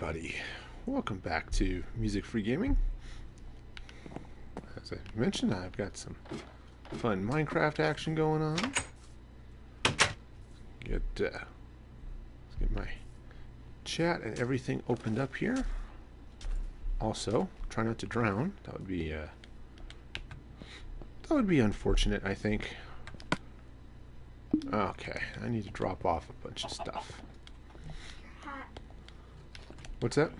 everybody, welcome back to Music Free Gaming. As I mentioned, I've got some fun Minecraft action going on. Let's get my chat and everything opened up here. Also, try not to drown. That would be unfortunate, I think. Okay, I need to drop off a bunch of stuff. What's that?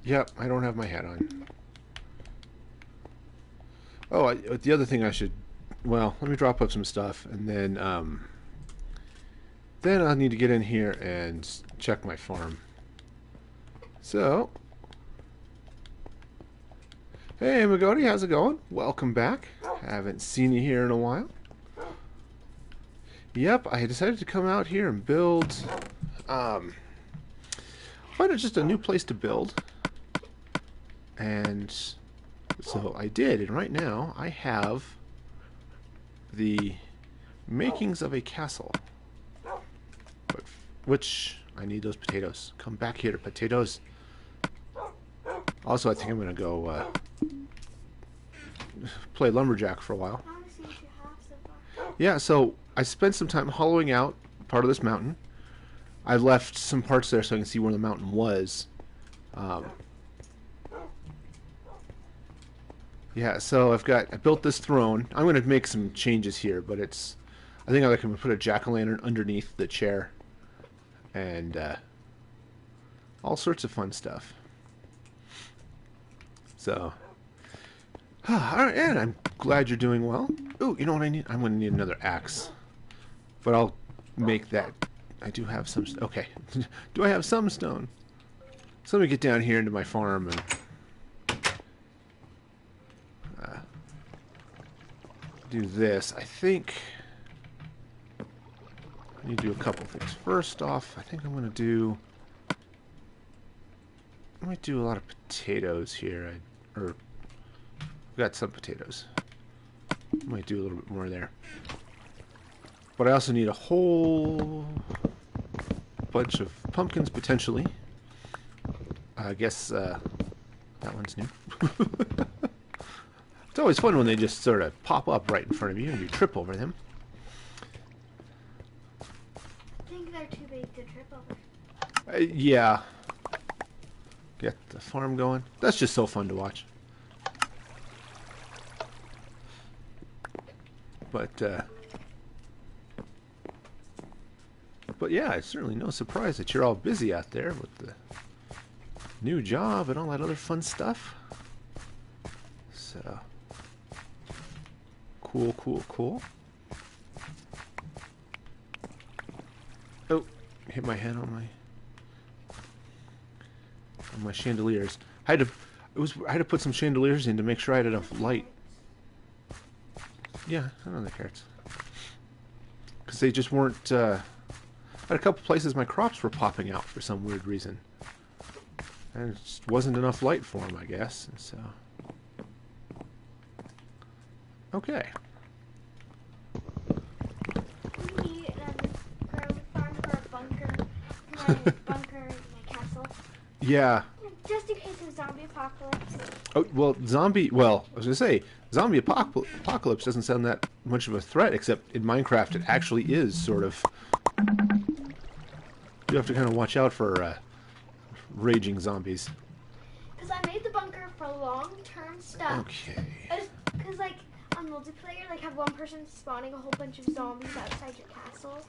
Yep, I don't have my hat on. Oh, the other thing I should... Well, let me drop up some stuff, and then I'll need to get in here and check my farm. So... Hey, Magoti, how's it going? Welcome back. Haven't seen you here in a while. Yep, I decided to come out here and build... find just a new place to build, and so I did, and right now I have the makings of a castle, which I need those potatoes. Come back here, potatoes. Also, I think I'm gonna go play lumberjack for a while. Yeah, so I spent some time hollowing out part of this mountain. I left some parts there so I can see where the mountain was. Yeah, so I built this throne. I'm going to make some changes here, but I think I can put a jack-o'-lantern underneath the chair. And all sorts of fun stuff. So, alright, and I'm glad you're doing well. Ooh, you know what I need? I'm going to need another axe. But I'll make that. I do have some... Okay. Do I have some stone? So let me get down here into my farm and... do this. I think... I need to do a couple things. First off, I think I'm going to do... I might do a lot of potatoes here. I've got some potatoes. I might do a little bit more there. But I also need a whole... bunch of pumpkins potentially. I guess that one's new. It's always fun when they just sort of pop up right in front of you and you trip over them. I think they're too big to trip over. Yeah. Get the farm going. That's just so fun to watch. But yeah, it's certainly no surprise that you're all busy out there with the new job and all that other fun stuff. So, cool. Oh, hit my head on my chandeliers. I had to put some chandeliers in to make sure I had enough light. Yeah, I know the carrots. Because they just weren't... At a couple places my crops were popping out for some weird reason. And it just wasn't enough light for them, I guess. And so... Okay. We need a ground farm for a bunker. My bunker in my castle. Yeah. Just in case of zombie apocalypse. Oh, well, I was going to say, zombie apocalypse doesn't sound that much of a threat, except in Minecraft it actually is, sort of. You have to kind of watch out for raging zombies. Because I made the bunker for long-term stuff. Okay. Because, like, on multiplayer, like, have one person spawning a whole bunch of zombies outside your castle.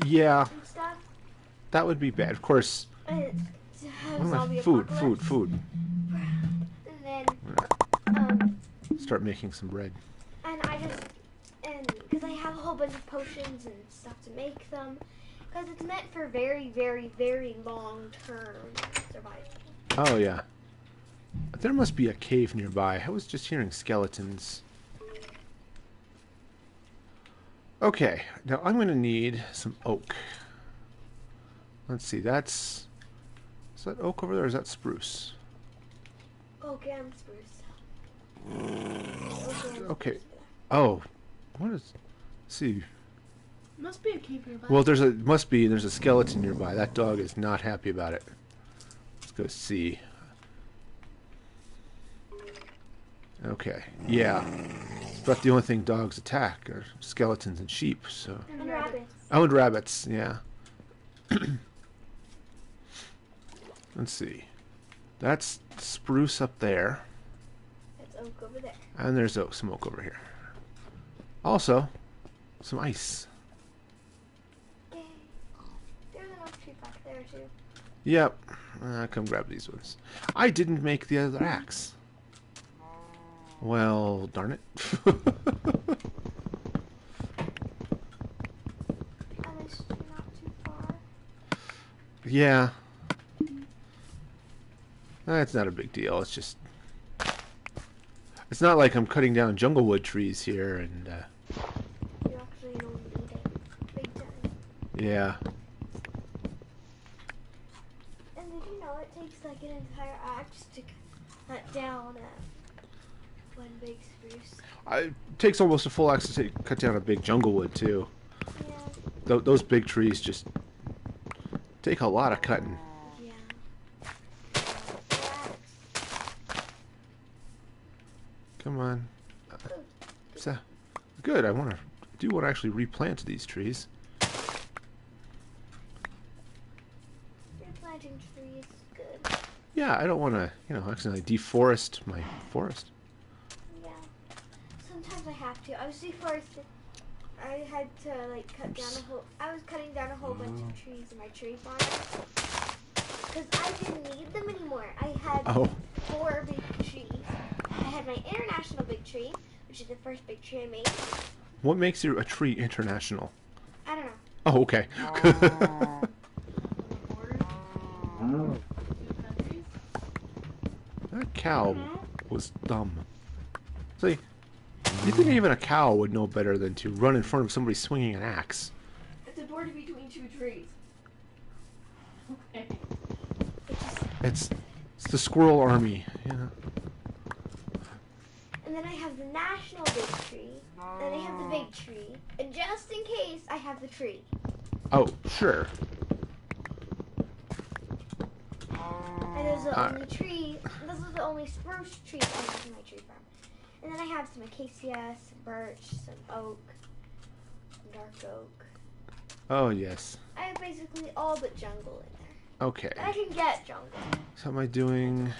Yeah. And stuff. That would be bad. Of course. Food. And then, start making some bread. And because I have a whole bunch of potions and stuff to make them. Because it's meant for very, very, very long-term survival. Oh, yeah. There must be a cave nearby. I was just hearing skeletons. Okay, now I'm going to need some oak. Let's see, is that oak over there or is that spruce? Oak and spruce. Okay. Oh, what is... Let's see. Must be a cave nearby. Well, there's a skeleton nearby. That dog is not happy about it. go see. Okay, yeah. But the only thing dogs attack are skeletons and sheep, so... And rabbits. Oh, and rabbits, yeah. Let's see. That's spruce up there. That's oak over there. And there's some oak over here. Also, some ice. Yay. There's an oak tree back there, too. Yep. Come grab these ones. I didn't make the other axe. Well, darn it. At least you're not too far. Yeah. That's not a big deal. It's just... It's not like I'm cutting down junglewood trees here and... You actually don't need it. Big time. Yeah. And did you know it takes like an entire axe to cut down one big spruce? It takes almost a full axe to cut down a big junglewood, too. Yeah. Those big trees just take a lot of cutting. Yeah. Come on. So, good. I do want to actually replant these trees. Replanting trees is good. Yeah, I don't want to, accidentally deforest my forest. Yeah. Sometimes I have to. I was deforested. I had to cut down I was cutting down a whole bunch of trees in my tree farm because I didn't need them anymore. I had 4 big trees. I had my international big tree, which is the first big tree I made. What makes a tree international? I don't know. Oh, okay. That cow was dumb. See, you think even a cow would know better than to run in front of somebody swinging an axe? It's a border between 2 trees. Okay. It's the squirrel army, yeah. And then I have the national big tree. And I have the big tree. And just in case, I have the tree. Oh, sure. And those are the only tree. Those are the only spruce trees I have in my tree farm. And then I have some acacia, some birch, some oak, some dark oak. Oh, yes. I have basically all but jungle in there. Okay. But I can get jungle. So am I doing...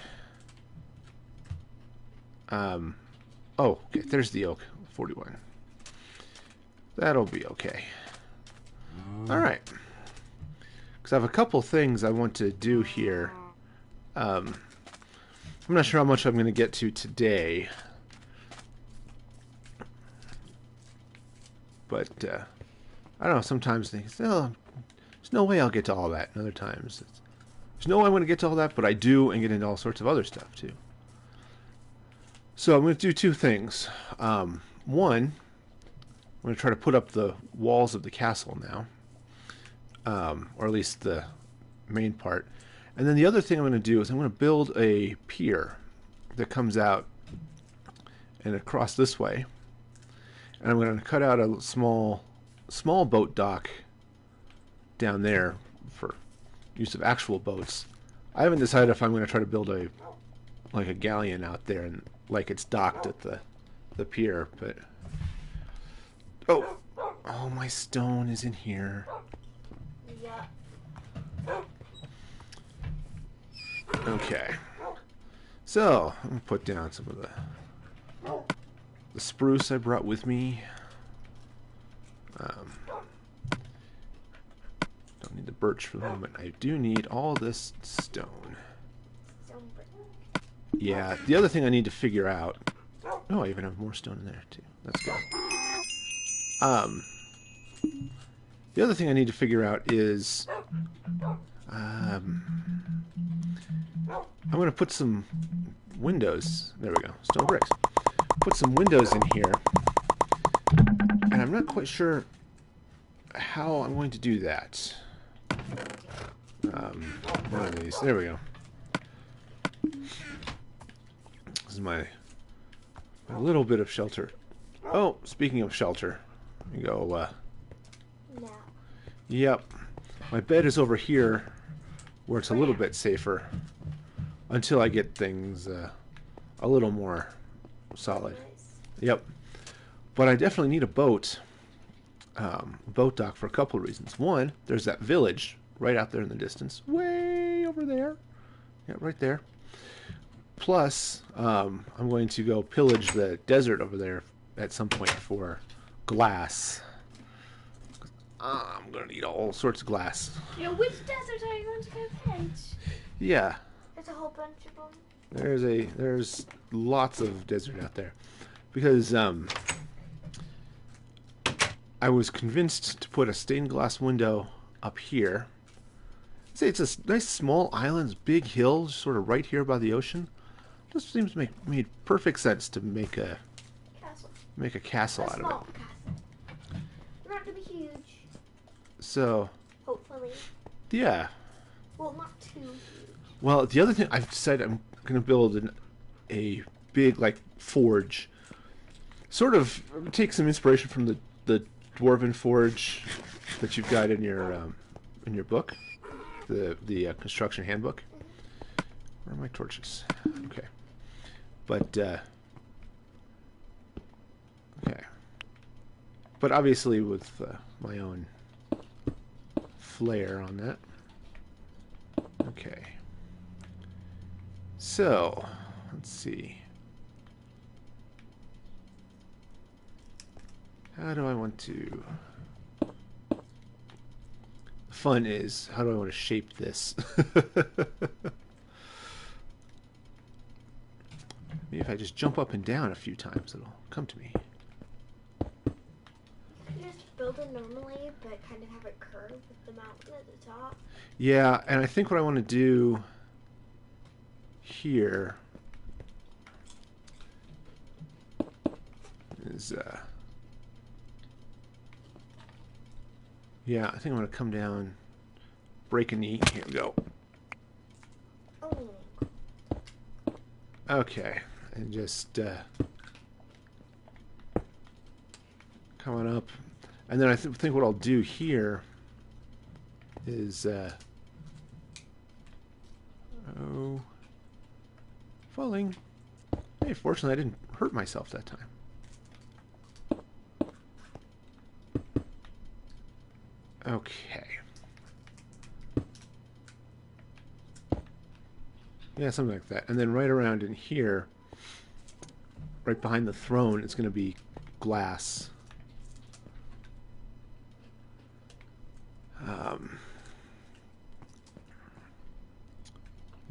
Oh, okay, there's the oak. 41. That'll be okay. Alright. Because I have a couple things I want to do here. I'm not sure how much I'm going to get to today. But, I don't know, sometimes things, oh, there's no way I'll get to all that. And other times, there's no way I'm going to get to all that, but I do and get into all sorts of other stuff, too. So I'm going to do 2 things. One, I'm going to try to put up the walls of the castle now. Or at least the main part. And then the other thing I'm going to do is I'm going to build a pier that comes out and across this way. And I'm going to cut out a small boat dock down there for use of actual boats. I haven't decided if I'm going to try to build a galleon out there and like it's docked at the pier, but oh, my stone is in here. Yeah. Okay, so I'm gonna put down some of the spruce I brought with me. Don't need the birch for the moment. I do need all this stone. Yeah, the other thing I need to figure out... Oh, I even have more stone in there, too. That's good. The other thing I need to figure out is... I'm going to put some windows... There we go. Stone bricks. Put some windows in here. And I'm not quite sure how I'm going to do that. One of these. There we go. This is my little bit of shelter. Oh, speaking of shelter, you go. No. Yep, my bed is over here, where it's a little bit safer. until I get things a little more solid. Nice. Yep. But I definitely need a boat dock for a couple of reasons. One, there's that village right out there in the distance, way over there. Yeah, right there. Plus, I'm going to go pillage the desert over there at some point for glass. I'm going to need all sorts of glass. You know, which desert are you going to go pillage? Yeah, There's a whole bunch of them. there's lots of desert out there because I was convinced to put a stained glass window up here. Say it's a nice small island, big hill, sort of right here by the ocean. Just seems to made perfect sense to make a castle A out small of it. castle. Not to be huge. So Hopefully. yeah. Well, not too huge. Well, the other thing I've decided I'm going to build a big like forge. Sort of take some inspiration from the dwarven forge that you've got in your book, the construction handbook. Where are my torches? Okay, but okay, but obviously with my own flair on that. Okay, so let's see. How do I want to... The fun is, how do I want to shape this? Maybe if I just jump up and down a few times, it'll come to me. You just build it normally, but kind of have it curve with the mountain at the top. Yeah, and I think what I want to do here is... yeah, I think I'm going to come down, break a knee. Here we go. Oh. Okay, and just come on up. And then I think what I'll do here is... oh, falling. Hey, fortunately I didn't hurt myself that time. Okay. Yeah, something like that. And then right around in here, right behind the throne, it's going to be glass.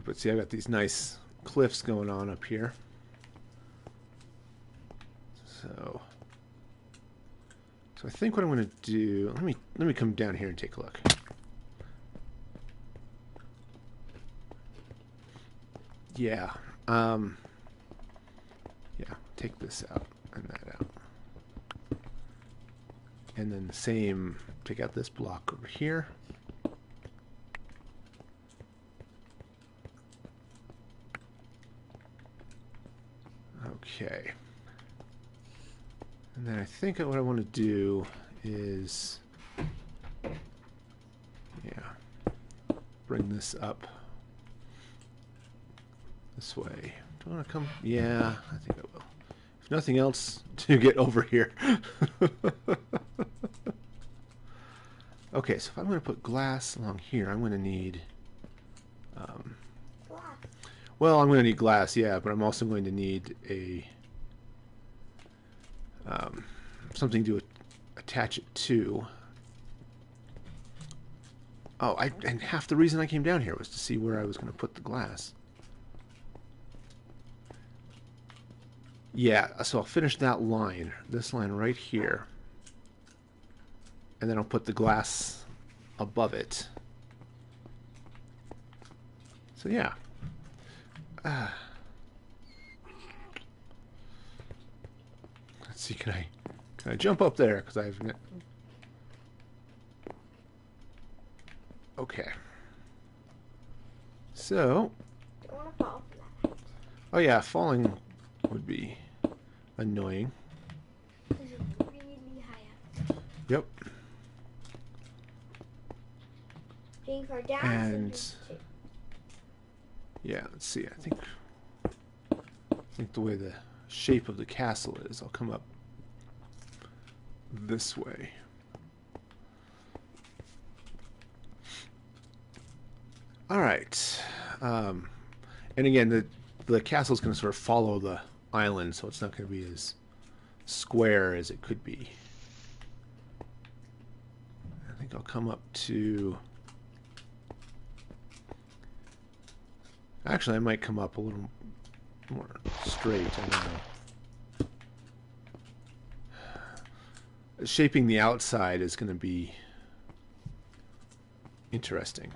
But see, I've got these nice cliffs going on up here. So I think what I'm going to do, let me come down here and take a look. Yeah. Yeah, take this out and that out. And then the same, take out this block over here. Okay. And then I think what I want to do is, yeah, bring this up this way. Do I want to come? Yeah, I think I will. If nothing else, to get over here. Okay, so if I'm going to put glass along here, I'm going to need... Glass. well, I'm going to need glass, yeah, but I'm also going to need a... something to attach it to. Oh, and half the reason I came down here was to see where I was going to put the glass. Yeah, so I'll finish that line, this line right here, and then I'll put the glass above it. So yeah. Let's see, can I jump up there? Because I've... Okay. So... Don't want to fall from that. Oh yeah, falling would be annoying. Because you're really high up. Yep. Being far down. And... Yeah, let's see. I think the way the shape of the castle is, I'll come up this way. All right. And again, the castle is going to sort of follow the island, so it's not going to be as square as it could be. I think I'll come up to... Actually, I might come up a little more straight. I don't know. Shaping the outside is going to be interesting.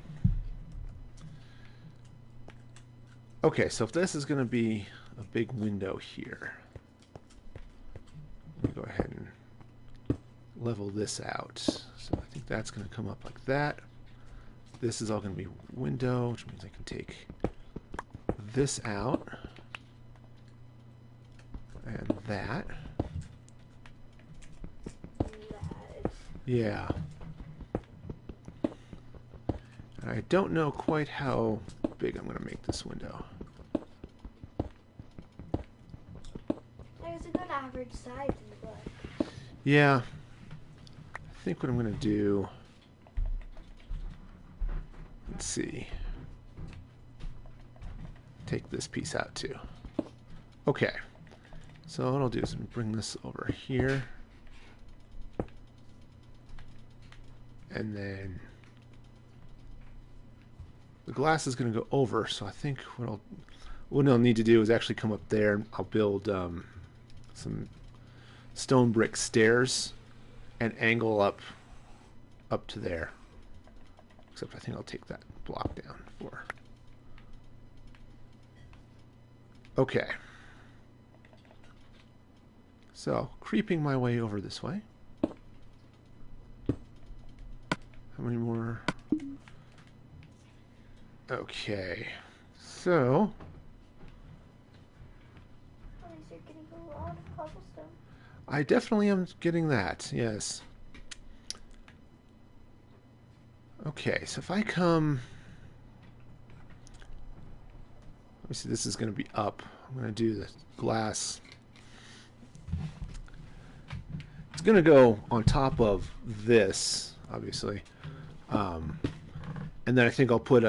Okay, so if this is going to be a big window here, let me go ahead and level this out. So I think that's going to come up like that. This is all going to be window, which means I can take this out and that. Yeah. And I don't know quite how big I'm going to make this window. There's a good average size in the book. Yeah. I think what I'm going to do... Let's see. Take this piece out too. Okay. So what I'll do is bring this over here. And then the glass is going to go over, so I think what I'll need to do is actually come up there. I'll build some stone brick stairs and angle up to there. Except I think I'll take that block down for. Okay. So, creeping my way over this way. How many more? Okay. So. At least you're getting a lot of cobblestone. I definitely am getting that, yes. Okay, so if I come... Let me see, this is going to be up. I'm going to do the glass. It's going to go on top of this, obviously. And then I think I'll put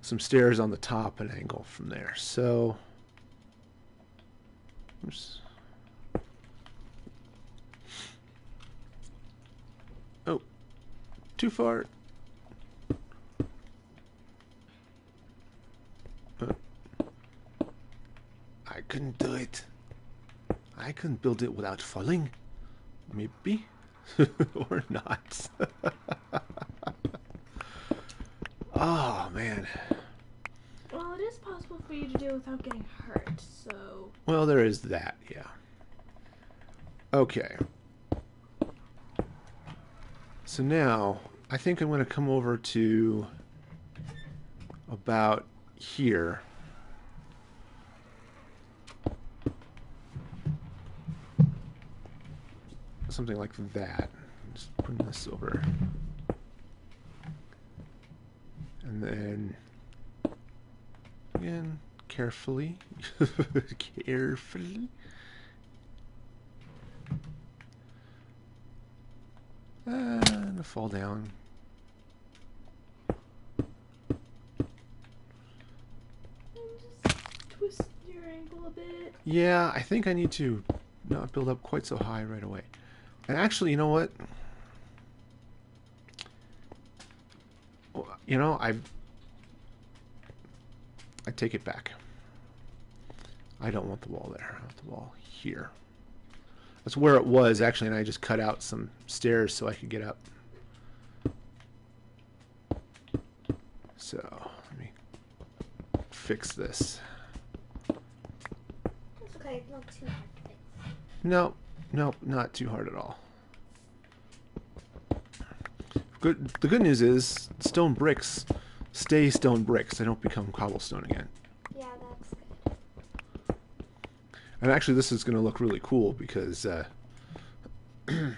some stairs on the top and angle from there. So, oops. Oh, too far. I couldn't do it. I couldn't build it without falling. Maybe. Or not. Oh, man. Well, it is possible for you to do it without getting hurt, so... Well, there is that, yeah. Okay. So now, I think I'm going to come over to about here. Something like that. Just bring this over. And then, again, carefully. Carefully. And fall down. And just twist your angle a bit. Yeah, I think I need to not build up quite so high right away. And actually, you know what? You know, I take it back. I don't want the wall there. I want the wall here. That's where it was, actually, and I just cut out some stairs so I could get up. So, let me fix this. It's okay, it's not too hard to fix. No, nope, not too hard at all. Good. The good news is stone bricks stay stone bricks. They don't become cobblestone again. Yeah, that's good. And actually, this is going to look really cool because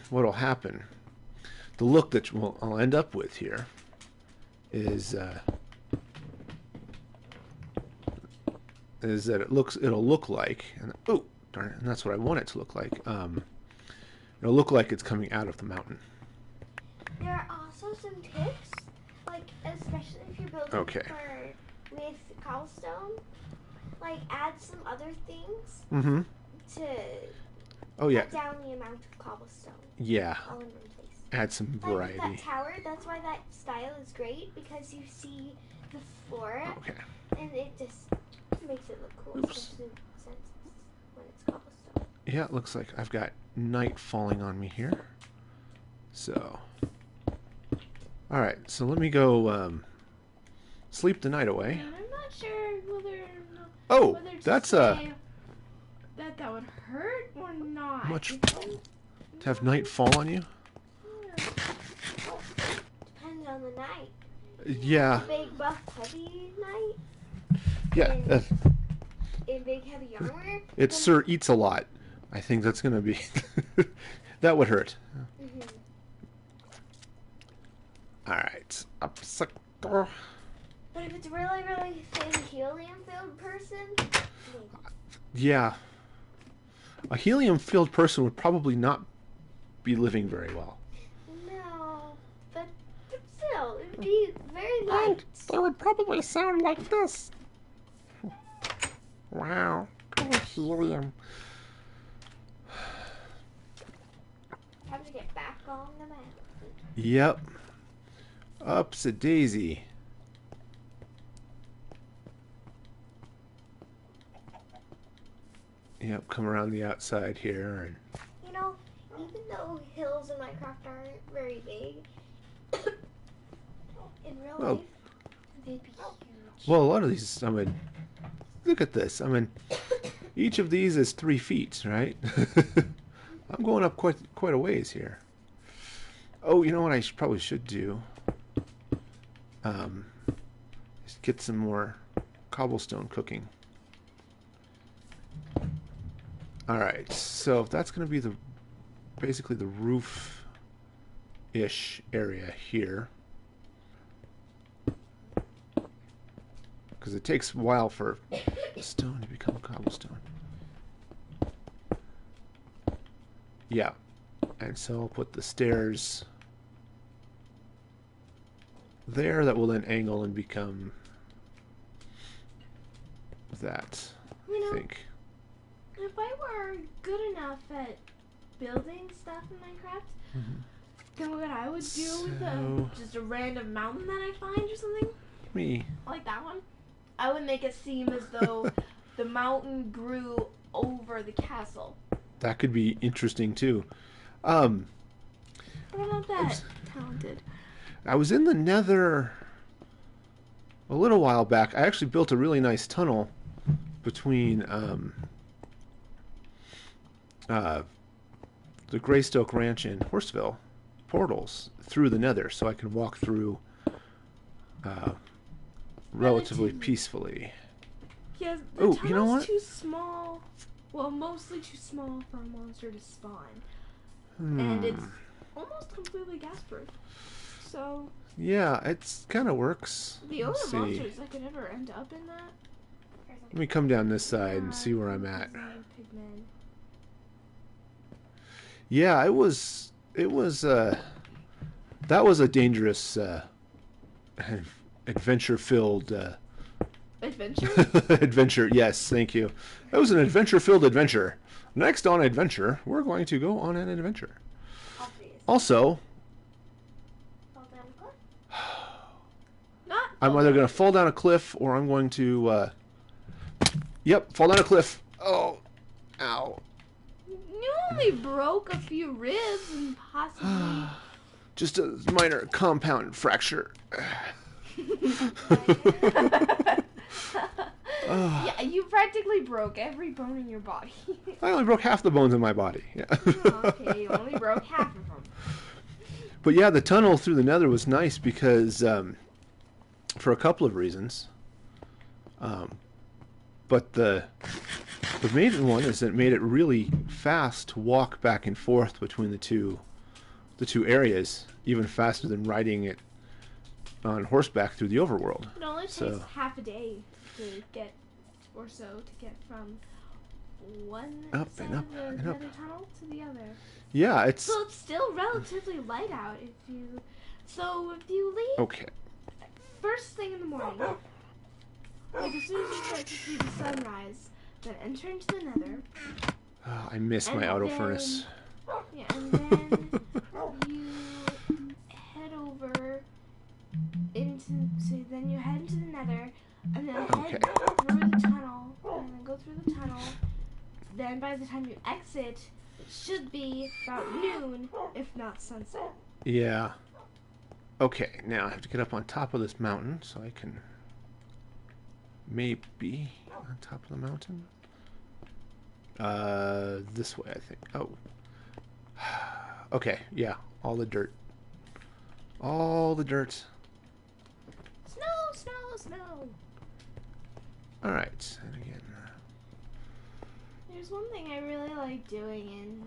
what will happen, the look that I'll end up with here is is that it'll look like, and oh darn it, and that's what I want it to look like. It'll look like it's coming out of the mountain. There are also some tips, like especially if you're building Okay. with cobblestone, like add some other things Mm-hmm. to Oh yeah. cut down the amount of cobblestone Yeah. all in one place. Add some Like variety. that tower, that's why that style is great, because you see the floor Okay. and it just makes it look cool, Oops. especially since when it's cobblestone. Yeah, it looks like I've got night falling on me here. So, all right. So let me go sleep the night away. And I'm not sure whether or not. Oh, Whether to that's say that would hurt or not. Much Because- to have night fall on you. Yeah. Depends on the night. Yeah. Big buff heavy night Yeah. in big heavy armor. It then- Sir eats a lot. I think that's gonna be that would hurt. Mhm. All right. Up. But if it's really, really thin helium-filled person, maybe. Yeah. A helium-filled person would probably not be living very well. No, but still, it'd be very light. They would probably sound like this. Wow. Oh, helium. Time to get back on the map. Yep. Ups a daisy. Yep, come around the outside here and You know, even though hills in Minecraft aren't very big, in real Oh. life, they'd be huge. well, a lot of these, I mean, look at this. I mean, each of these is 3 feet, right? I'm going up quite a ways here. Oh, you know what I probably should do? Is get some more cobblestone cooking. All right, so that's going to be basically the roof-ish area here. Because it takes a while for stone to become cobblestone. Yeah. And so I'll put the stairs there that will then angle and become that, You I know, think. if I were good enough at building stuff in Minecraft, then what I would do with So- just a random mountain that I find or something, Me. like that one, I would make it seem as though the mountain grew over the castle. That could be interesting too. But I'm not that Oops. talented. I was in the Nether a little while back. I actually built a really nice tunnel between the Greystoke Ranch and Horseville portals through the Nether, so I can walk through relatively peacefully. Yeah, the Oh, tunnel's you know what? too small. Well, mostly too small for a monster to spawn. Hmm. And it's almost completely gas-proof. So, Yeah, it's kind of works. the Let's other see. monsters that could ever end up in that... Let me come down this side and see where I'm at. Pigmen. Yeah, it was that was a dangerous adventure-filled Adventure? adventure. Yes, thank you. That was an adventure-filled adventure. Next on adventure, we're going to go on an adventure. Obvious. Also, Fall down a cliff? Not I'm either going to fall down a cliff or I'm going to yep, fall down a cliff. Oh, ow. You only broke a few ribs and possibly... Just a minor compound fracture. Yeah, you practically broke every bone in your body. I only broke half the bones in my body. Yeah. Okay, you only broke half of them. But yeah, the tunnel through the Nether was nice because for a couple of reasons. But the main one is that it made it really fast to walk back and forth between the two areas, even faster than riding it on horseback through the overworld. It only takes So- half a day to get to or so to get from one Up side and up of the and nether up. tunnel to the other. Yeah, it's So it's still relatively light out if you. So if you leave okay. first thing in the morning, like as soon as you start to see the sunrise, then enter into the nether. I miss my And auto then- furnace. Yeah, and then you head over into. So then you head into the nether, and then head Okay. through the tunnel, and then go through the tunnel. Then by the time you exit, it should be about noon, if not sunset. Yeah. Okay, now I have to get up on top of this mountain so I can maybe on top of the mountain. This way I think. Oh. Okay, yeah, all the dirt. All the dirt. Snow, snow, snow. All right, and again. There's one thing I really like doing in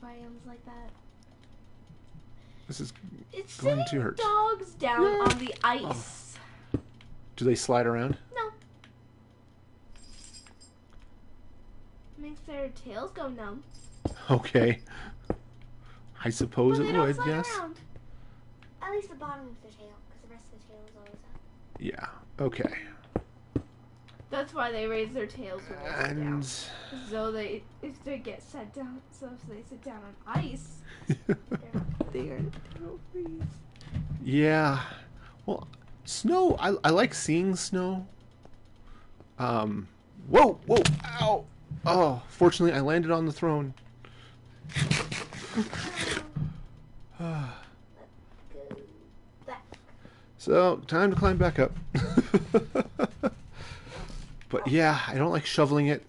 biomes like that. This is It's going sitting to hurt. dogs down Yeah. on the ice. Do they slide around? No. Makes their tails go numb. Okay. I suppose But they it don't would, slide yes. around. At least the bottom of the tail, because the rest of the tail is always up. Yeah. Okay. That's why they raise their tails when they sit down. And So if they get set down, so if they sit down on ice, they don't freeze. yeah. Well, snow. I like seeing snow. Whoa, whoa, ow. Oh, fortunately, I landed on the throne. Go back. So, time to climb back up. But yeah, I don't like shoveling it.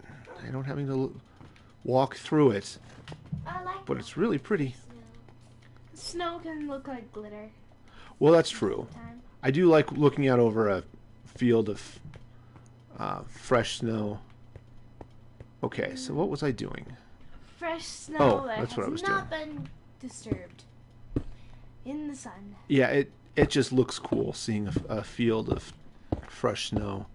I don't having to walk through it. I like But it's really pretty. snow. Snow can look like glitter. Well, that's true. Sometimes. I do like looking out over a field of fresh snow. Okay, so what was I doing? Fresh snow Oh, that that's has what I was not been disturbed in the sun. Yeah, it just looks cool seeing a field of fresh snow.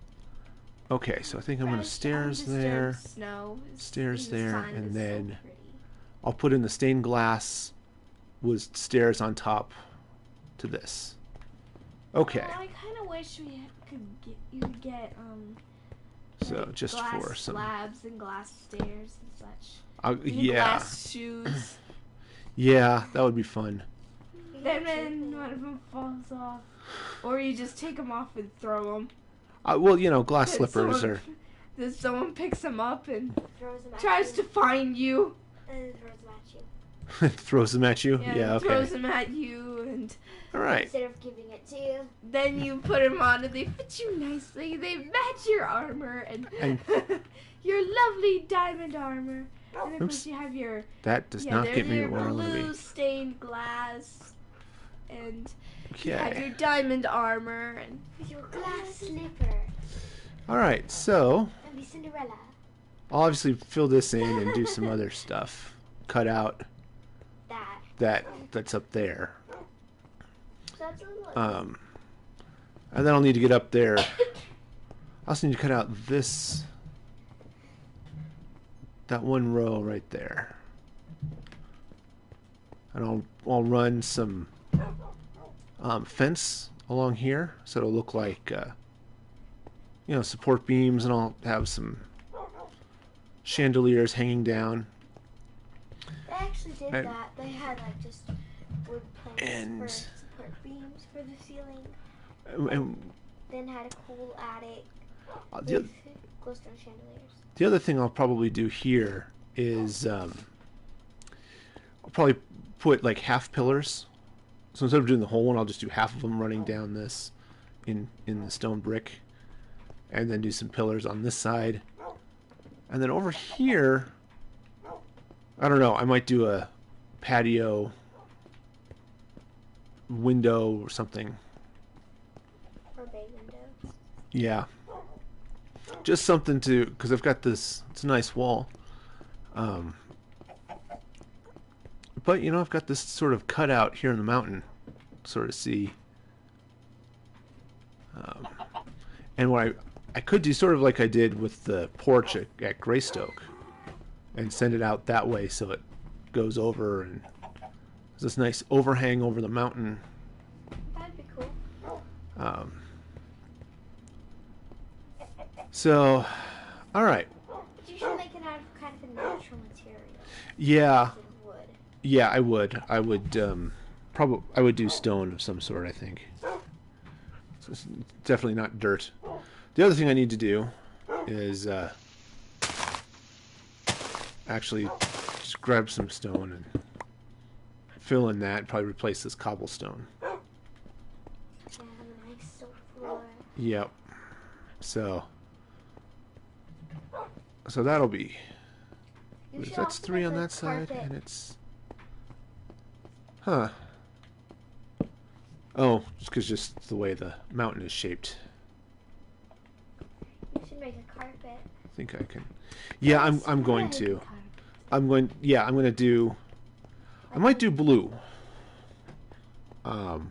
Okay, so I think I'm going to Fresh, stairs undisturbed there. Snow is- Stairs in the there, sun and is so then pretty. I'll put in the stained glass with stairs on top to this. Okay, Well, I kind of wish you could get so like just glass for some, slabs and glass stairs and such. And yeah, glass shoes. yeah, that would be fun. Then when one of them falls off, or you just take them off and throw them. Well, you know, glass slippers are. Then someone picks them up and Throws them at tries you, to find you. and then throws them at you. Throws them at you. Yeah, okay. Throws them at you, and All right. Instead of giving it to you. then you put them on, and they fit you nicely. They match your armor and your lovely diamond armor. And of Oops. course you have your That does not there's get me your where I want to blue be. stained glass, and you have Okay. your diamond armor, and With your glass slipper. All right, so And be Cinderella. I'll obviously fill this in and do some other stuff. Cut out that's up there. So that's a little. And then I'll need to get up there. I also need to cut out that one row right there. And I'll run some fence along here so it'll look like support beams, and I'll have some chandeliers hanging down. They actually did And- that. They had like just wood planks And- for support beams for the ceiling. And Then had a cool attic the, with glowstone chandeliers. the other thing I'll probably do here is I'll probably put like half pillars. So instead of doing the whole one, I'll just do half of them running down this in the stone brick, and then do some pillars on this side. And then over here, I don't know, I might do a patio window or something. Or bay window. Yeah. Just something to, because I've got this, it's a nice wall. But, I've got this sort of cutout here in the mountain, sort of see. And what I I could do sort of like I did with the porch at Greystoke and send it out that way so it goes over and there's this nice overhang over the mountain. That'd be cool. So, all right. But you should make it out of kind of a natural material. Yeah, Instead of wood. yeah, I would. Probably I would do stone of some sort, I think. So it's definitely not dirt. The other thing I need to do is actually just grab some stone and fill in that. Probably replace this cobblestone. Yeah, have a nice soft floor. Yep. So that'll be. You should That's also 3 make on a that side, carpet. and it's. Huh. Oh, it's just the way the mountain is shaped. You should make a carpet. I think I can. Yeah, I'm going to. I'm going to do. I might do blue. Oh,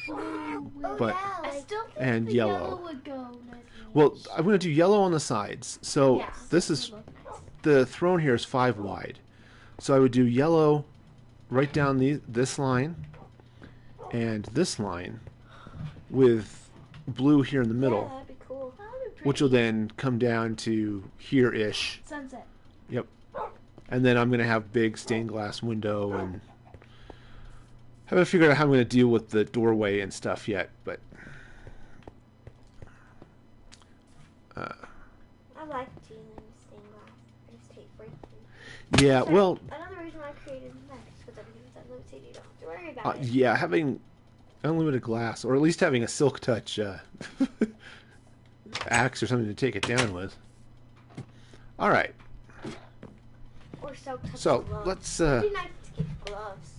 But yeah, I like, still think and the yellow. would go nice. Well, I'm going to do yellow on the sides. So Yes. this is the throne here is 5 wide. So I would do yellow right down this line and this line with blue here in the yeah, middle, that'd be cool. which will then come down to here-ish. Sunset. Yep. And then I'm going to have big stained glass window and haven't figured out how I'm going to deal with the doorway and stuff yet, but I like dealing with stained glass. I just hate breaking. yeah, well, Another reason why I created Max because everything's unlimited. You don't have to worry about it. yeah, having unlimited glass, or at least having a silk touch axe or something to take it down with. All right, Or so touch so gloves. let's. It'd be nice to get gloves,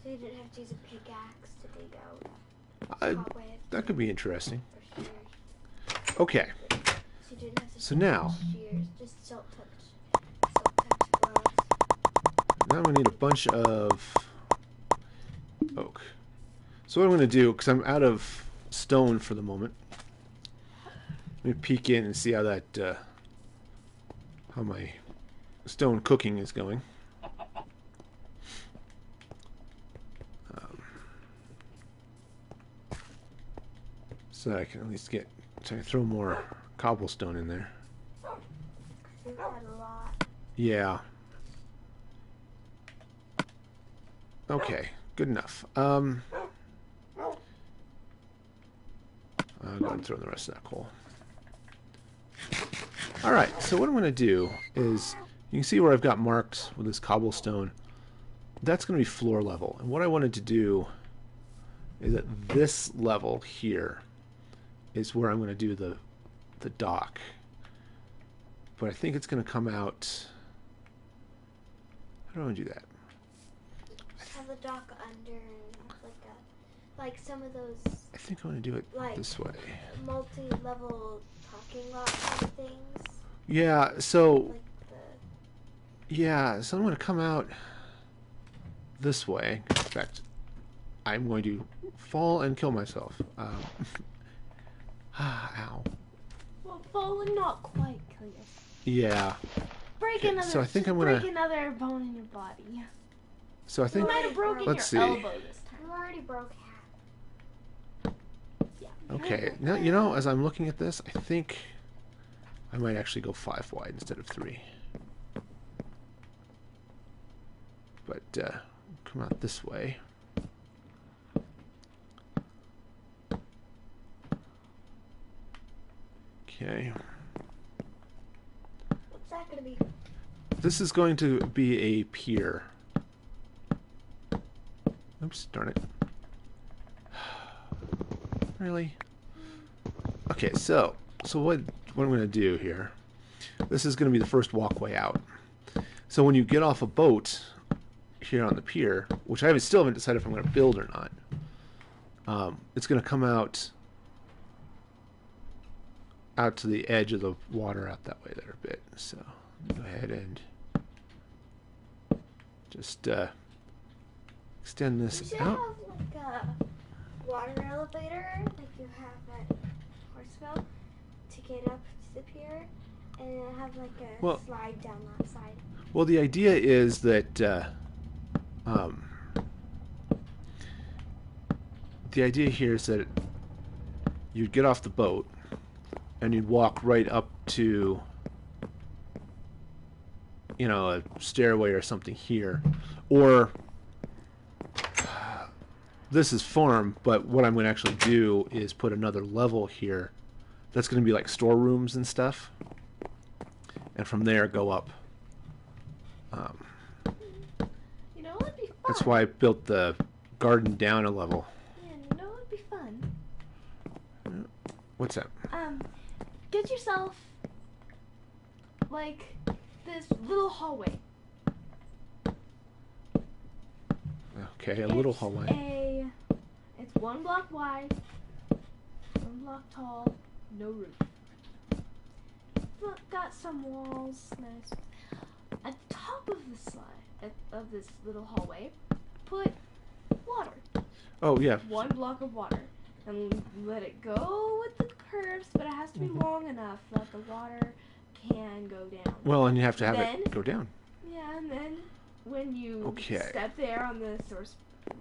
so you didn't have to use a pickaxe to dig out cobwebs That could be interesting. or shears. Okay, So you didn't have to So touch now- shears, just silk touch gloves. now I'm gonna need a bunch of oak. So what I'm gonna do, because I'm out of stone for the moment, let me peek in and see how that how my stone cooking is going. So I can at least get, so I can throw more cobblestone in there. You've had a lot. Yeah. Okay, good enough. I'll go ahead and throw in the rest of that coal. Alright, so what I'm going to do is, you can see where I've got marks with this cobblestone. That's going to be floor level. And what I wanted to do is at this level here is where I'm going to do the dock. But I think it's going to come out... How do I want to do that? Have the dock under like some of those I think I want to do it Like- this way. multi-level parking lot kind of things. Yeah, so... Like the Yeah, so I'm going to come out this way. In fact, I'm going to fall and kill myself. Ow. Well, falling not quite kill yourself. Yeah. Break Okay, another. so I think I'm break gonna- another bone in your body. So I You think... might have broken Let's your see. elbow this time. you already broke half. Yeah. Okay, now, you know, as I'm looking at this, I think I might actually go 5 wide instead of 3. But, come out this way. Okay. What's that gonna be? This is going to be a pier. Oops, darn it. Really? Okay, so what I'm going to do here, this is going to be the first walkway out. So when you get off a boat here on the pier, which I still haven't decided if I'm going to build or not, it's going to come out to the edge of the water out that way there a bit. So go ahead and just extend You this should out. have like a water elevator, like you have at Horseville, to it up to the pier, and have like a Well- slide down that side. Well, the idea is that the idea here is that you'd get off the boat and you'd walk right up to, you know, a stairway or something here, or this is farm, but what I'm going to actually do is put another level here that's going to be like storerooms and stuff, and from there go up. You know, it'd be fun. That's why I built the garden down a level. Yeah, you know, it'd be fun. What's that? Get yourself like this little hallway. Okay, a little hallway. It's 1 block wide, 1 block tall, no roof. Look, got some walls, nice. At the top of the slide of this little hallway, put water. Oh yeah. 1 block of water, and let it go with the curves, but it has to be long enough that the water can go down. Well, and you have to have Then- it go down. Yeah, and then when you Okay. step there on the source,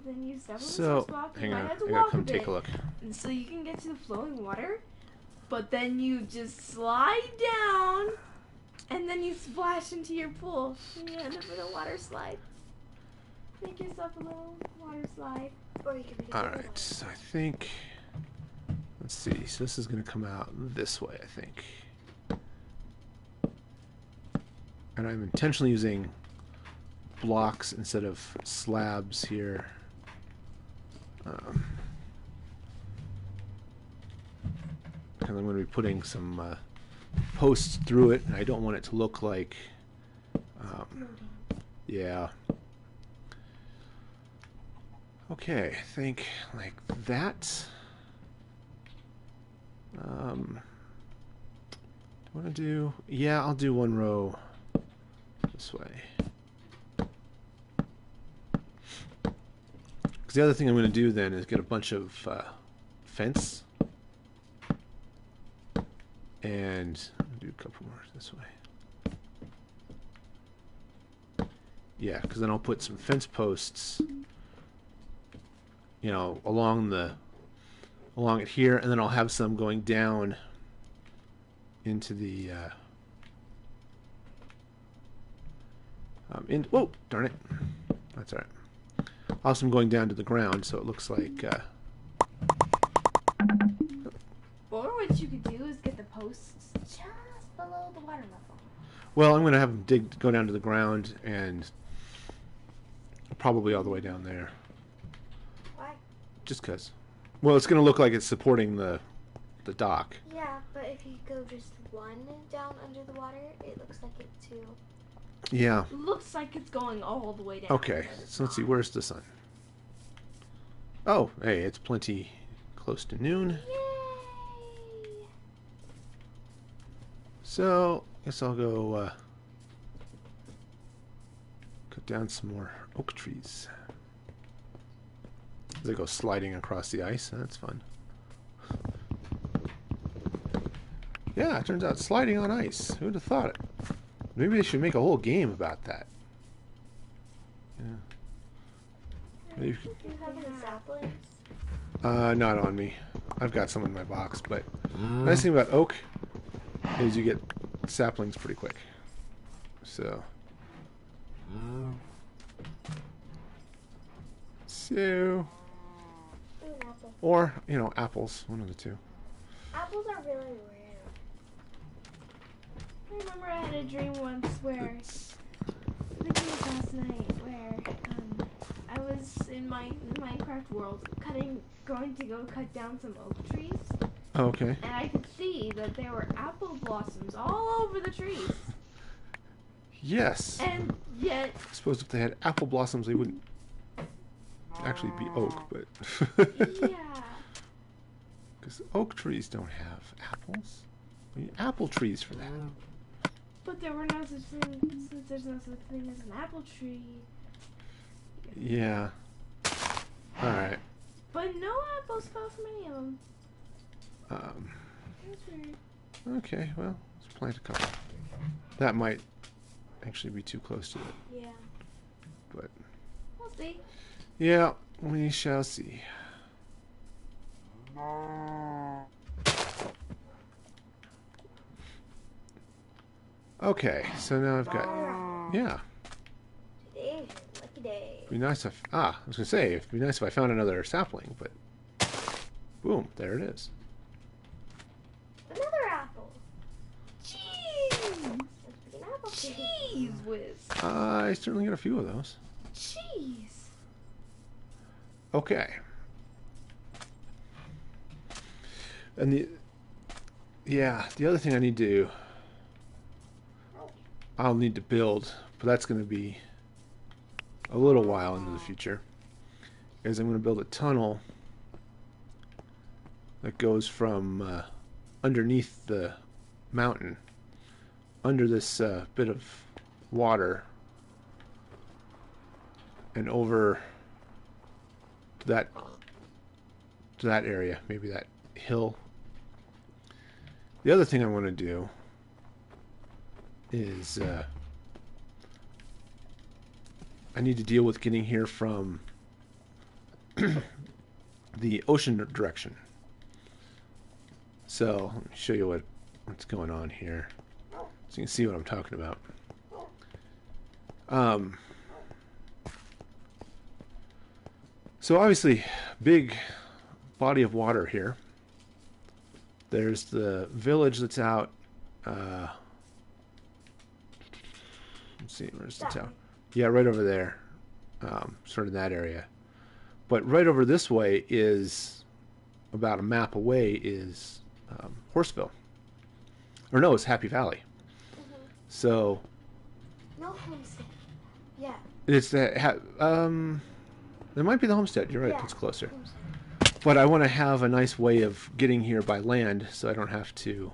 then you step on the So, source block, you hang might on. have I to gotta walk come a bit, take a look. and so you can get to the flowing water, but then you just slide down, and then you splash into your pool, and you end up in a water slide. Make yourself a little water slide. Or you can make a All bigger right, one. so I think. Let's see. So this is going to come out this way, I think. And I'm intentionally using blocks instead of slabs here. Because I'm going to be putting some posts through it, and I don't want it to look like. Yeah. Okay, I think like that. Do I want to do? Yeah, I'll do 1 row this way. Because the other thing I'm going to do then is get a bunch of fence. And do a couple more this way. Yeah, because then I'll put some fence posts, you know, along it here, and then I'll have some going down into the whoa, darn it, that's all right. I'll have some going down to the ground, so it looks like Or what you could do is get the posts just below the water level. well, I'm gonna have them go down to the ground and probably all the way down there. Why? Just because. Well, it's going to look like it's supporting the dock. Yeah, but if you go just 1 down under the water, it looks like it too. Yeah. Looks like it's going all the way down. Okay, but it's so let's see. not. Where's the sun? Oh, hey, it's plenty close to noon. Yay! So, I guess I'll go cut down some more oak trees. They go sliding across the ice. That's fun. Yeah, it turns out sliding on ice. Who'd have thought it? Maybe they should make a whole game about that. Yeah. Maybe you could, Do you have any saplings? not on me. I've got some in my box, but the nice thing about oak is you get saplings pretty quick. So. So. Ooh, an apple. Or, you know, apples. One of the two. Apples are really rare. I remember I had a dream once where I think it was last night where I was in my Minecraft world going to go cut down some oak trees, Oh, okay. and I could see that there were apple blossoms all over the trees, Yes. and yet I suppose if they had apple blossoms, they wouldn't actually be oak, but. yeah, Because oak trees don't have apples. We need apple trees for that. but there were no such thing since there's no such thing as an apple tree. Yeah. Alright. But no apples fell from any of them. Um, That's weird. Okay, well, let's plant a couple. That might actually be too close to it, Yeah. but We'll see. yeah, we shall see. Okay, so now I've got, yeah. Today's your lucky day. Be nice if, I was gonna say, it'd be nice if I found another sapling, but boom, there it is. Another apple. Cheese! Let's pick an apple. Cheese whiz. I certainly got a few of those. Cheese. Okay. And the other thing I'll need to build, but that's going to be a little while into the future, is I'm going to build a tunnel that goes from underneath the mountain, under this bit of water, and over to that area, maybe that hill. The other thing I want to do is I need to deal with getting here from the ocean direction. So let me show you what's going on here, so you can see what I'm talking about. So obviously, big body of water here. There's the village that's out. Let's see, where's the town? Yeah, right over there, sort of in that area. But right over this way is, about a map away, is Horseville. Or no, it's Happy Valley. Mm-hmm. So No homestead. Yeah. it's that. There might be the homestead. You're right. Yeah. It's closer. Homestead. But I want to have a nice way of getting here by land, so I don't have to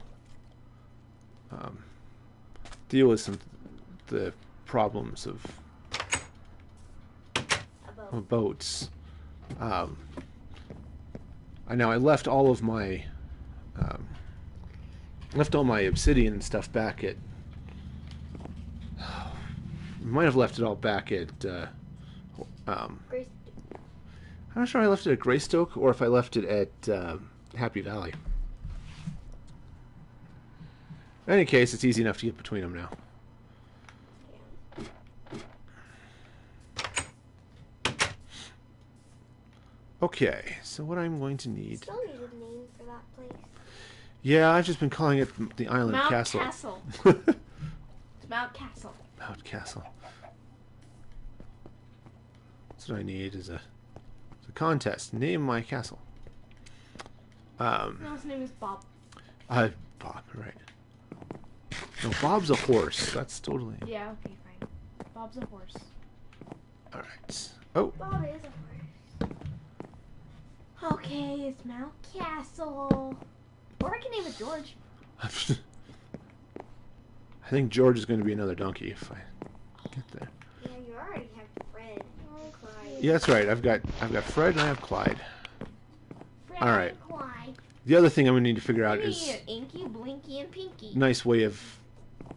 deal with the problems of boats. I left all of my all my obsidian and stuff back at. Might have left it all back at. Grace. I'm not sure I left it at Greystoke or if I left it at Happy Valley. In any case, it's easy enough to get between them now. Okay, so what I'm going to need... Still need a name for that place. Yeah, I've just been calling it the Island Mount Castle. Castle. It's Mount Castle. Mount Castle. That's what I need is a contest. Name my castle. No, his name is Bob. Bob, right. No, Bob's a horse. That's totally... Yeah, okay, fine. Bob's a horse. Alright. Oh. Bob is a horse. Okay, it's Mount Castle. Or I can name it George. I think George is going to be another donkey if I get there. Yeah, you already have Fred. Oh, Clyde. Yeah, that's right. I've got Fred and I have Clyde. Fred All right. and Clyde. The other thing I'm going to need to figure out We is need Inky, Blinky, and Pinky. nice way of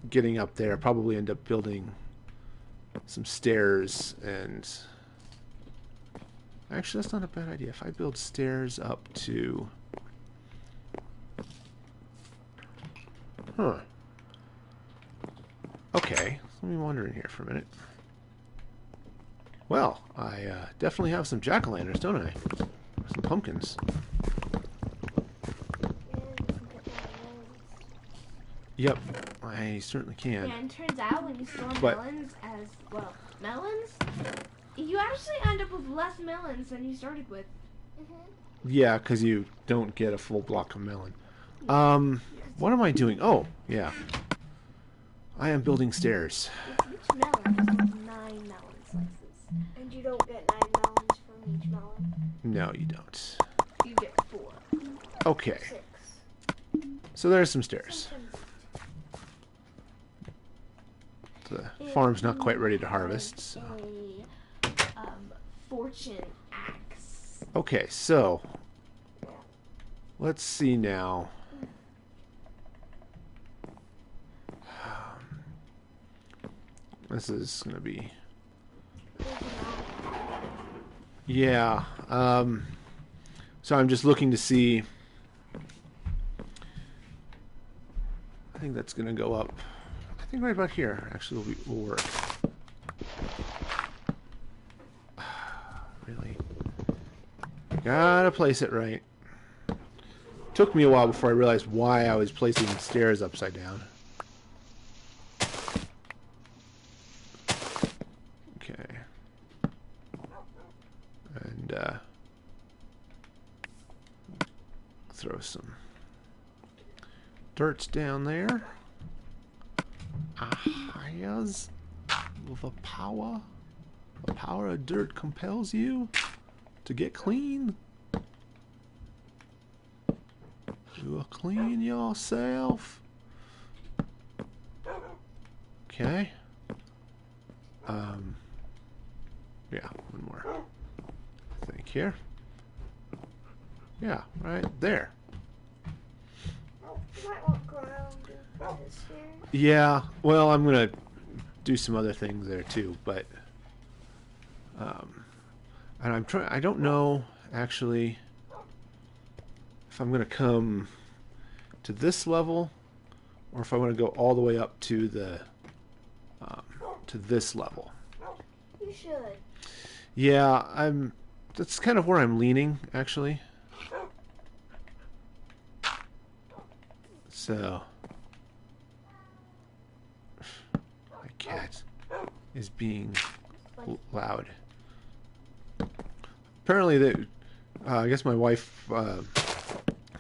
getting up there. Probably end up building some stairs and... Actually, that's not a bad idea. If I build stairs up to... Huh. Okay, let me wander in here for a minute. Well, I definitely have some jack-o'-lanterns, don't I? Some pumpkins. Yep, I certainly can. Yeah, and turns out when you store But- melons as, well, melons, you actually end up with less melons than you started with. Yeah, because you don't get a full block of melon. What am I doing? Oh, yeah. I am building stairs. Each melon has 9 melon slices. And you don't get 9 melons from each melon. No, you don't. You get 4. Okay, 6. so there's some stairs. The farm's not quite ready to harvest, so... A fortune axe. Okay, so... Let's see now. This is gonna be. There's a lot. Yeah. So I'm just looking to see. I think that's gonna go up. I think right about here actually will work. Really? Gotta place it right. Took me a while before I realized why I was placing the stairs upside down. Okay. And throw some dirts down there. Yes. With a power. The power of dirt compels you to get clean. You clean yourself. Okay. Yeah, one more. I think here. Yeah, right there. You might walk around this here. Yeah, well, I'm gonna do some other things there too, but and I'm trying. I don't know actually if I'm gonna come to this level or if I want to go all the way up to the to this level. You should. Yeah, that's kind of where I'm leaning actually. So my cat is being loud. Apparently, I guess my wife,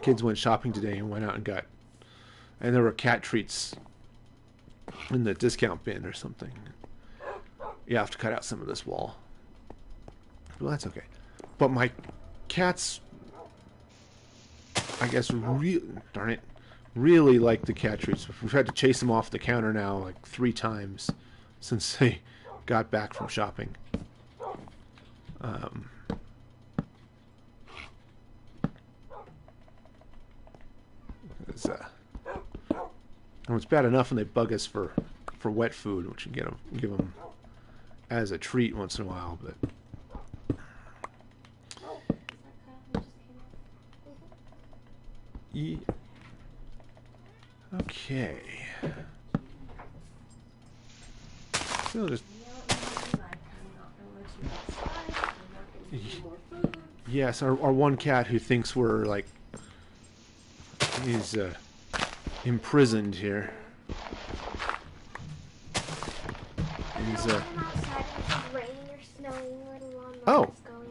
kids went shopping today and went out and and there were cat treats in the discount bin or something. You have to cut out some of this wall. Well, that's okay. But my cats, I guess, darn it, really like the cat treats. We've had to chase them off the counter now like 3 times since they got back from shopping. It's bad enough when they bug us for wet food, which you give them as a treat once in a while, but yeah. Okay. So just yes, our one cat who thinks we're like he's imprisoned here. He's outside and it's raining or snowing where the lawnmower Oh. is going.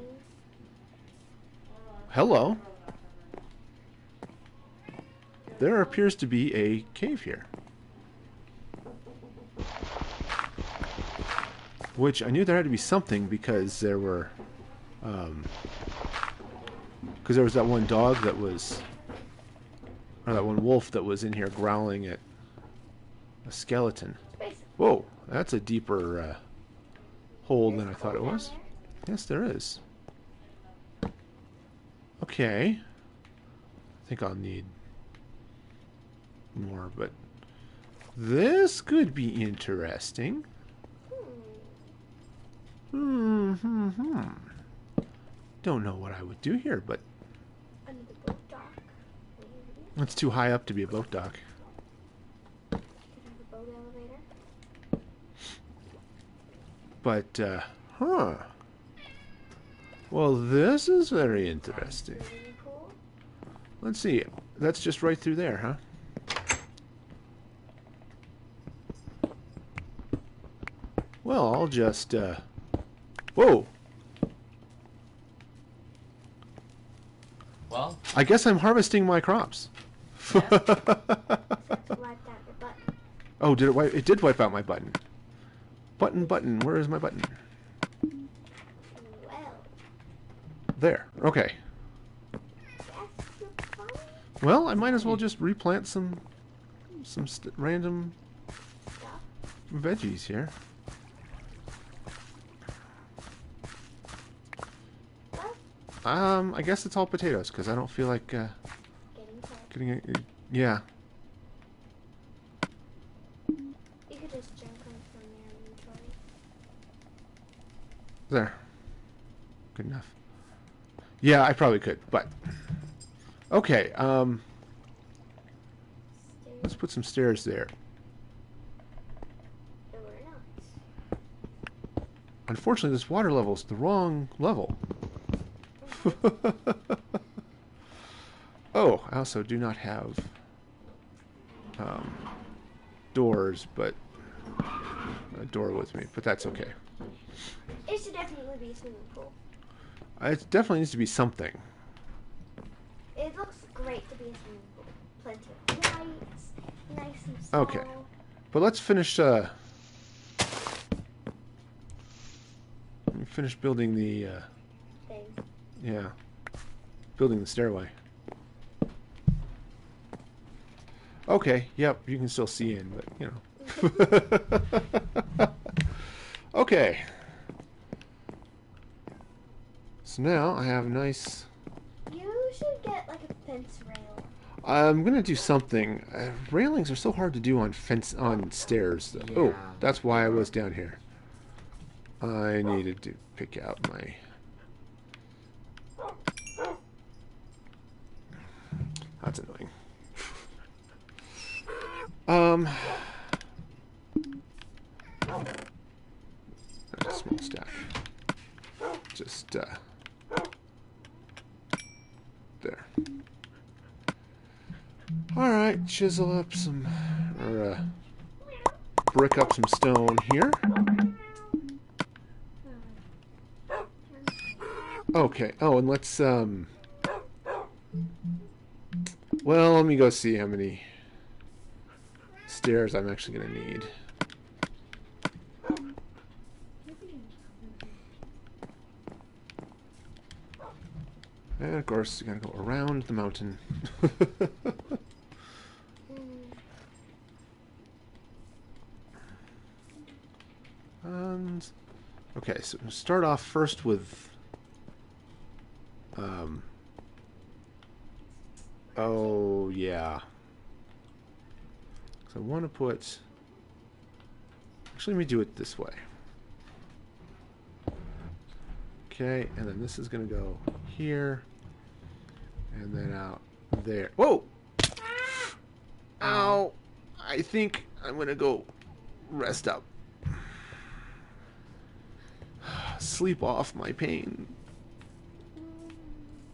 Hello. There appears to be a cave here. Which I knew there had to be something because there were because there was that one dog that was or that one wolf that was in here growling at a skeleton. Whoa, that's a deeper hole than I thought it was. Yes, there is. Okay. I think I'll need more, but this could be interesting. Don't know what I would do here, but Under the boat dock. Maybe. it's too high up to be a boat dock. You could have a boat elevator. But, well, this is very interesting. Swimming pool. Let's see. That's just right through there, huh? Well, I'll just, whoa! Well, I guess I'm harvesting my crops. Wiped out your butt. Oh, did it wipe? It did wipe out my button. Button. Where is my button? Well, There. Okay. yes, you're fine. Well, I might as well just replant some random Stuff. veggies here. Well, I guess it's all potatoes because I don't feel like getting tired. getting a, yeah. You could just jump in from there and inventory. There. Good enough. Yeah, I probably could, but okay. Let's put some stairs there. Or not. Unfortunately, this water level is the wrong level. Oh, I also do not have doors, but a door with me, but that's okay. It should definitely be a swimming pool. It definitely needs to be something. It looks great to be a swimming pool. Plenty of lights, nice and small. Okay. But let's finish. Let me finish building the. Thing. Yeah, building the stairway. Okay. Yep. You can still see in, but you know. Okay. So now I have a nice. You should get like a fence rail. I'm gonna do something. Railings are so hard to do on stairs. Yeah. Oh, that's why I was down here. I needed to pick out my. That's annoying. That's a small stack. Just there. All right, chisel up some, or brick up some stone here. Okay. Oh, and let's well, let me go see how many stairs I'm actually gonna need. And of course, you gotta go around the mountain. And okay, so we'll start off first with oh yeah. So I want to put. Actually, let me do it this way. Okay, and then this is going to go here, and then out there. Whoa! Ow! I think I'm going to go rest up. Sleep off my pain.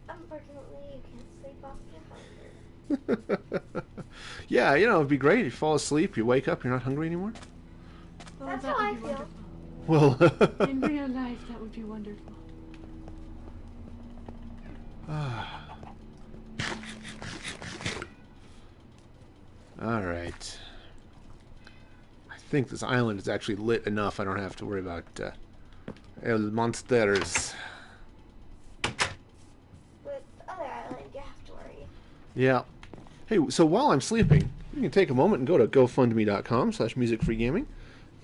Unfortunately, you can't sleep off your hunger. Yeah, you know, it'd be great if you fall asleep, you wake up, you're not hungry anymore. Oh, That's that how I would be feel. wonderful. Well, In real life, that would be wonderful. all right. I think this island is actually lit enough. I don't have to worry about el monsters. With other island, you have to worry. Yeah. Hey, so while I'm sleeping, you can take a moment and go to gofundme.com/musicfreegaming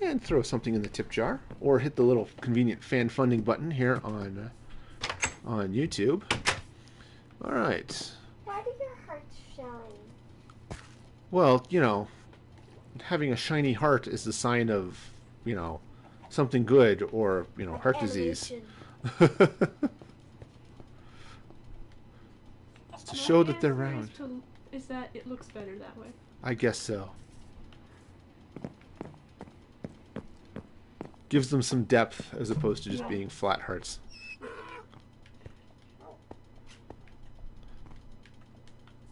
and throw something in the tip jar, or hit the little convenient fan funding button here on YouTube. All right. Why do your hearts shine? Well, you know, having a shiny heart is the sign of, you know, something good, or, you know, Like heart disease. animation. It's to My show that they're answer round. is that it looks better that way. I guess so. Gives them some depth as opposed to just Yeah. being flat hearts.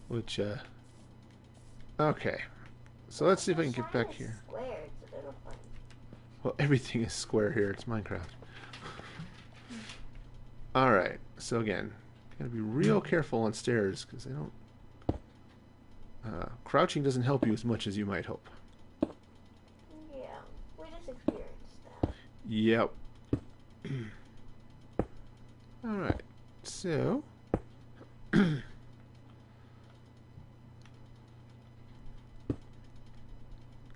Which, okay. So let's see if I can get back here. Square, it's a little funny. Well, everything is square here. It's Minecraft. Alright. So again, gotta be real careful on stairs, because they don't... crouching doesn't help you as much as you might hope. Yeah, we just experienced that. Yep. Alright. So...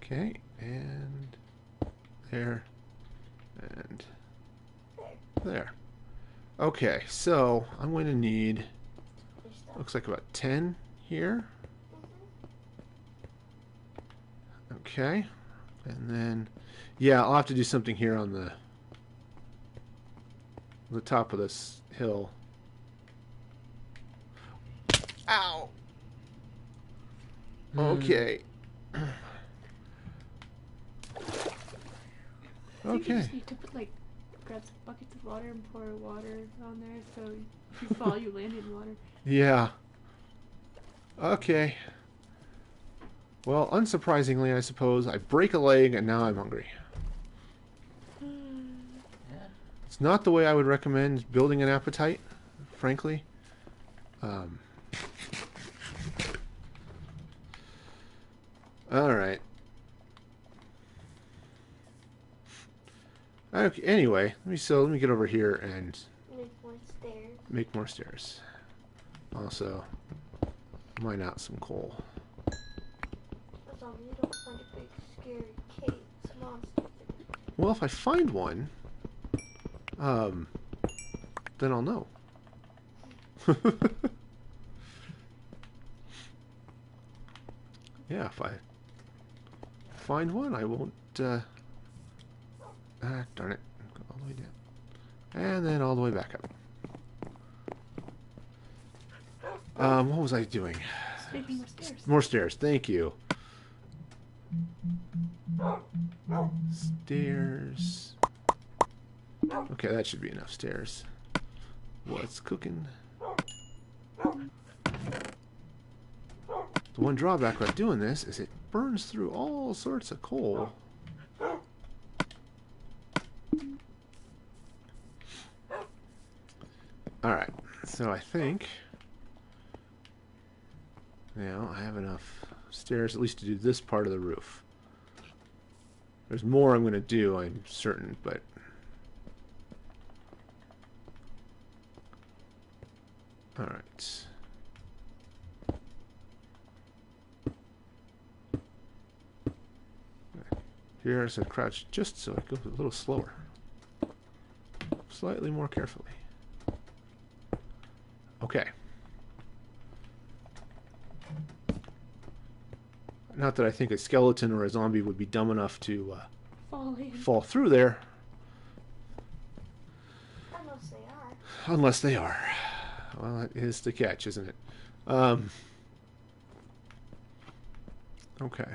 okay, and there, and there. Okay, so I'm going to need, Your stuff. looks like about 10 here. Mhm. Okay, And then, yeah, I'll have to do something here on the top of this hill. Ow! Okay. I think you Okay. just need to put, like, grab some buckets of water and pour water on there so if you fall, you land in water. Yeah. Okay. Well, unsurprisingly, I suppose, I break a leg and now I'm hungry. It's not the way I would recommend building an appetite, frankly. Alright. Okay, anyway, let me get over here and Make more stairs. make more stairs. Also, mine out some coal. As long as you don't find a big scary cave monster. Well, if I find one, then I'll know. Yeah, if I find one, I won't, darn it. Go all the way down. And then all the way back up. What was I doing? Just making more stairs. More stairs, thank you. Stairs. Okay, that should be enough stairs. What's cooking? The one drawback about doing this is it burns through all sorts of coal. Alright, so I think now I have enough stairs at least to do this part of the roof. There's more I'm going to do, I'm certain, but alright. Here, so crouch just so it goes a little slower. Slightly more carefully. Okay. Not that I think a skeleton or a zombie would be dumb enough to fall through there. Unless they are. Unless they are. Well, that is the catch, isn't it? Okay.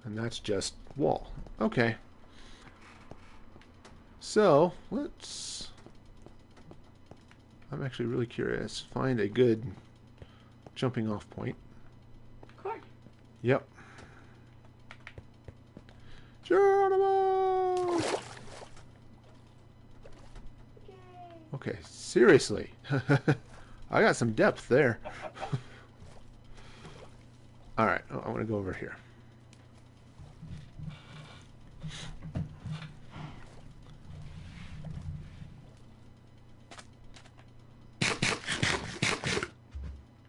And that's just wall. Okay. So, let's... I'm actually really curious. Find a good jumping off point. Corn. Yep. Geronimo! Yay. Okay, seriously. I got some depth there. Alright, I want to go over here.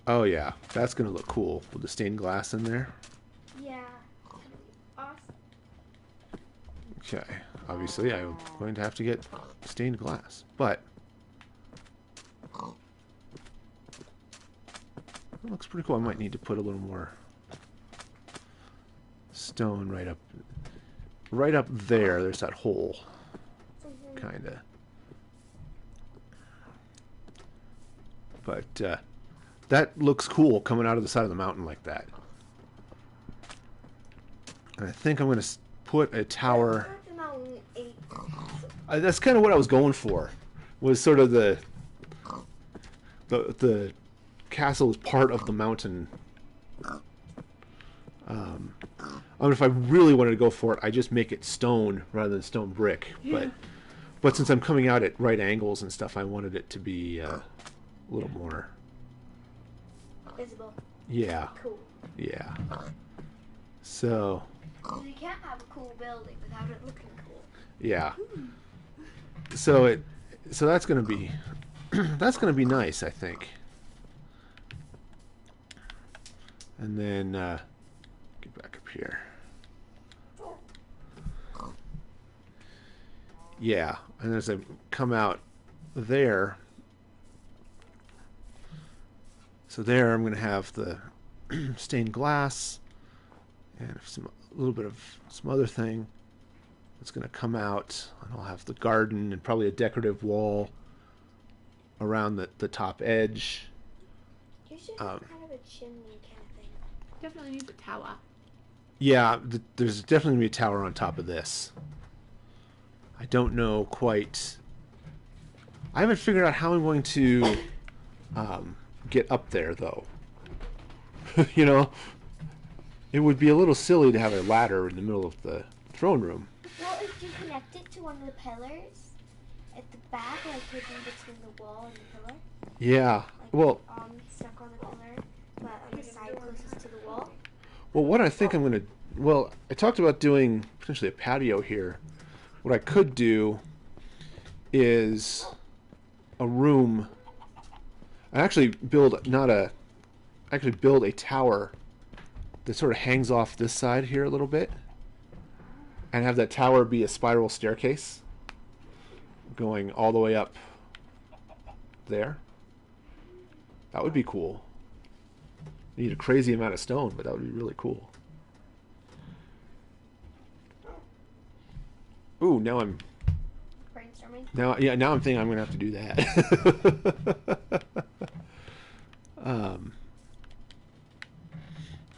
Oh yeah, that's gonna look cool with the stained glass in there. Yeah. Awesome. Okay, obviously I'm going to have to get stained glass, but it looks pretty cool. I might need to put a little more stone right up there. There's that hole, kinda. But that looks cool coming out of the side of the mountain like that. And I think I'm going to put a tower. That's kind of what I was going for. Was sort of the castle is part of the mountain. I mean, if I really wanted to go for it, I just make it stone rather than stone brick. Yeah. But since I'm coming out at right angles and stuff, I wanted it to be a little more. Visible. Yeah. Cool. Yeah. So. You can't have a cool building without it looking cool. Yeah. So that's gonna be that's gonna be nice, I think. And then get back up here. Yeah, and as I come out there, so there I'm gonna have the stained glass, And a little bit of some other thing that's going to come out. And I'll have the garden and probably a decorative wall around the top edge. You should have kind of a chimney kind of thing. Definitely needs a tower. Yeah, there's definitely going to be a tower on top of this. I don't know quite. I haven't figured out how I'm going to get up there, though. You know, it would be a little silly to have a ladder in the middle of the throne room. Well, if you connect it to one of the pillars at the back, like hidden between the wall and the pillar. Yeah, Like, well, stuck on the pillar, but on the side closest to the wall. well, what I think I'm going to... Well, I talked about doing potentially a patio here. What I could do is a room... I actually build a tower that sort of hangs off this side here a little bit, and have that tower be a spiral staircase going all the way up there. That would be cool. You need a crazy amount of stone, but that would be really cool. Ooh, now I'm Brainstorming. now I'm thinking I'm gonna have to do that.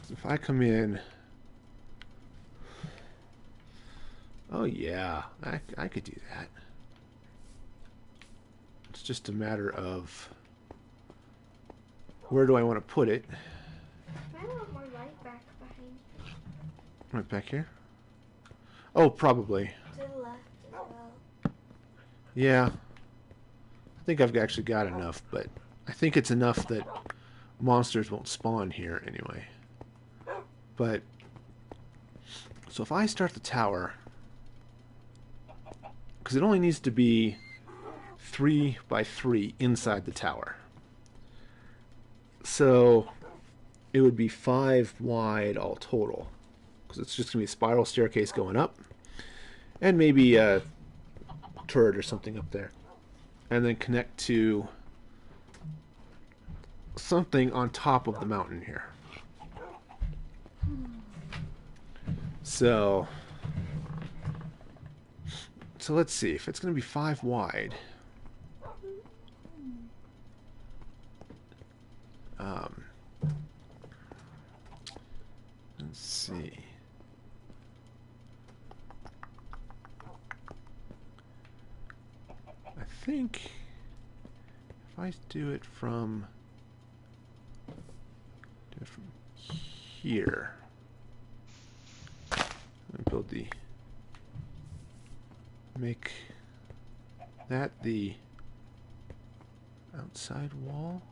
So if I come in, oh yeah, I could do that. It's just a matter of where do I want to put it. I want more light back behind. Right back here. Oh, probably. To the left as well. Yeah. I think I've actually got enough, but I think it's enough that monsters won't spawn here anyway. But, so if I start the tower, because it only needs to be 3 by 3 inside the tower. So, it would be 5 wide all total. Because it's just going to be a spiral staircase going up. And maybe a turret or something up there. And then connect to something on top of the mountain here. So let's see. If it's going to be 5 wide, let's see. I think if I do it from here, and build make that the outside wall.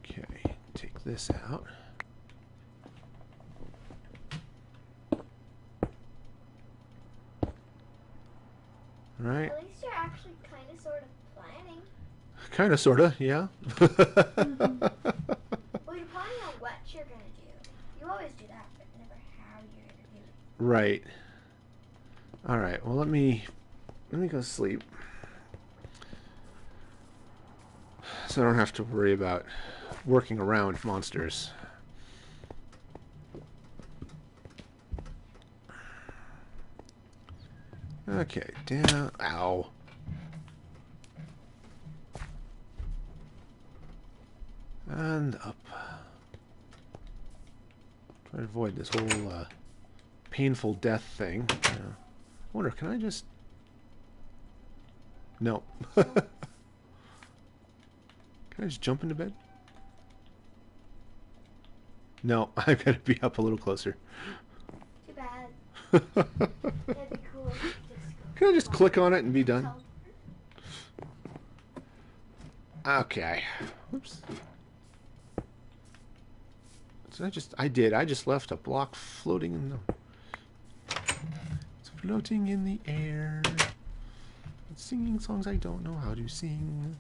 Okay, take this out. Right. At least you're actually kind of sort of planning. Kind of, sort of, yeah. Well, you're planning on what you're going to do. You always do that, but never how you're going to do it. Right. All right. Well, let me go sleep, so I don't have to worry about working around monsters. Okay, down. Ow. And up. Try to avoid this whole painful death thing. I wonder, can I just... No. Can I just jump into bed? No, I've got to be up a little closer. Too bad. That'd be cool if you just Can I just click on it and be done? Okay. Oops. So I just left a block floating in the... It's floating in the air. It's singing songs I don't know how to sing.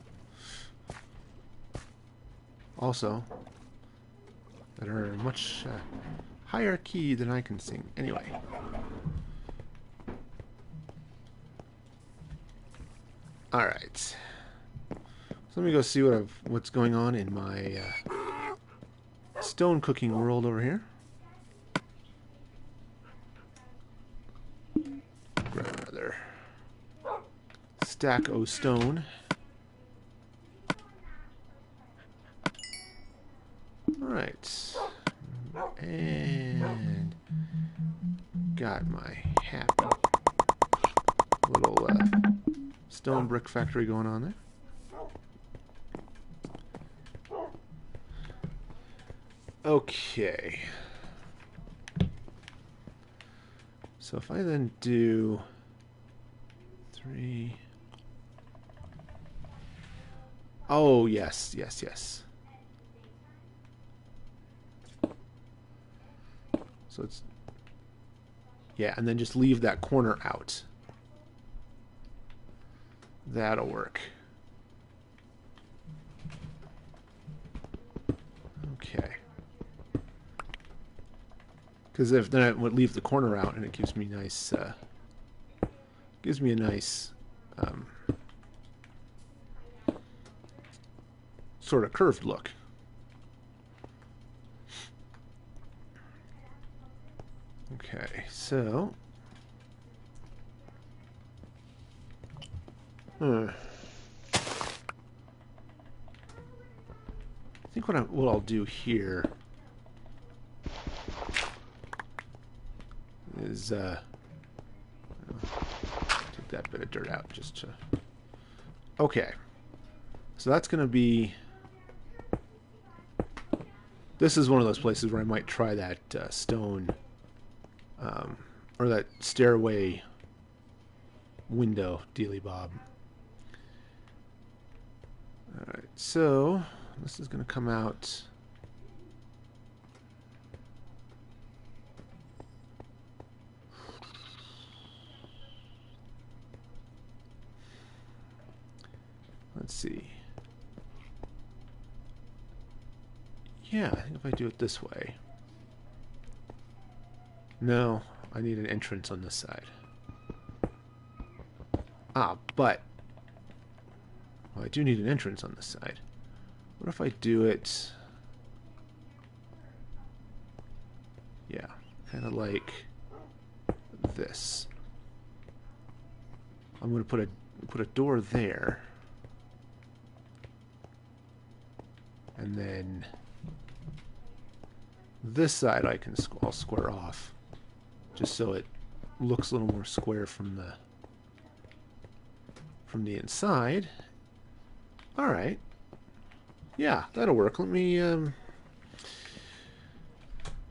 Also, that are much higher key than I can sing. Anyway. Alright. So let me go see what's going on in my stone cooking world over here. Grab another stack o' stone. Alright. And got my happy little stone brick factory going on there. Okay. So if I then do 3... Oh, yes, yes, yes. So it's... Yeah, and then just leave that corner out. That'll work. Okay. Because if then I would leave the corner out, and it gives me nice, gives me a nice sort of curved look. Okay, so I think what I'll do here is take that bit of dirt out just to... Okay, so that's going to be... This is one of those places where I might try that stone or that stairway window dealy bob. Alright, so this is going to come out... Let's see. Yeah, I think if I do it this way... No, I need an entrance on this side. Ah, but... Well, I do need an entrance on this side. What if I do it... Yeah, kind of like this. I'm going to put a door there. And then this side I'll square off, just so it looks a little more square from the inside. All right, yeah, that'll work. Let me go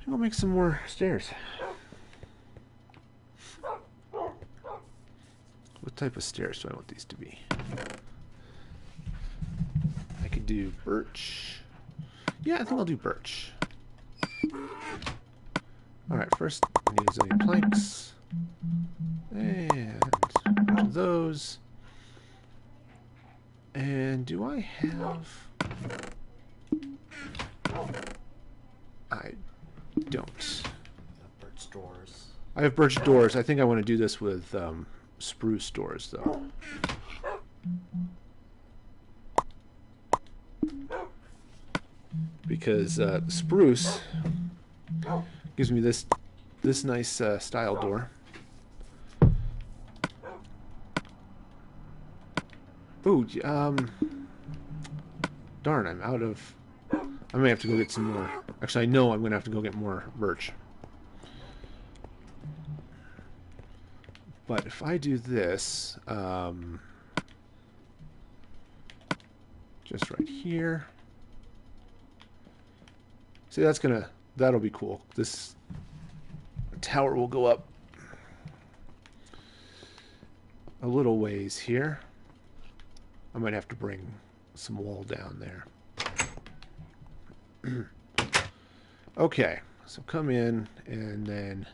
make some more stairs. What type of stairs do I want these to be? I could do birch. Yeah, I think I'll do birch. Alright, first I need a zillion planks. And a bunch of those. And do I have... I don't. Birch doors. I have birch doors. I think I want to do this with spruce doors, though. Because spruce gives me this nice style door. Ooh, darn, I'm out of... I may have to go get some more. Actually, I know I'm going to have to go get more birch. But if I do this, just right here. See, that'll be cool. This tower will go up a little ways here. I might have to bring some wall down there. Okay, so come in, and then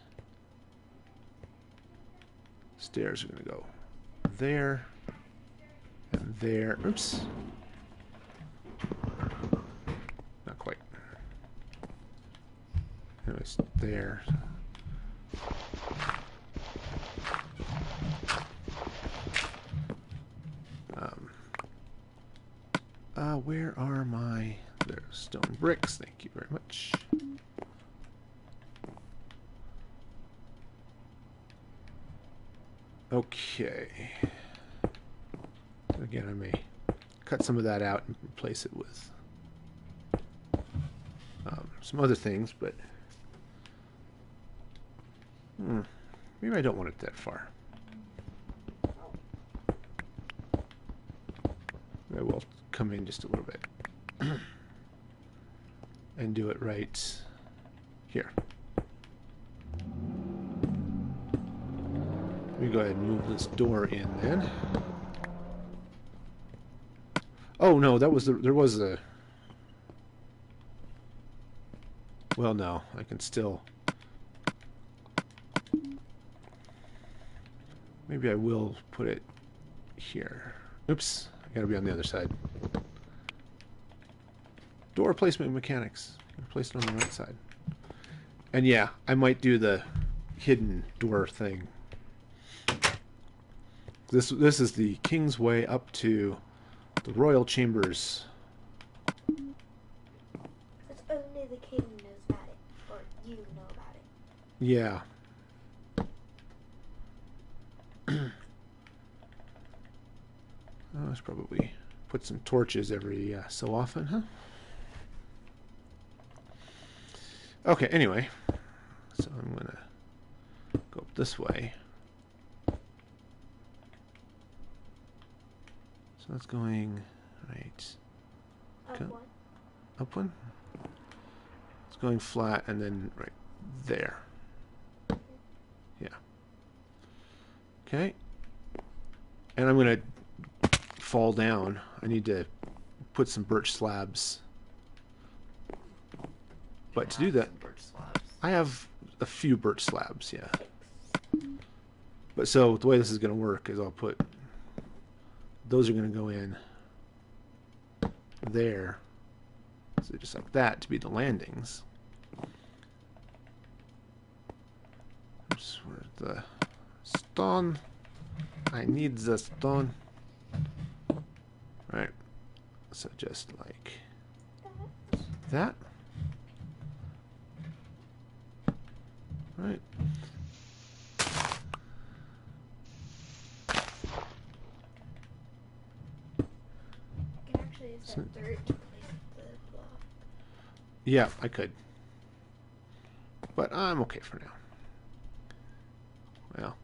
stairs are going to go there and there. Oops. Not quite. Anyways, there. Where are my... There's stone bricks. Thank you very much. Okay. Again, I may cut some of that out and replace it with some other things, but maybe I don't want it that far. I will come in just a little bit and do it right here. Let me go ahead and move this door in then. Oh no, that was there was a... Well, no, I can still... Maybe I will put it here. Oops, I gotta be on the other side. Door placement mechanics. Place it on the right side. And yeah, I might do the hidden door thing. This is the king's way up to the royal chambers. It's only the king knows about it, or you know about it. Yeah. Let's probably put some torches every so often, huh? Okay, anyway. So I'm going to go up this way. So that's going right. Up one. Up one? It's going flat and then right there. Yeah. Okay. And I'm going to fall down. I need to put some birch slabs. But to do that, I have a few birch slabs, yeah. But so the way this is going to work is I'll put... Those are going to go in there. So just like that to be the landings. Oops, where's the stone? I need the stone. Right. So just like that. Right. You can actually use that dirt to place the block. Yeah, I could. But I'm okay for now. Well,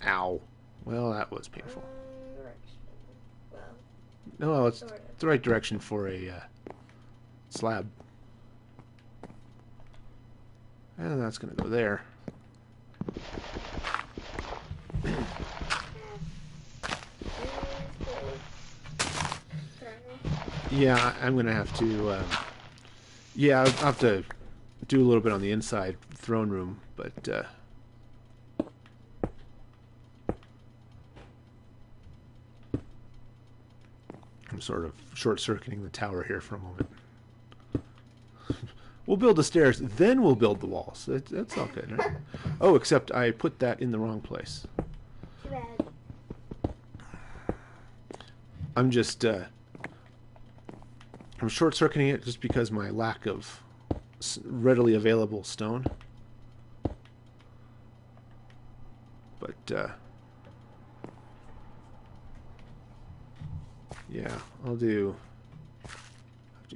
ow. Well, that was painful. Well, No, it's sort of. the right direction for a slab. And that's going to go there. Yeah, I'm going to have to... yeah, I'll have to do a little bit on the inside throne room, but... I'm sort of short-circuiting the tower here for a moment. We'll build the stairs, then we'll build the walls. That's all good, right? Oh, except I put that in the wrong place. Too bad. I'm just... I'm short-circuiting it just because my lack of readily available stone. But, yeah, I'll do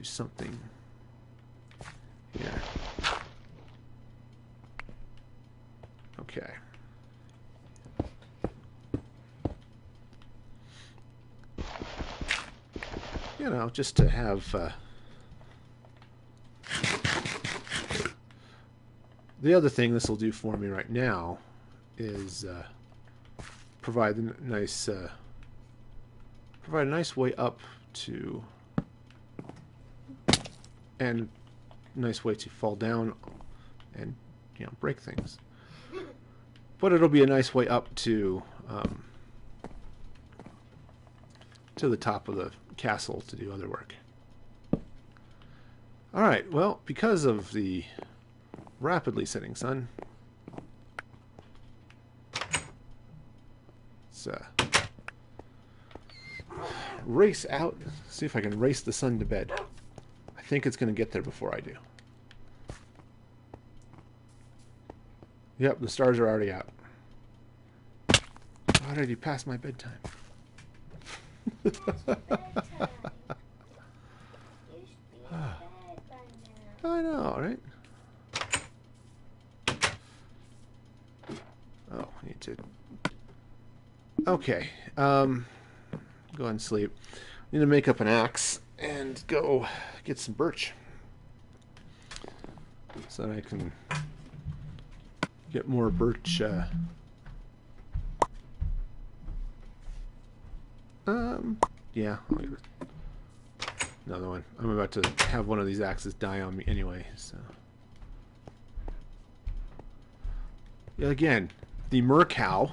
something here. Okay. You know, just to have... the other thing this will do for me right now is provide a nice way up to, and nice way to fall down and, you know, break things. But it'll be a nice way up to the top of the castle to do other work. All right, well, because of the rapidly setting sun, it's race out. See if I can race the sun to bed. I think it's going to get there before I do. Yep, the stars are already out. Already past my bedtime. It's bedtime. You should be in bed by now. I know, right? Oh, I need to... Okay. Go ahead and sleep. Need to make up an axe and go get some birch. So that I can get more birch... yeah, I'll get another one. I'm about to have one of these axes die on me anyway, so... Yeah, again, the mercow,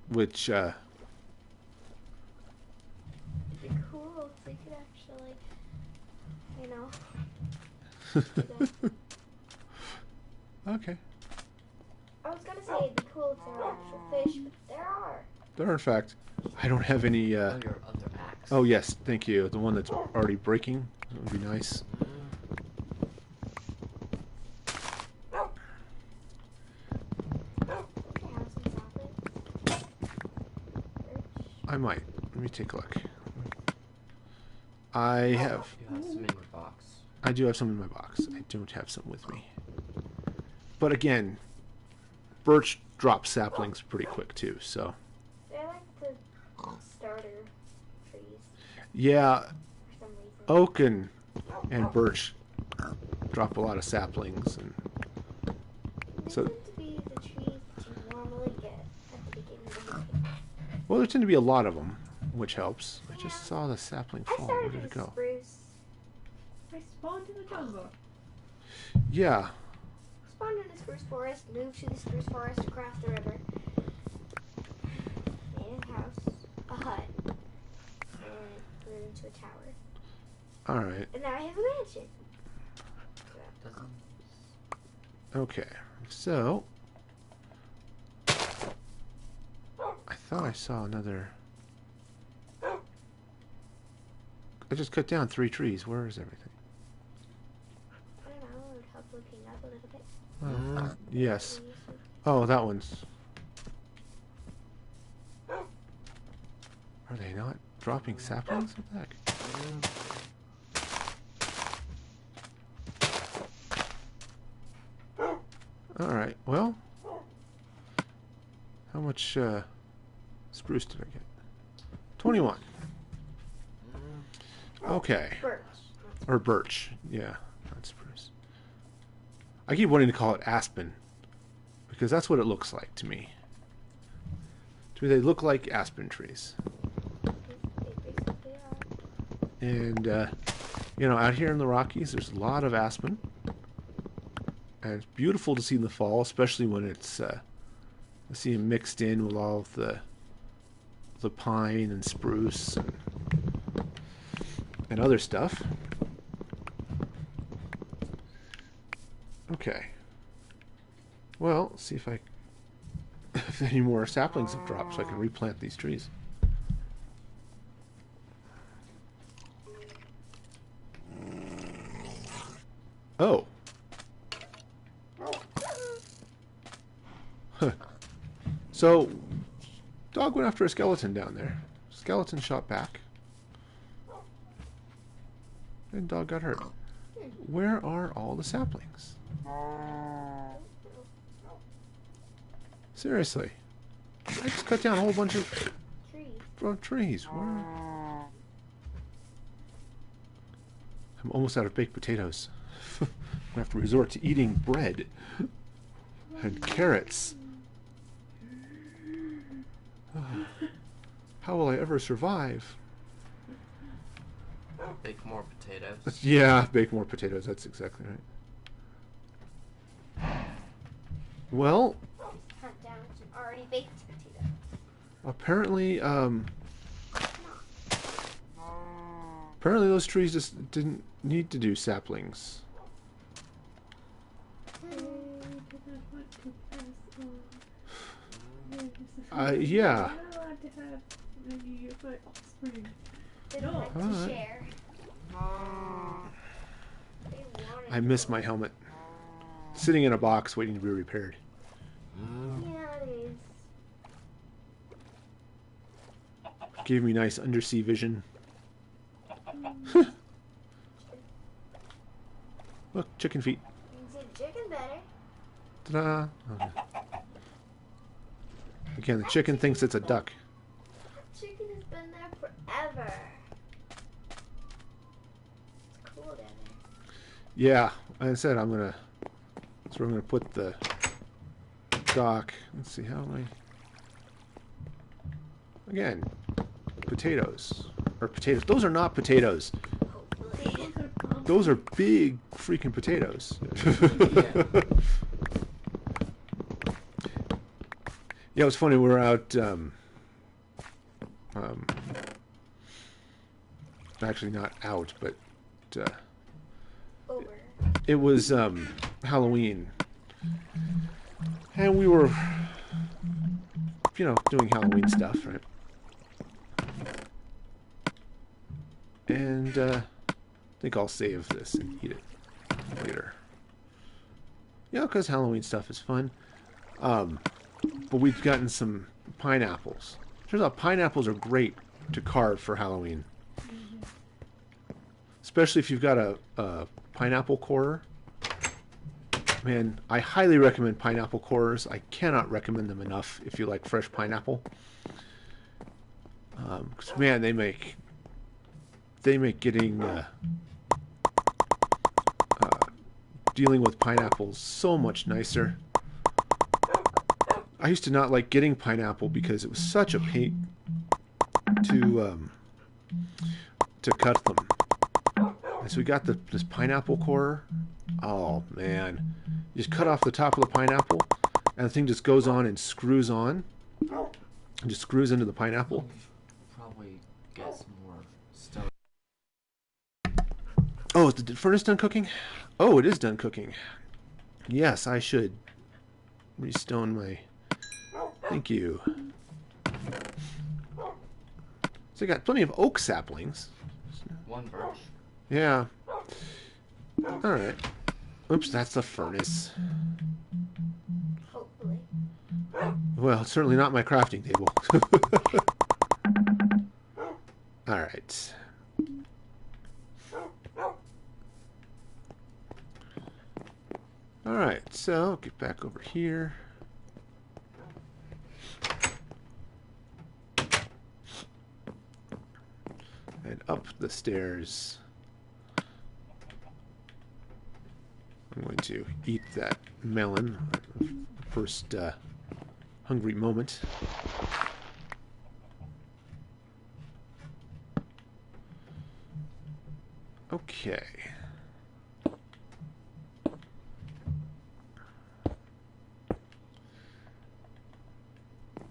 which, It'd be cool if we could actually, you know, do that. okay. I was gonna say it'd be cool if there were actual fish, but there are. There are, in fact, I don't have any, Oh, your other axe. oh yes, thank you. The one that's already breaking. That would be nice. Okay, have some saplings. I might. Let me take a look. I have... You have some in your box. I do have some in my box. I don't have some with me. But again, birch drops saplings pretty quick too, so... They're like the starter trees Yeah, for some reason. oak and birch drop a lot of saplings, and They so... tend to be the trees that you normally get at the beginning of the game. Well, there tend to be a lot of them, which helps. I just saw the sapling I fall. Where started did with it go? spruce. I spawned in the jungle. Yeah. Spawned in the spruce forest, moved to the spruce forest across the river. Made a house, a hut, and put it into a tower. All right. And now I have a mansion. Doesn't... Okay. So, I thought I saw another... I just cut down 3 trees. Where is everything? I don't know, it would help looking up a little bit. Oh, yes. Oh, that one's... Are they not dropping saplings? What the heck? Alright, well... How much spruce did I get? 21. Okay. Birch. Or birch. Yeah, not spruce. I keep wanting to call it aspen, because that's what it looks like to me. To me, they look like aspen trees. They basically are. And, you know, out here in the Rockies, there's a lot of aspen. And it's beautiful to see in the fall, especially when it's, I see it mixed in with all of the pine and spruce and other stuff. Okay. Well, see if if any more saplings have dropped so I can replant these trees. Oh. Huh. So, dog went after a skeleton down there. Skeleton shot back. And dog got hurt. Where are all the saplings? Seriously. I just cut down a whole bunch of trees. Where? I'm almost out of baked potatoes. I have to resort to eating bread and carrots. How will I ever survive? Bake more potatoes. Yeah, bake more potatoes. That's exactly right. Well, Hunt down some already baked potatoes. apparently those trees just didn't need to do saplings. Yeah. You're not allowed to have your foot offspring. They don't like to Alright. share. They wanted I miss to. my helmet. Sitting in a box waiting to be repaired. Yeah, it is. Gave me nice undersea vision. Look, chicken feet. You can see the chicken better. Ta-da! Okay. Again, the chicken thinks it's a duck. That chicken has been there forever. It's cool down there. Yeah, like I said, that's where I'm gonna put the dock. Let's see, how am I? Again, potatoes. Or potatoes. Those are not potatoes. Hopefully. Those are big freaking potatoes. Yeah, it was funny. We were out. Actually, not out, but Over. it was Halloween, and we were, doing Halloween stuff, right? And I think I'll save this and eat it later. Because Halloween stuff is fun. But we've gotten some pineapples. Turns out pineapples are great to carve for Halloween. Especially if you've got a pineapple corer. Man, I highly recommend pineapple corers. I cannot recommend them enough if you like fresh pineapple. Because, man, they make getting dealing with pineapples so much nicer. I used to not like getting pineapple because it was such a pain to cut them. And so we got this pineapple corer. Oh man, you just cut off the top of the pineapple, and the thing just goes on and screws on, and just screws into the pineapple. Probably get some more stuff. Oh, is the furnace done cooking? Oh, it is done cooking. Yes, I should restone my... Thank you. So I got plenty of oak saplings. One birch. Yeah. Alright. Oops, that's the furnace. Hopefully. Well, it's certainly not my crafting table. Alright. Alright, so get back over here. And up the stairs. I'm going to eat that melon. First hungry moment. Okay.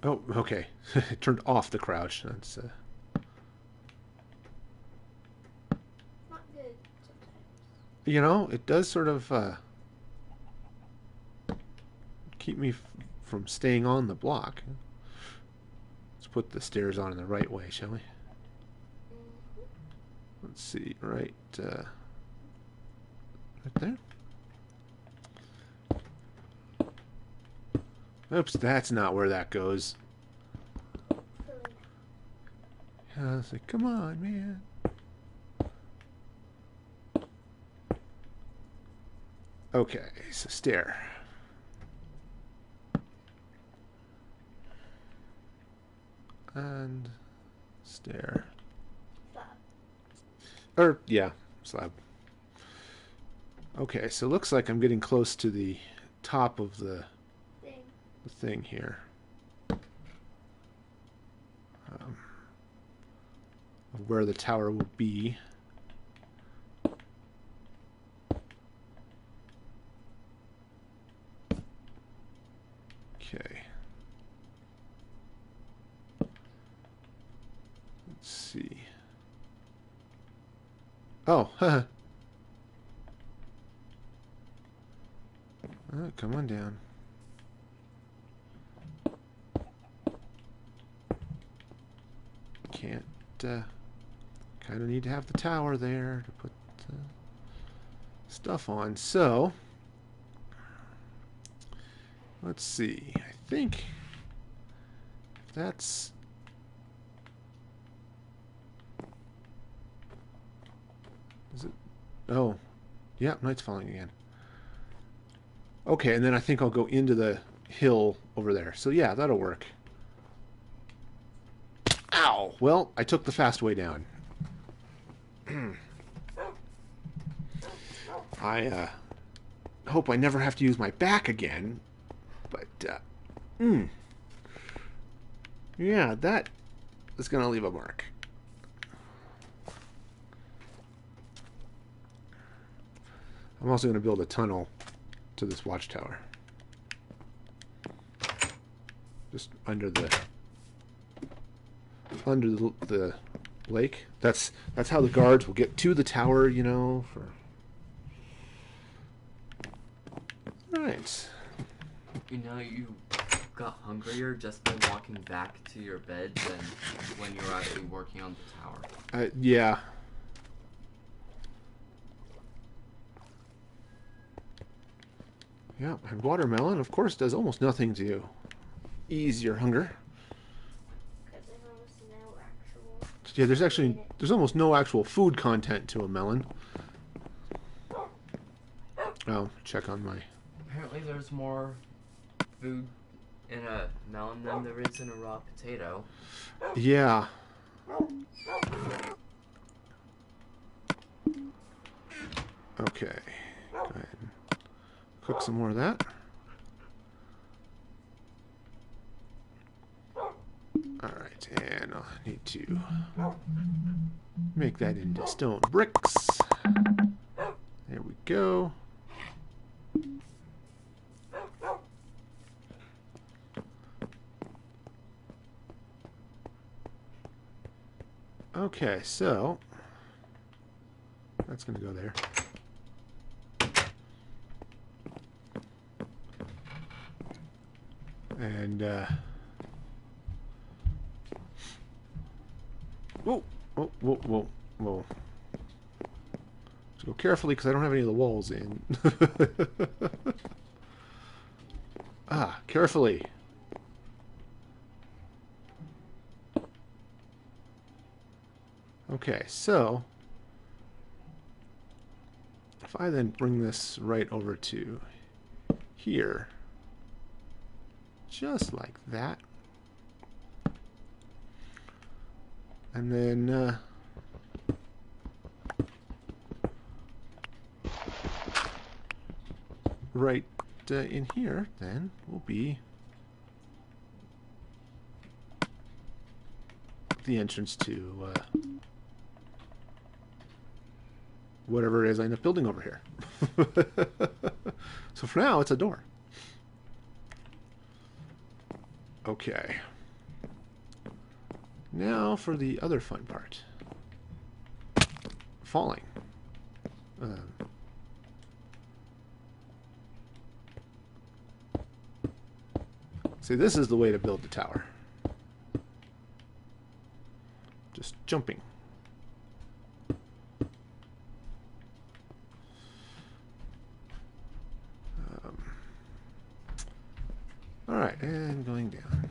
Oh, okay. It turned off the crouch. That's Not good sometimes. it does sort of keep me from staying on the block. Let's put the stairs on in the right way, shall we? Let's see, right there. Oops, that's not where that goes. I was like, come on, man. Okay, so stair. And stair. Slab. Or, yeah, slab. Okay, so it looks like I'm getting close to the top of the thing here. Of where the tower will be. Okay. Let's see. Oh, haha. Come on down. can't... kind of need to have the tower there to put stuff on. So, let's see. I think that's... Is it? Oh, yeah, night's falling again. Okay, and then I think I'll go into the hill over there. So yeah, that'll work. Ow! Well, I took the fast way down. I hope I never have to use my back again. But, yeah, that is going to leave a mark. I'm also going to build a tunnel to this watchtower. Just under the lake. That's how the guards will get to the tower, you know, for... Right. You know, you got hungrier just by walking back to your bed than when you were actually working on the tower. Yeah. Yeah, and watermelon, of course, does almost nothing to ease your hunger. Because there's almost no actual... Yeah, there's almost no actual food content to a melon. Oh, check on my... Apparently there's more food in a melon than there is in a raw potato. Yeah. Okay. Go ahead and cook some more of that. Alright, and I'll need to make that into stone bricks. There we go. Okay, so that's going to go there. And, whoa, whoa, whoa, whoa, whoa. Just go carefully because I don't have any of the walls in. Ah, carefully. Okay, so if I then bring this right over to here, just like that, and then right in here then will be the entrance to whatever it is I end up building over here. So for now, it's a door. Okay. Now for the other fun part. Falling. See, this is the way to build the tower. Just jumping. Alright, and going down.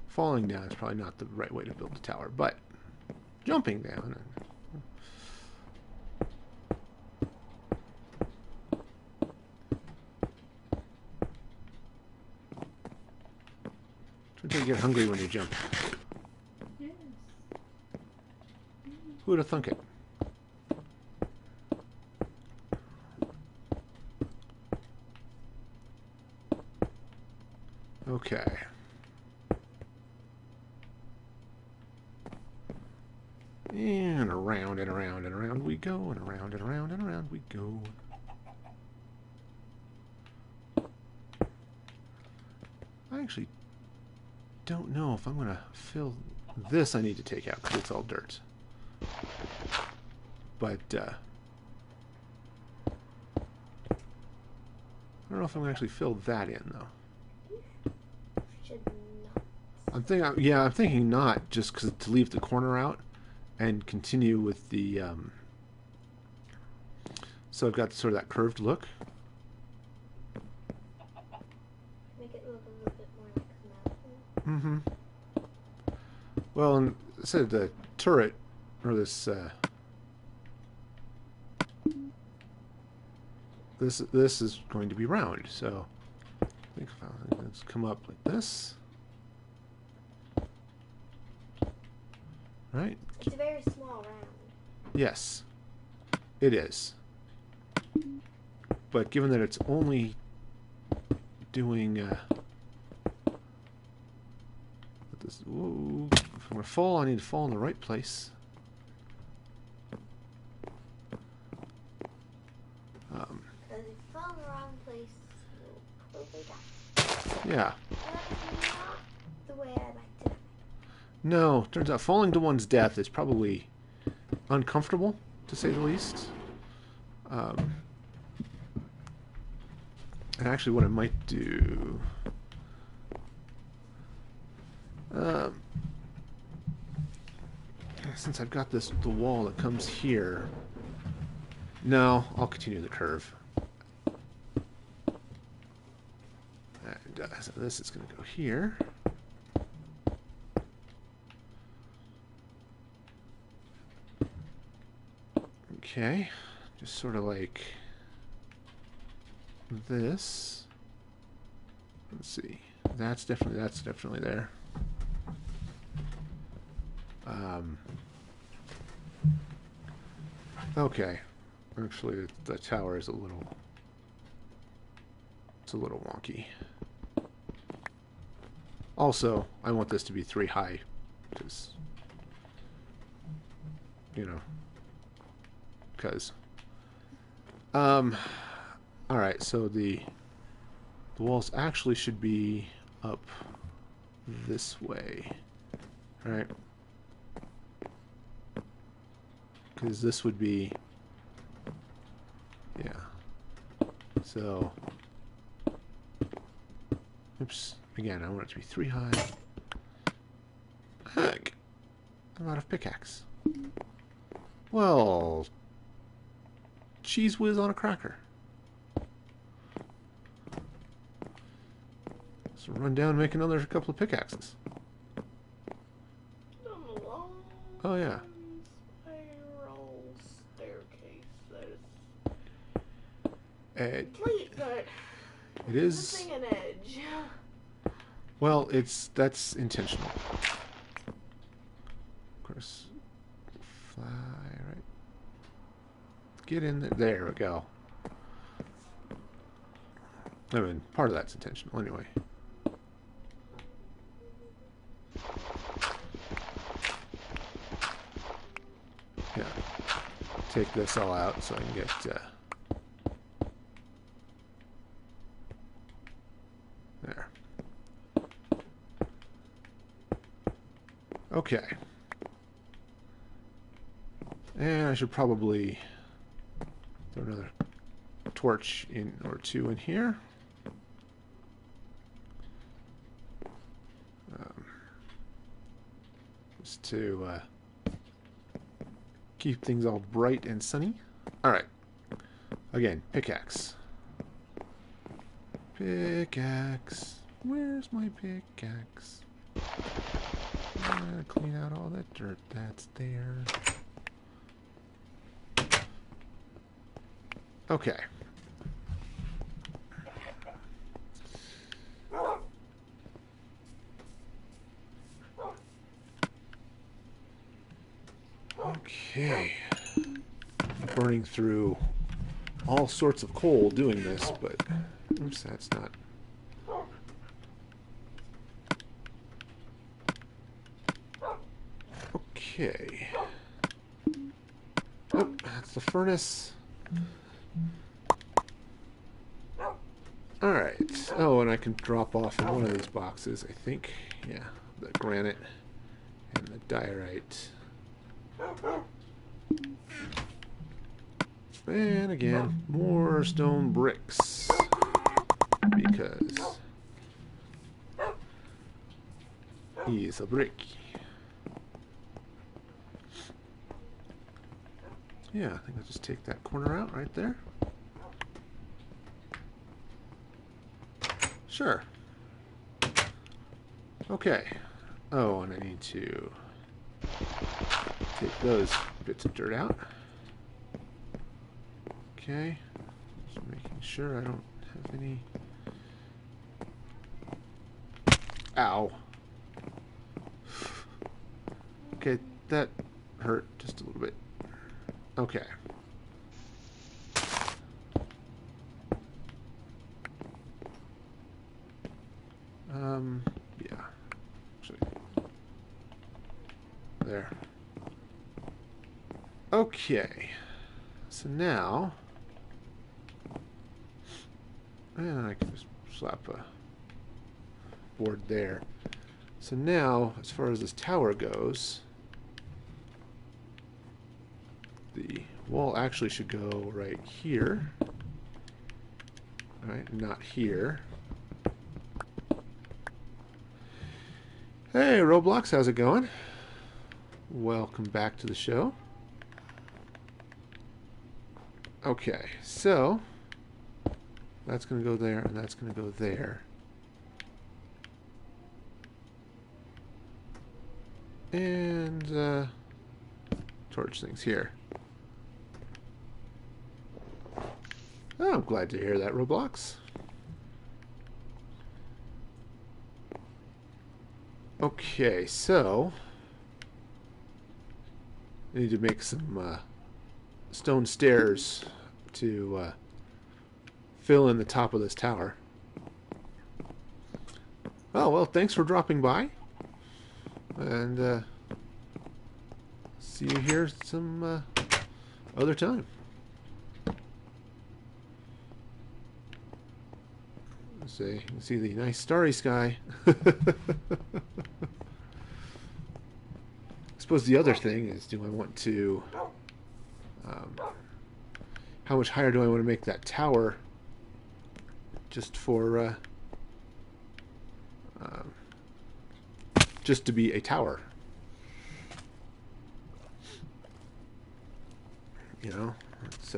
Falling down is probably not the right way to build a tower, but jumping down. Try to get hungry when you jump. Yes. Who would have thunk it? Okay. And around and around and around we go, and around and around and around we go. I actually don't know if I'm going to fill this. I need to take out because it's all dirt. But, I don't know if I'm going to actually fill that in, though. Should not. I'm thinking not, just because to leave the corner out and continue with the. So I've got sort of that curved look. Make it look a little bit more like a mountain. Mm-hmm. Well, and instead of the turret, or this, this is going to be round. So I think if let's come up like this. Right? It's a very small round. Yes, it is. But given that it's only doing this, whoa, if I'm going to fall, I need to fall in the right place. Because if you fall in the wrong place, you'll probably die. Yeah. That's not the way I like to die. No, turns out falling to one's death is probably uncomfortable, to say the least. And actually what I might do... since I've got the wall that comes here... No, I'll continue the curve. So this is going to go here. Okay, just sort of like this. Let's see. That's definitely there. Okay. Actually, the tower is a little wonky. Also, I want this to be 3 high because alright, so the walls actually should be up this way, right? Because this would be, yeah, so, oops, again, I want it to be 3 high. Heck, I'm out of pickaxe. Well, cheese whiz on a cracker. So run down and make another couple of pickaxes. Oh yeah. Spiral staircase that is Complete, but it is missing an edge. well. That's intentional. Of course, fly right. Get in there. There we go. I mean, part of that's intentional anyway. Yeah. Take this all out so I can get there. Okay. And I should probably throw another torch in or 2 in here. Just to keep things all bright and sunny. Alright. Again, pickaxe. Pickaxe. Where's my pickaxe? I'm gonna clean out all that dirt that's there. Okay. Okay. Burning through all sorts of coal doing this, but oops, that's not. Okay. Oh, that's the furnace. Alright. Oh, and I can drop off in one of these boxes, I think. Yeah, the granite and the diorite. And again, more stone bricks. is a brick. Yeah, I think I'll just take that corner out right there. Sure. Okay. Oh, and I need to take those bits of dirt out. Okay. Just making sure I don't have any... Ow. Okay, that hurt just a little bit. Okay. Yeah. Actually. There. Okay. So now... And I can just slap a board there. So now, as far as this tower goes, the wall actually should go right here. Right, not here. Hey, Roblox, how's it going? Welcome back to the show. Okay, so that's going to go there, and that's going to go there. And torch things here. Oh, I'm glad to hear that, Roblox. Okay, so I need to make some stone stairs to fill in the top of this tower. Oh, well, thanks for dropping by. And see you here some other time. So you can see the nice starry sky. I suppose the other thing is, do I want to... how much higher do I want to make that tower just for... just to be a tower? You know, it's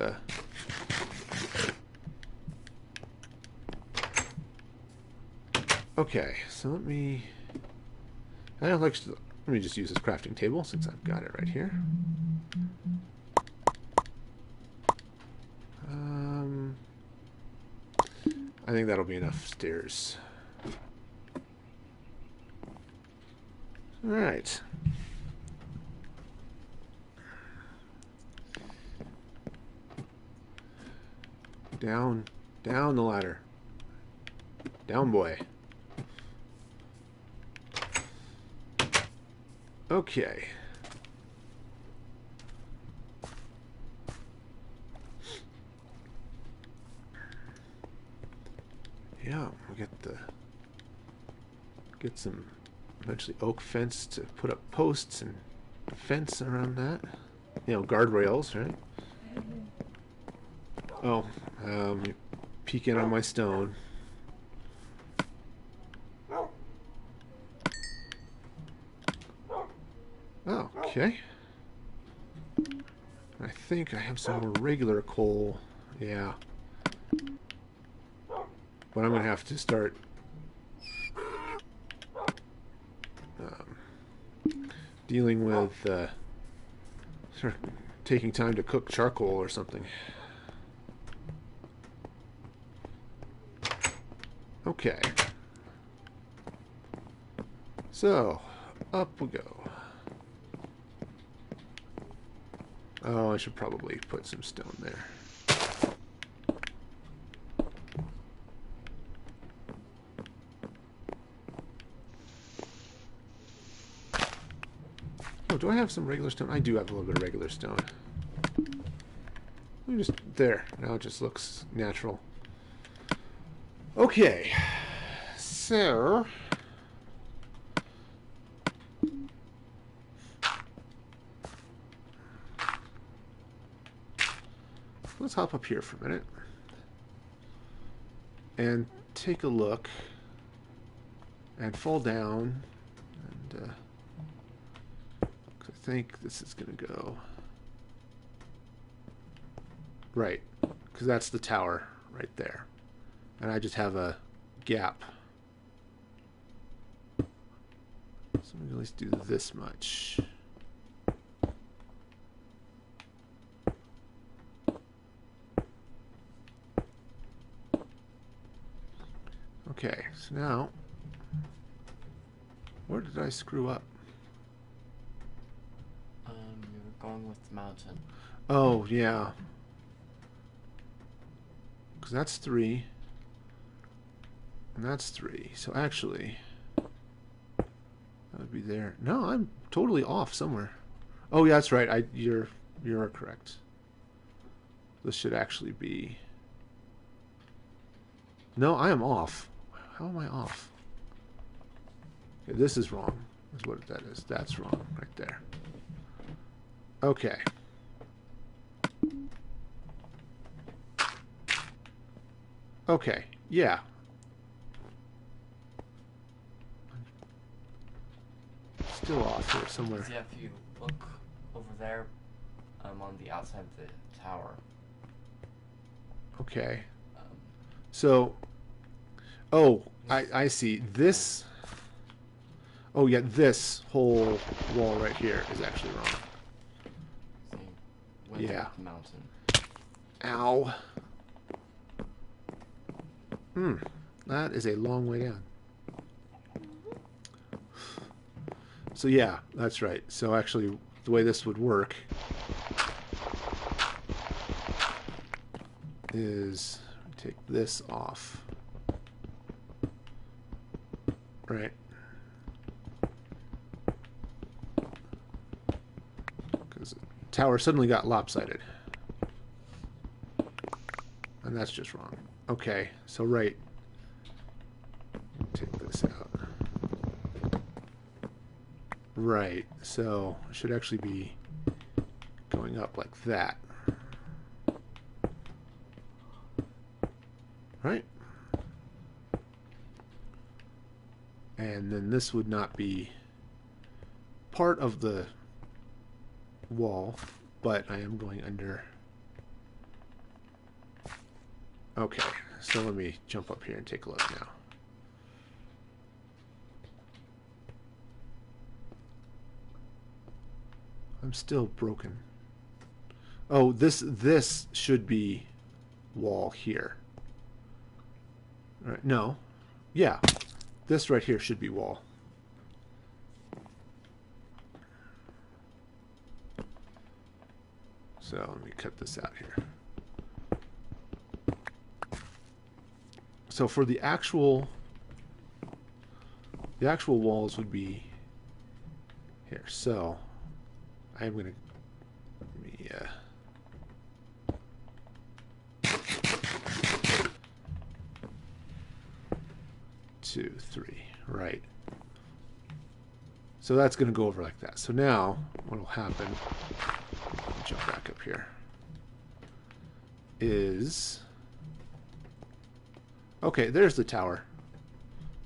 okay, so let me let me just use this crafting table since I've got it right here. I think that'll be enough stairs. All right. Down the ladder. Down, boy. Okay. Yeah, we'll get some eventually oak fence to put up posts and a fence around that. You know, guardrails, right? Oh, you're peeking on my stone. Oh, okay. I think I have some more regular coal. Yeah. But I'm going to have to start dealing with sort of taking time to cook charcoal or something. Okay. So, up we go. Oh, I should probably put some stone there. Oh, do I have some regular stone? I do have a little bit of regular stone. Let me just... There. Now it just looks natural. Okay. So... let's hop up here for a minute. And take a look. And fall down. And I think this is going to go right, because that's the tower right there. And I just have a gap. So I'm going to at least do this much. Okay, so now, where did I screw up? You were going with the mountain. Oh, yeah. Because that's 3. And that's 3. So actually, that would be there. No, I'm totally off somewhere. Oh, yeah, that's right. You're correct. This should actually be... No, I am off. How am I off? Okay, this is wrong. Is what that is. That's wrong right there. Okay. Okay. Yeah. Still off here somewhere. Yeah, if you look over there, on the outside of the tower. Okay. So, oh, I see. This, oh yeah, this whole wall right here is actually wrong. See, yeah. The mountain. Ow. That is a long way down. So yeah, that's right. So actually, the way this would work is take this off. Right. Because the tower suddenly got lopsided. And that's just wrong. Okay, so right. Take this out. Right, so it should actually be going up like that. Right? And then this would not be part of the wall, but I am going under. Okay, so let me jump up here and take a look now. I'm still broken. Oh, this should be wall here. All right, no. Yeah. This right here should be wall. So let me cut this out here. So for the actual walls would be here. So I'm gonna let me 2, 3, right. So that's gonna go over like that. So now what will happen, jump back up here, is okay, there's the tower.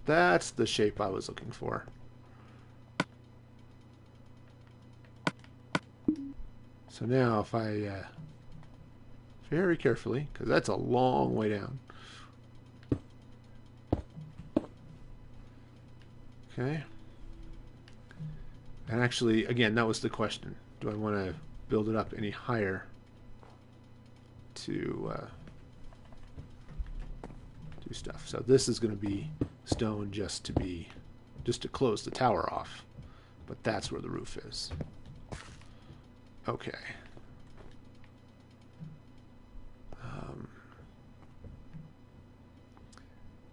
That's the shape I was looking for. So now if I very carefully, because that's a long way down. Okay. And actually, again, that was the question. Do I want to build it up any higher to do stuff? So this is going to be stone just to close the tower off. But that's where the roof is. Okay.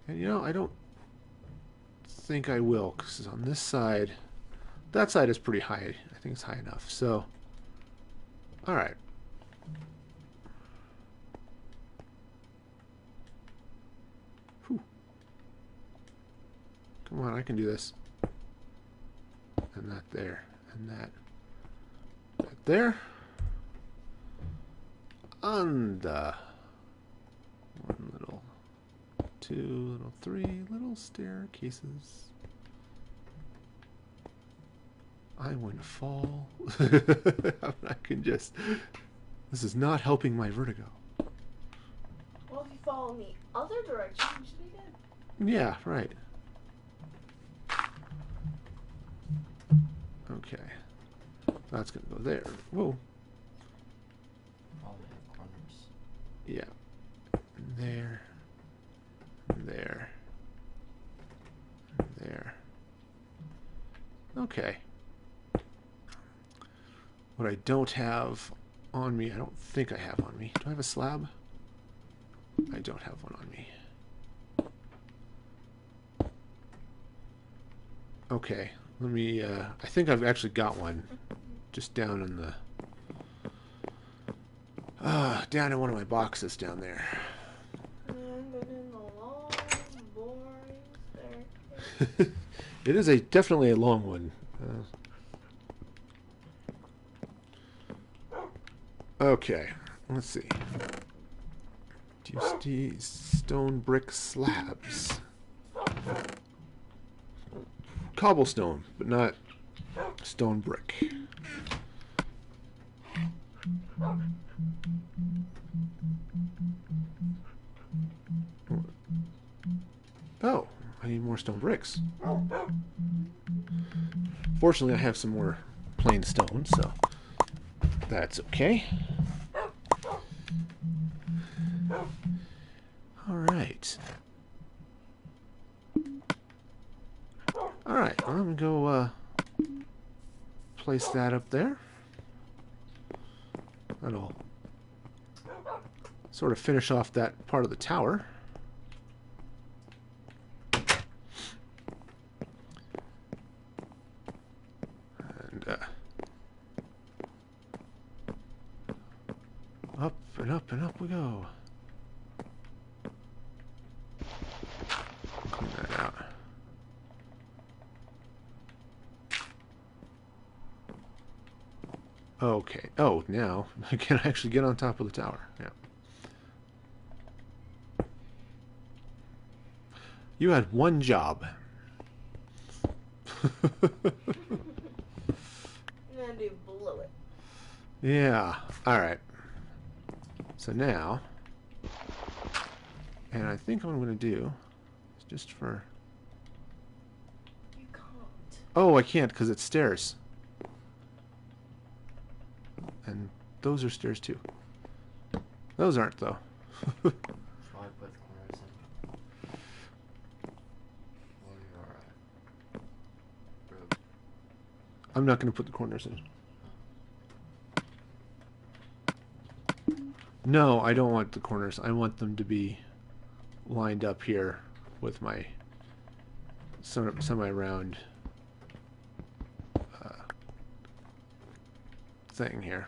And you know, I don't think I will, because on this side, that side is pretty high. I think it's high enough. So, all right. Whew. Come on, I can do this. And that there, and that there. And one little, 2 little, 3 little staircases. I'm going to fall. I can just... This is not helping my vertigo. Well, if you fall in the other direction, you should be good. Yeah, right. Okay. That's going to go there. Whoa. Probably have corners. Yeah. There. There. There. Okay. What I don't have on me, I don't think I have on me. Do I have a slab? I don't have one on me. Okay, let me, I think I've actually got one just down in the, down in one of my boxes down there. And then in the long, boring staircase. It is definitely a long one. Okay, let's see. Do you see stone brick slabs? Cobblestone, but not stone brick. Oh, I need more stone bricks. Fortunately, I have some more plain stone, so that's okay. All right. All right, I'm gonna go place that up there. That'll sort of finish off that part of the tower. And up and up and up we go. Clean that out. Okay. Oh, now I can actually get on top of the tower. Yeah. You had one job. And you blew it. Yeah. All right. So now, and I think what I'm going to do is just for... You can't. Oh, I can't because it's stairs. And those are stairs too. Those aren't though. Probably put corners in. Well, you're alright. I'm not going to put the corners in. No, I don't want the corners. I want them to be lined up here with my semi-round thing here.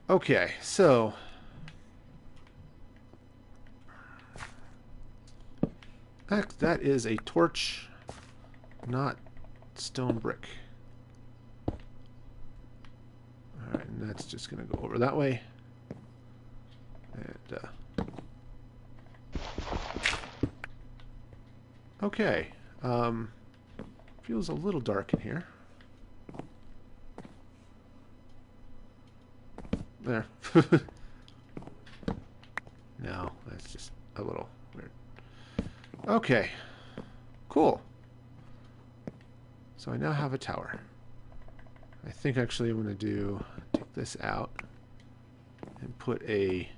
Okay, so that is a torch, not stone brick. Alright, and that's just going to go over that way. And, okay. Feels a little dark in here. There. No, that's just a little weird. Okay. Cool. So I now have a tower. I think actually I'm going to take this out and put a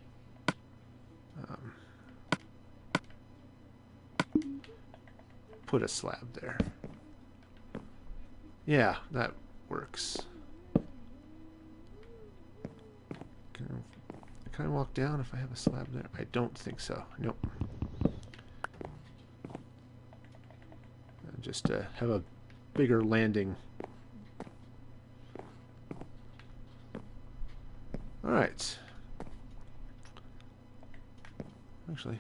slab there. Yeah, that works. Can I walk down if I have a slab there? I don't think so. Nope. Just have a bigger landing. Alright. Actually,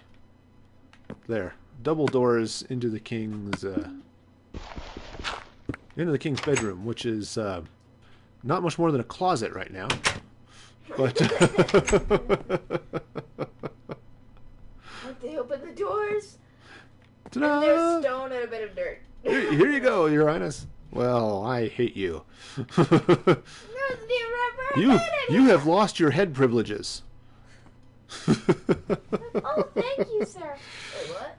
there. Double doors into the king's bedroom, which is not much more than a closet right now. But They open the doors, ta-da! and there's stone and a bit of dirt. Here you go, Your Highness. Well, I hate you. You have lost your head privileges. Oh, thank you, sir. Wait, what?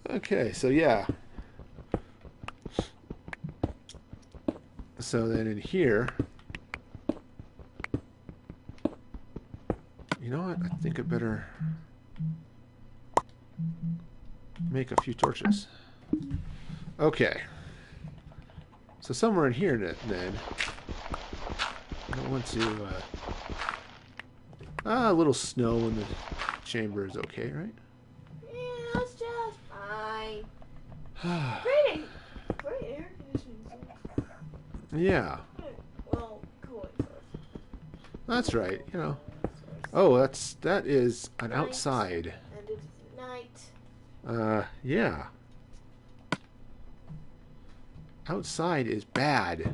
Okay, so yeah. So then in here, you know what? I think I better make a few torches. Okay. So somewhere in here then, I don't want to, a little snow in the chamber is okay, right? Yeah, that's just fine. Great air conditioning. Yeah. Well, cooling source. That's right, you know. Oh, that is an Night. outside. And it's night. Yeah. Outside is bad.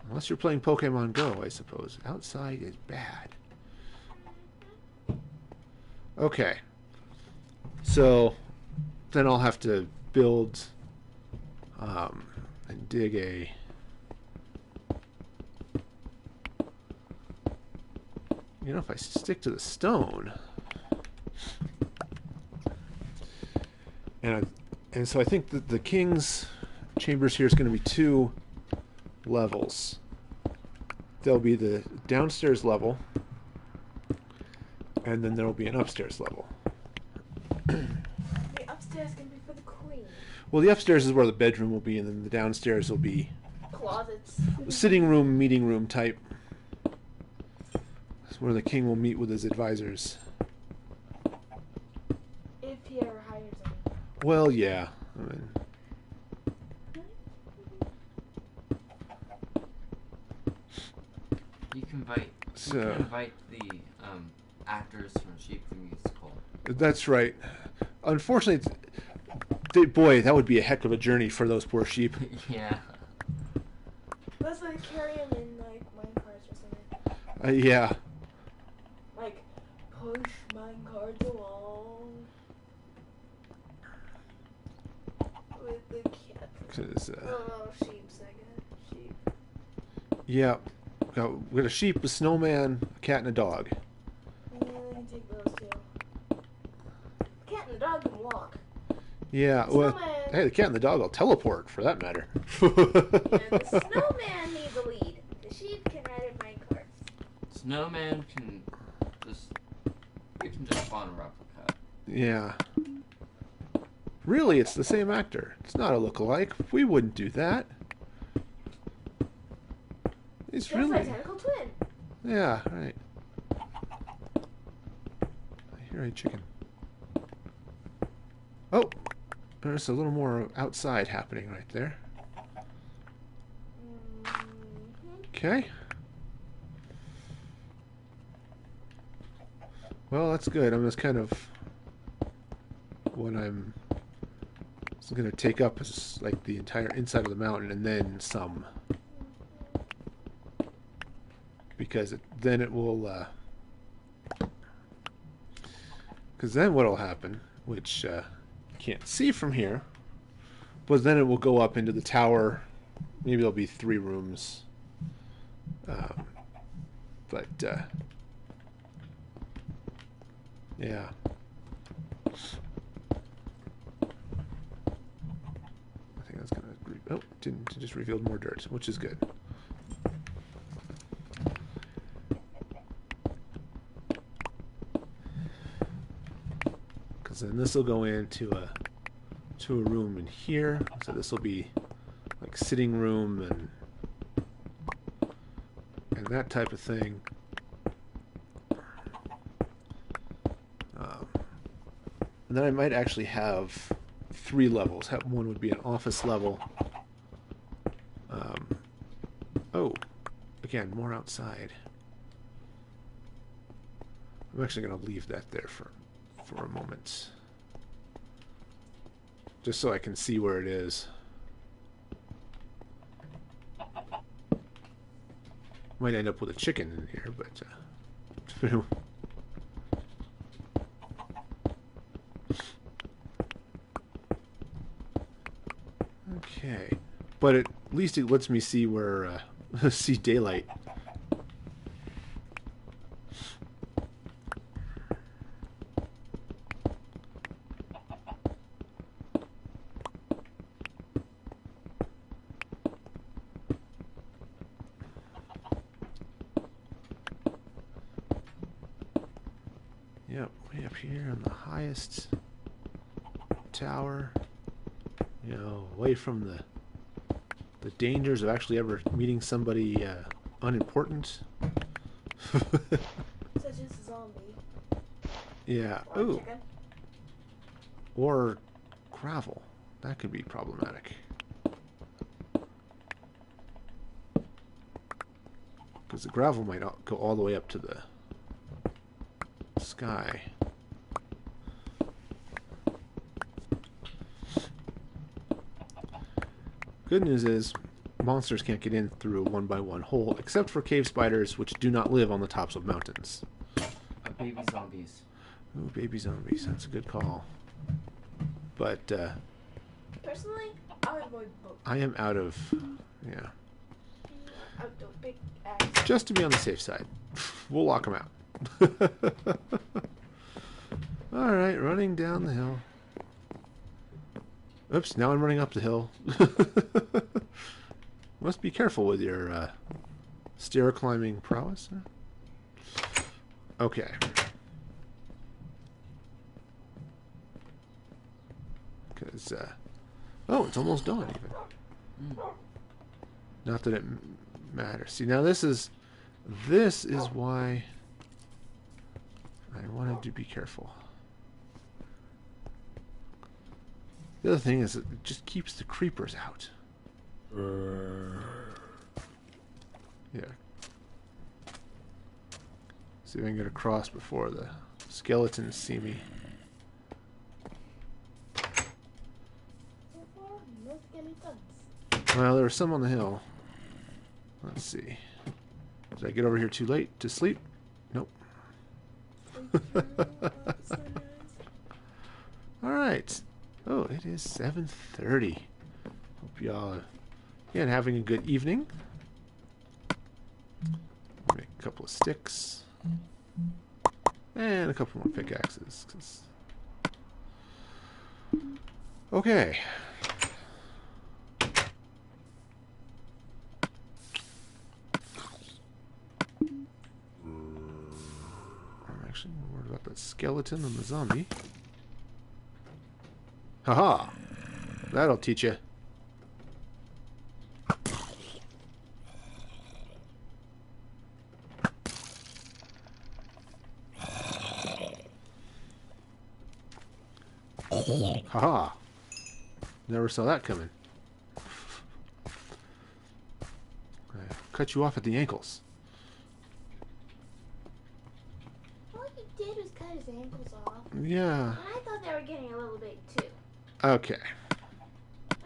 Unless you're playing Pokemon Go, I suppose. Outside is bad. Okay. So, then I'll have to build and dig a... You know, if I stick to the stone... And so I think that the king's chambers here is going to be 2 levels. There'll be the downstairs level, and then there'll be an upstairs level. The upstairs can be for the queen. Well, the upstairs is where the bedroom will be, and then the downstairs will be Closets. sitting room, meeting room type. It's where the king will meet with his advisors. If he ever hires any. Well, yeah. I mean, You can invite the actors from Sheep the Musical. that's right. Unfortunately, boy, that would be a heck of a journey for those poor sheep. Yeah. Let's like carry him in like minecarts or something. Yeah. Like push minecarts along with the cat. 'Cause, Oh, sheep's I guess. Sheep. yeah. We got a sheep, a snowman, a cat, and a dog. Yeah, I can take those two. The cat and the dog can walk. Yeah, The well, snowman. hey, the cat and the dog will teleport, for that matter. And the snowman needs a lead. The sheep can ride in minecarts. Snowman can just spawn a replica. Yeah. Really, it's the same actor. It's not a look-alike. We wouldn't do that. It's Just really... identical twin. Yeah, right. I hear a chicken. Oh! There's a little more outside happening right there. Okay. Well, that's good. I'm just kind of... What I'm going to take up is like the entire inside of the mountain and then some. Because then it will... Because then what will happen, which you can't see from here, but then it will go up into the tower. Maybe there'll be 3 rooms. But, yeah. I think that's going to... Oh, didn't just revealed more dirt, which is good. Because then this will go into a room in here. So this will be like sitting room and that type of thing. And then I might actually have 3 levels. One would be an office level. Oh, again, more outside. I'm actually going to leave that there for a moment. Just so I can see where it is. Might end up with a chicken in here, but... Okay. But at least it lets me see where, see daylight. Yep, way up here on the highest tower. You know, away from the dangers of actually ever meeting somebody unimportant. Such as a zombie. Yeah. Or Ooh. chicken. Or gravel. That could be problematic. Because the gravel might go all the way up to the sky. Good news is, monsters can't get in through a one-by-one hole, except for cave spiders, which do not live on the tops of mountains. Baby zombies. Ooh, baby zombies. That's a good call. But, Personally, I would avoid both. I am out of... Yeah. Out the big axe. Just to be on the safe side. We'll lock them out. Alright, running down the hill. Oops, now I'm running up the hill. Must be careful with your stair climbing prowess. Okay. Because, oh, it's almost dawn even. Not that it matters. See, now this is why I wanted to be careful. The other thing is it just keeps the creepers out. Yeah. See if I can get across before the skeletons see me. No skeletons. Well, there were some on the hill. Let's see. Did I get over here too late to sleep? Nope. Alright. Oh, it is 7:30. Hope y'all are again having a good evening. Make a couple of sticks. And a couple more pickaxes. Okay. I'm actually worried about that skeleton and the zombie. Haha! That'll teach you. Haha! Never saw that coming. I cut you off at the ankles. All he did was cut his ankles off. Yeah. And I thought they were getting a little big too. Okay.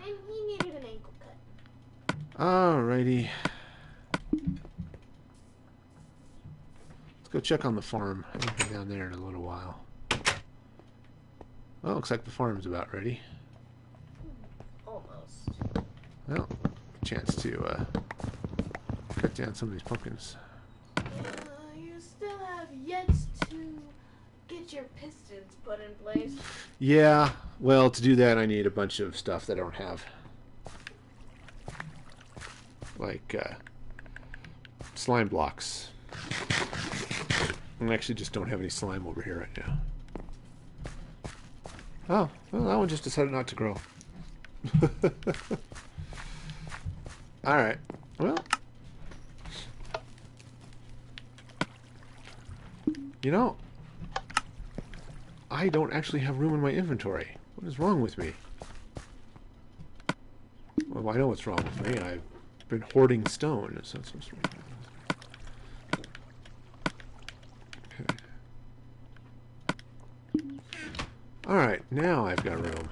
And he needed an ankle cut. Alrighty. Let's go check on the farm. I haven't been down there in a little while. Well, looks like the farm's about ready. Almost. Well, chance to cut down some of these pumpkins. You still have yet to get your pistons put in place. Yeah, well, to do that I need a bunch of stuff that I don't have. Like, slime blocks. I actually just don't have any slime over here right now. Oh, well, that one just decided not to grow. Alright, well. You know, I don't actually have room in my inventory. What is wrong with me? Well, I know what's wrong with me. I've been hoarding stone. So that's what's wrong. Okay. Alright, now I've got room.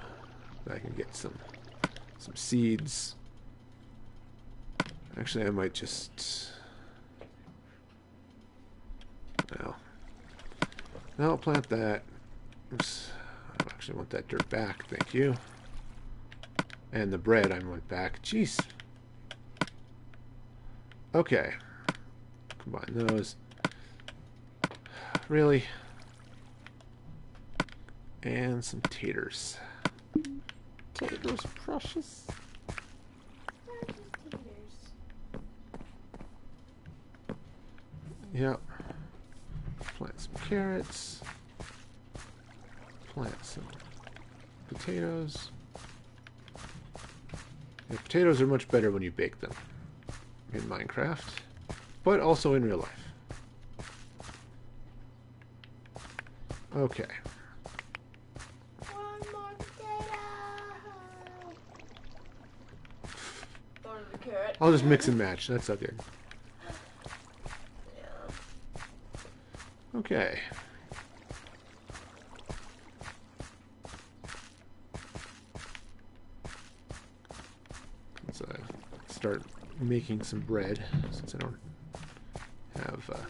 I can get some seeds. Actually, I might just... Well, I'll plant that. Oops. I actually want that dirt back, thank you. And the bread I went back. Jeez. Okay. Combine those. Really? And some taters. Taters, precious. Yep. Plant some carrots. Plant some potatoes. Yeah, potatoes are much better when you bake them in Minecraft, but also in real life. Okay. One more potato. Throw the carrot. I'll just mix and match. That's okay. Okay. Let's start making some bread since I don't have.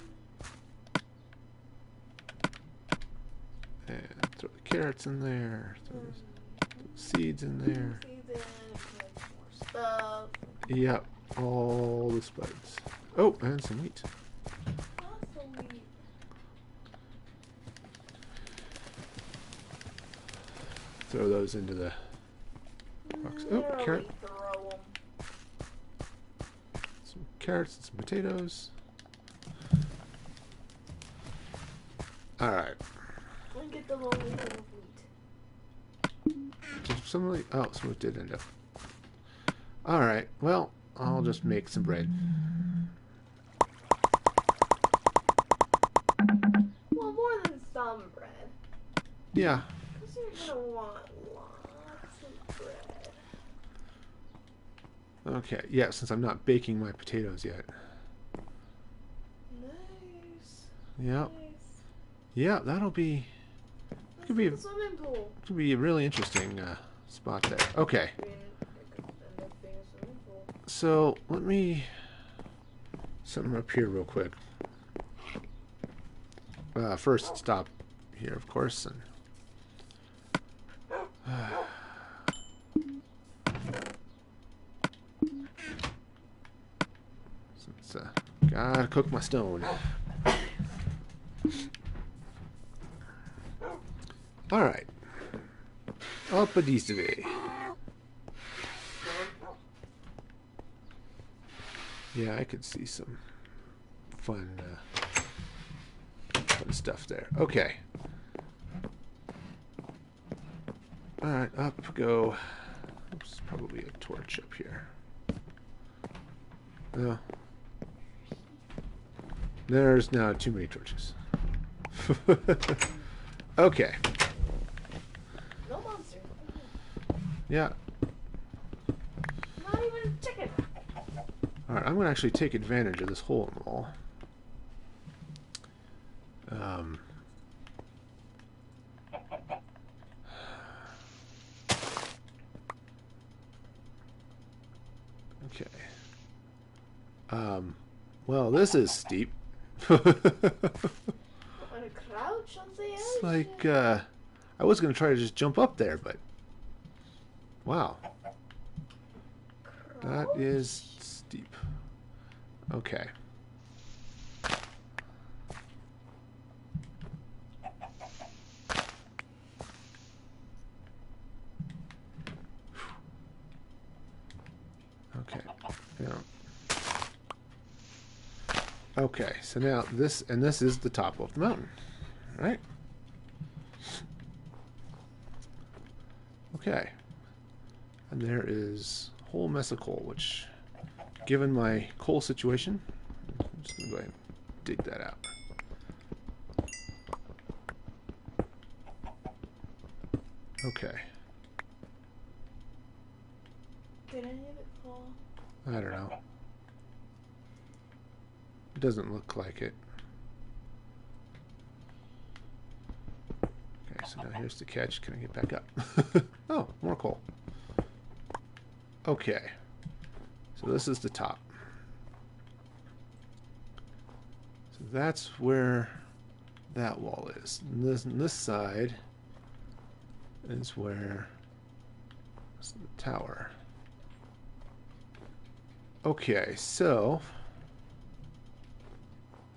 And throw the carrots in there. Throw the seeds in there. Stuff. Yep, all the spuds. Oh, and some wheat. Throw those into the box. Oh, carrot. Some carrots and some potatoes. Alright. Get the whole wheat. Did somebody... Oh, someone did end up. Alright, well, I'll just make some bread. Well, more than some bread. Yeah. Because you're going to want lots of bread. Okay, yeah, since I'm not baking my potatoes yet. Nice. Yep. Nice. Yeah, that'll be... Could be, Swimming pool. could be a really interesting spot there. Okay. So, let me... Something up here real quick. First, stop here, of course. And, since, gotta cook my stone. Alright. Up a decent. Yeah, I could see some fun stuff there. Okay. Alright, up go. Oops, probably a torch up here. No. There's now too many torches. Okay. No monster. Yeah. Not even a chicken. Alright, I'm going to actually take advantage of this hole in the wall. Okay. Well, this is steep. I'm gonna crouch on the edge. It's like, I was going to try to just jump up there, but... Wow. That is steep. Okay. Okay. Yeah. Okay, so now this is the top of the mountain, right? Okay. And there is a whole mess of coal, which, given my coal situation, I'm just going to go ahead and dig that out. Okay. Did any of it fall? I don't know. It doesn't look like it. Okay, so now here's the catch. Can I get back up? Oh, more coal. Okay. So this is the top. So that's where that wall is. And this side is where It's the tower. Okay, so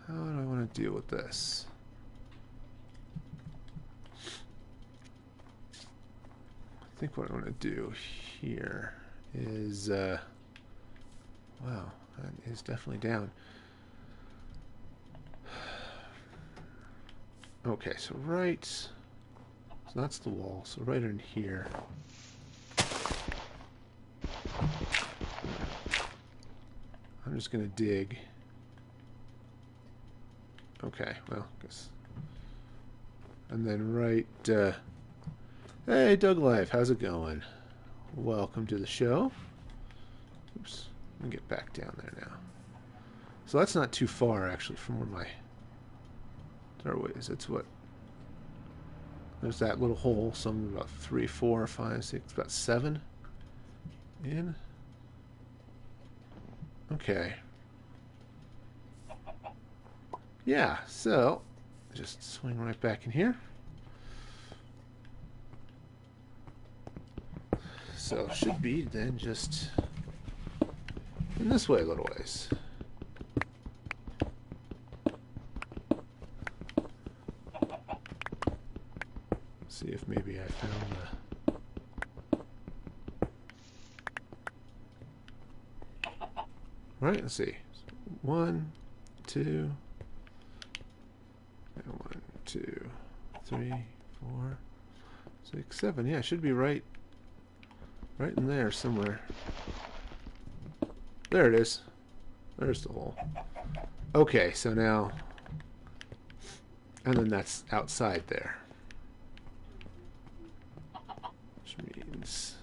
how do I want to deal with this? I think what I want to do here is, wow, that is definitely down. Okay, so right, so that's the wall, so right in here. I'm just going to dig. Okay, well, guess. And then right, hey, Doug Life, how's it going? Welcome to the show. Oops, let me get back down there now. So that's not too far, actually, from where my doorway is. It's what? There's that little hole, so I'm about 3, 4, 5, 6, about 7 in. Okay. Yeah, so just swing right back in here. So should be then just in this way a little ways. See if maybe I found the... Right, let's see. 1, 2, 1, 2, 3, 4, 6, 7. Yeah, it should be right in there somewhere. There it is. There's the hole. Okay, so now, and then that's outside there. Which means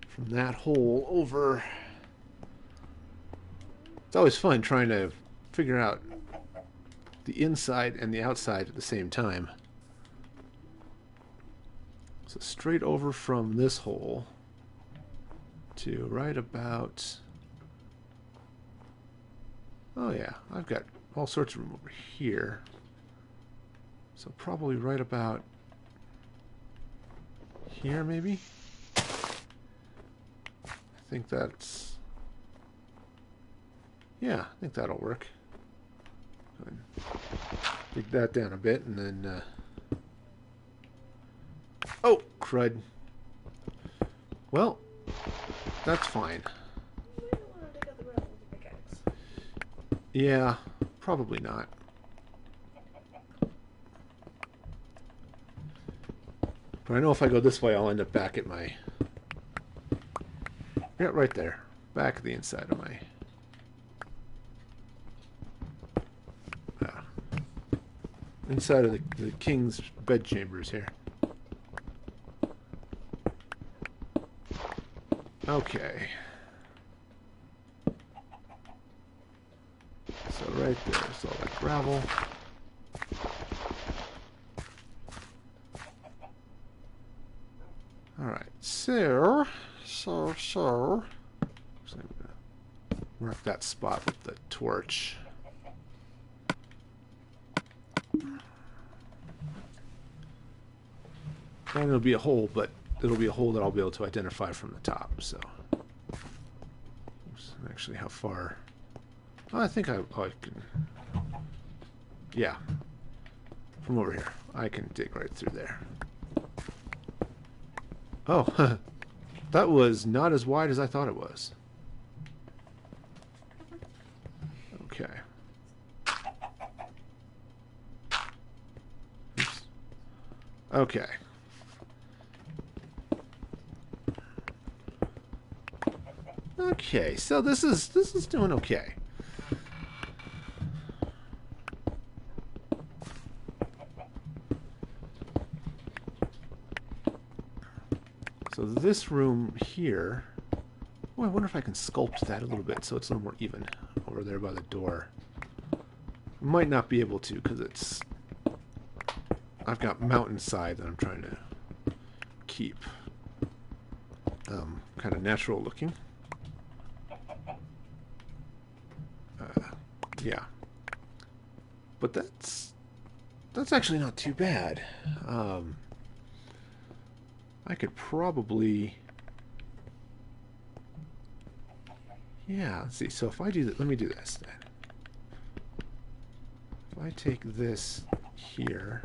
from that hole over. It's always fun trying to figure out the inside and the outside at the same time. So straight over from this hole to right about... Oh yeah, I've got all sorts of room over here. So probably right about here maybe? I think that's... Yeah, I think that'll work. Dig that down a bit and then... Oh, crud. Well, that's fine. Yeah, probably not. But I know if I go this way, I'll end up back at my... Yeah, right there. Back at the inside of my... inside of the king's bedchambers here. Okay. So right there's all that gravel. Alright, so I'm gonna mark that spot with the torch. And it'll be a hole, but it'll be a hole that I'll be able to identify from the top, so. Actually, how far? Oh, I think I can. Yeah. From over here. I can dig right through there. Oh, that was not as wide as I thought it was. Okay. Oops. Okay. Okay, so this is doing okay. So this room here, oh, I wonder if I can sculpt that a little bit so it's a little more even over there by the door. Might not be able to because it's... I've got mountainside that I'm trying to keep kind of natural looking. Yeah. But that's actually not too bad. I could probably Yeah, let's see. So if I do that, let me do this then. If I take this here,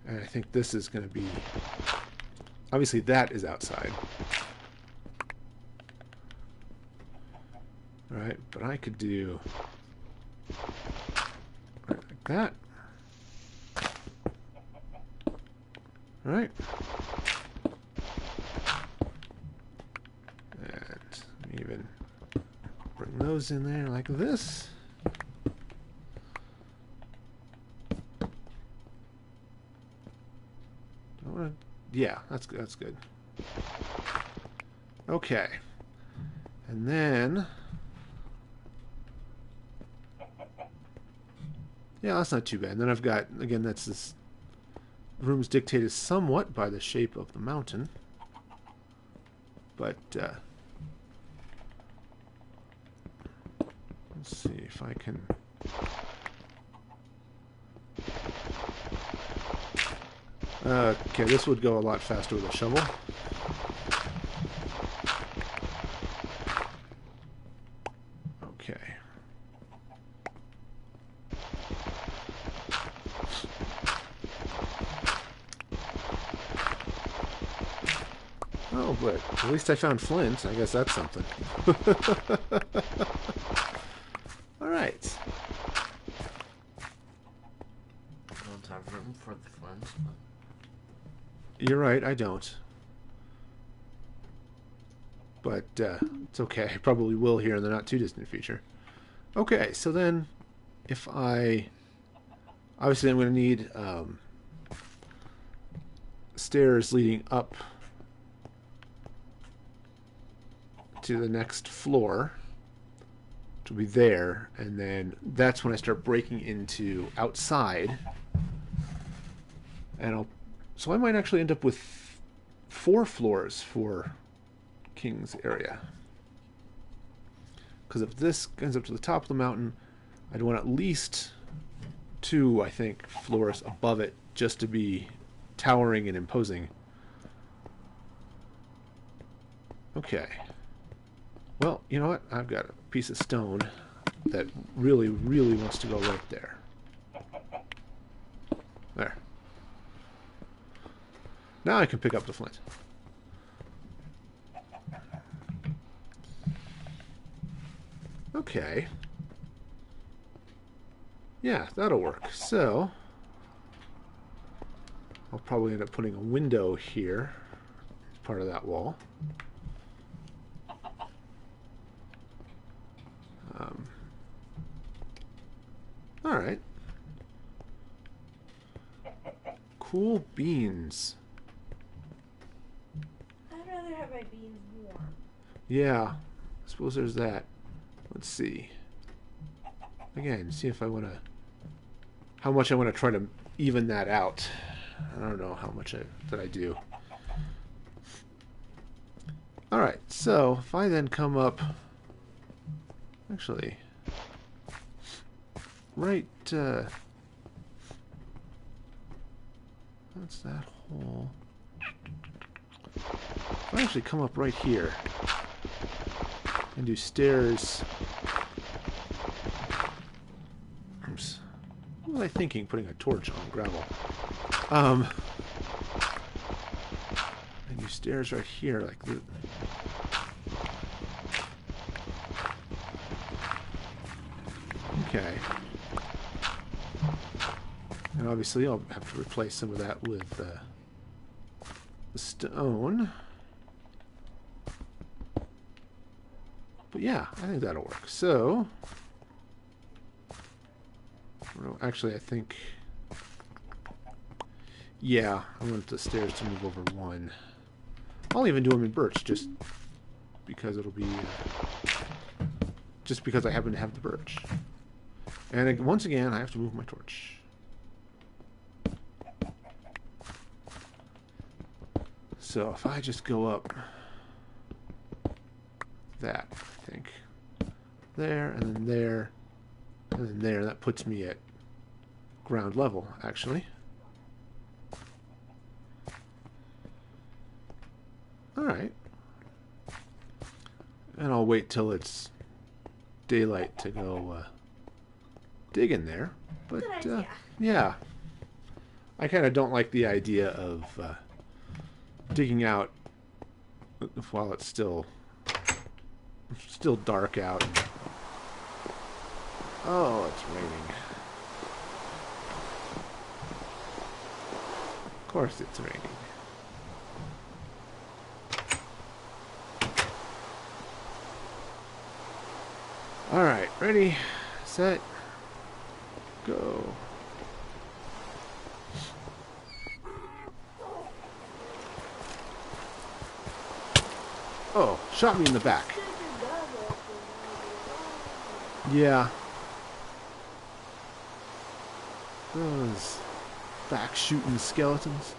and I think this is going to be... Obviously, that is outside. Right, but I could do... Right, like that. Right. And even bring those in there like this. Yeah, that's good. Okay. And then... Yeah, that's not too bad. And then I've got, again, that's this... Room's dictated somewhat by the shape of the mountain. But, let's see if I can... Okay, this would go a lot faster with a shovel. Okay. Oh, but at least I found flint. I guess that's something. All right. I don't have room for the flint. You're right, I don't. But it's okay. I probably will here in the not too distant future. Okay, so then if I... Obviously I'm going to need stairs leading up to the next floor, which will be there, and then that's when I start breaking into outside. And so I might actually end up with 4 floors for King's area. Because if this ends up to the top of the mountain, I'd want at least 2, I think, floors above it just to be towering and imposing. Okay. Well, you know what? I've got a piece of stone that really, really wants to go right there. There. Now I can pick up the flint. Okay. Yeah, that'll work. So, I'll probably end up putting a window here as part of that wall. All right. Cool beans. I'd rather have my beans warm. Yeah, I suppose there's that. Let's see. Again, see if I want to... How much I want to try to even that out. I don't know how much that I do. Alright, so if I then come up... Actually... Right, that's that hole. If I actually come up right here and do stairs... Oops. What was I thinking, putting a torch on gravel? And do stairs right here, like this. Okay. And obviously I'll have to replace some of that with the stone. But yeah, I think that'll work. So, well, actually I think, yeah, I want the stairs to move over 1. I'll even do them in birch, just because it'll be, just because I happen to have the birch. And once again, I have to move my torch. So if I just go up that, I think, there, and then there, and then there, that puts me at ground level, actually. Alright. And I'll wait till it's daylight to go dig in there. But Good idea. yeah, I kind of don't like the idea of digging out while it's still dark out. Oh, it's raining. Of course it's raining. Alright, ready, set, go. Oh, shot me in the back. Yeah. Those back shooting skeletons.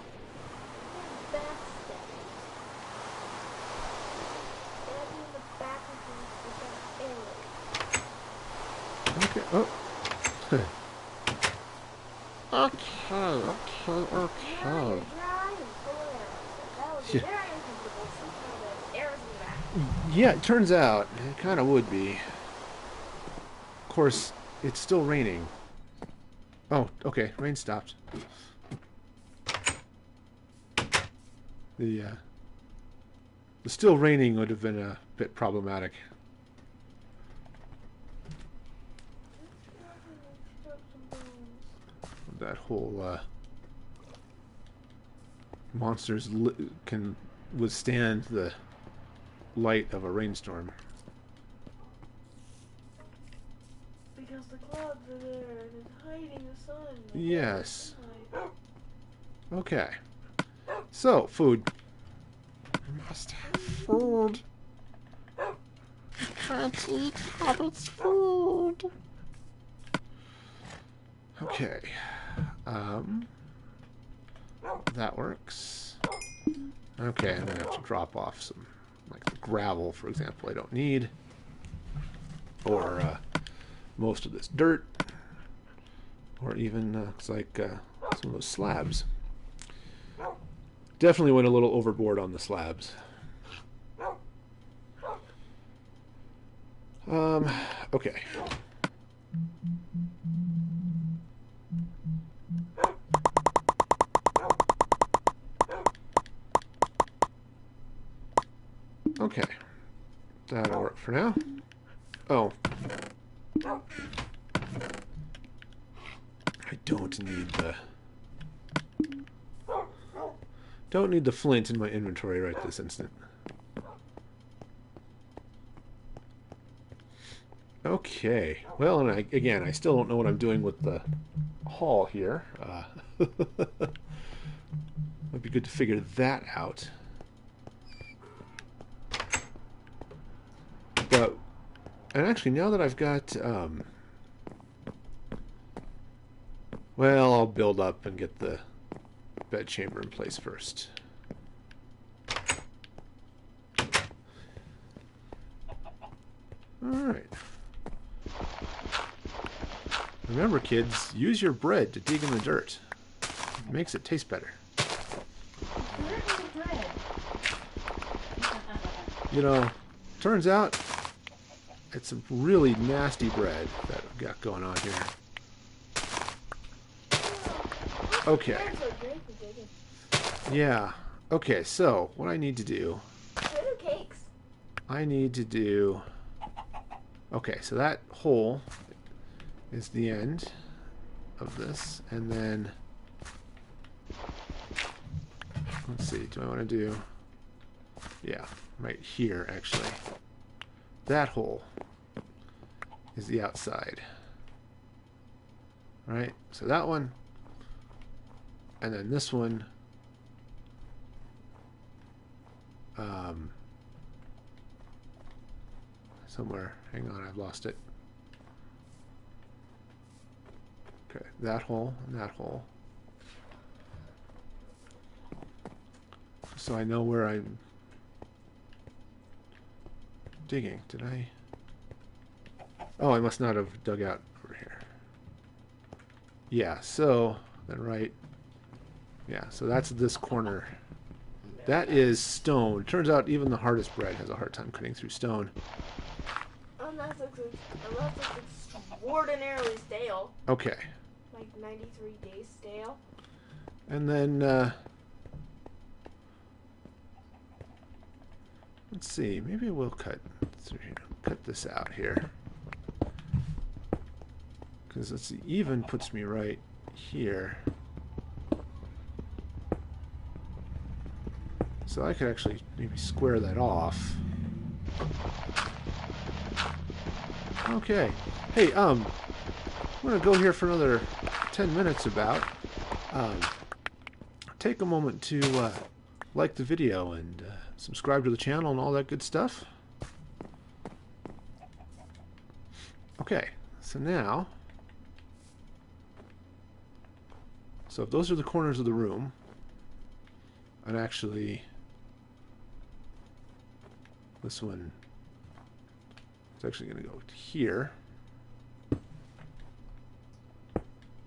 Okay. Oh. Okay. Yeah, it turns out it kind of would be. Of course, it's still raining. Oh, okay. Rain stopped. The still raining would have been a bit problematic. That whole monsters can withstand the light of a rainstorm. Because the clouds are there and it's hiding the sun. Yes. Okay. So, food. I must have food. I can't eat Hobbit's food. Okay. That works. Okay, I'm gonna have to drop off some, like the gravel, for example, I don't need. Or most of this dirt. Or even looks like some of those slabs. Definitely went a little overboard on the slabs. Okay. Okay. That'll work for now. Oh. I don't need the flint in my inventory right this instant. Okay. Well, and again, I still don't know what I'm doing with the haul here. Might be good to figure that out. But, and actually, now that I've got, well, I'll build up and get the bed chamber in place first. Alright. Remember, kids, use your bread to dig in the dirt. It makes it taste better. You know, turns out it's some really nasty bread that I've got going on here. Okay. Yeah. Okay, so what I need to do... I need to do... Okay, so that hole is the end of this, and then... Let's see, do I want to do... Yeah, right here, actually. That hole is the outside. Right? So that one, and then this one, somewhere. Hang on, I've lost it. Okay, that hole and that hole. So I know where I'm digging. Did I? Oh, I must not have dug out over here. Yeah, so then right. Yeah, so that's this corner That is stone. Turns out even the hardest bread has a hard time cutting through stone. Unless it's extraordinarily stale. Okay. Like 93 days stale. And then, let's see. Maybe we'll cut through here. Cut this out here. Because let's see. Even puts me right here. So I could actually maybe square that off. Okay. Hey, I'm gonna go here for another 10 minutes about. Take a moment to like the video and subscribe to the channel and all that good stuff. Okay, so now, so if those are the corners of the room, I'd actually, this one, it's actually going to go here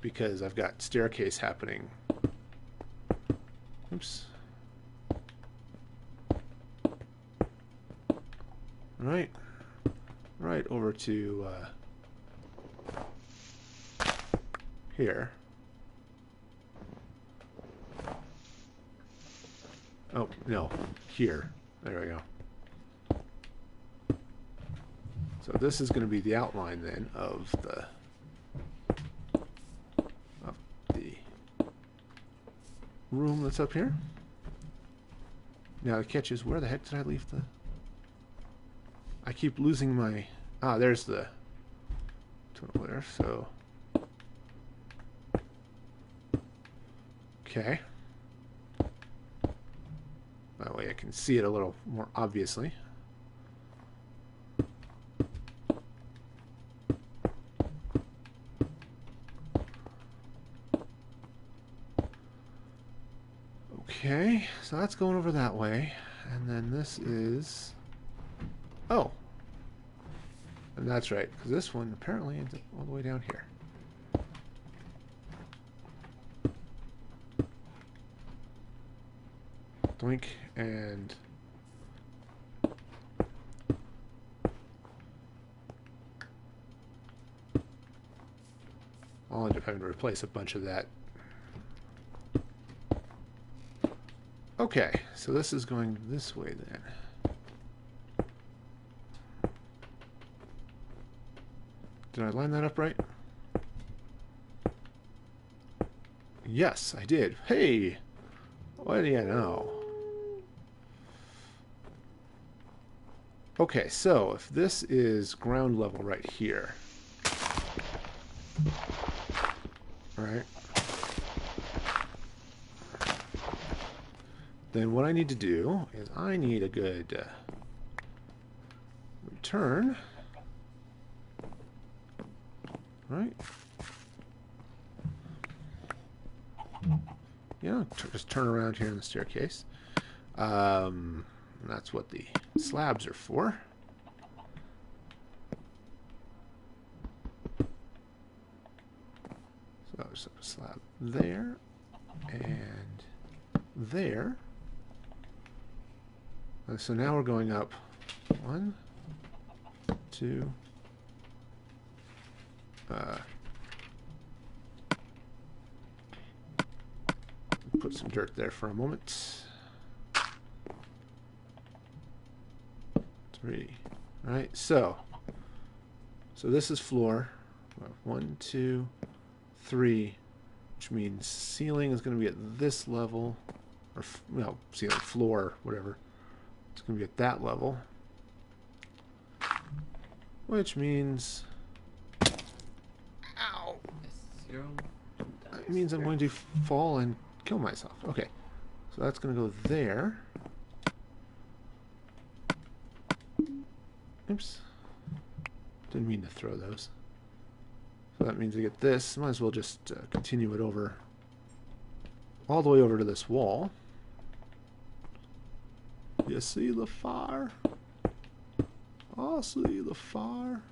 because I've got staircase happening. Oops. Right over to here. Oh, no, here. There we go. So this is going to be the outline then of the room that's up here. Now the catch is, where the heck did I leave the... I keep losing my... Ah, there's the tunnel there, so... Okay. That way I can see it a little more obviously. Okay, so that's going over that way. And then this is... Oh! And that's right, because this one apparently ends up all the way down here. Doink, and... I'll end up having to replace a bunch of that. Okay, so this is going this way then. Did I line that up right? Yes, I did. Hey! What do you know? Okay, so if this is ground level right here, right? Then what I need to do is I need a good return, right? Yeah, just turn around here in the staircase. That's what the slabs are for. So there's a slab there and there. So now we're going up 1, 2, put some dirt there for a moment. 3. All right, so this is floor. 1, 2, 3, which means ceiling is going to be at this level, or no, ceiling, floor, whatever. It's going to be at that level, which means, ow, it means I'm going to fall and kill myself. Okay, so that's going to go there. Oops, didn't mean to throw those. So that means I get this. Might as well just continue it over, all the way over to this wall. You see the fire? I see the fire.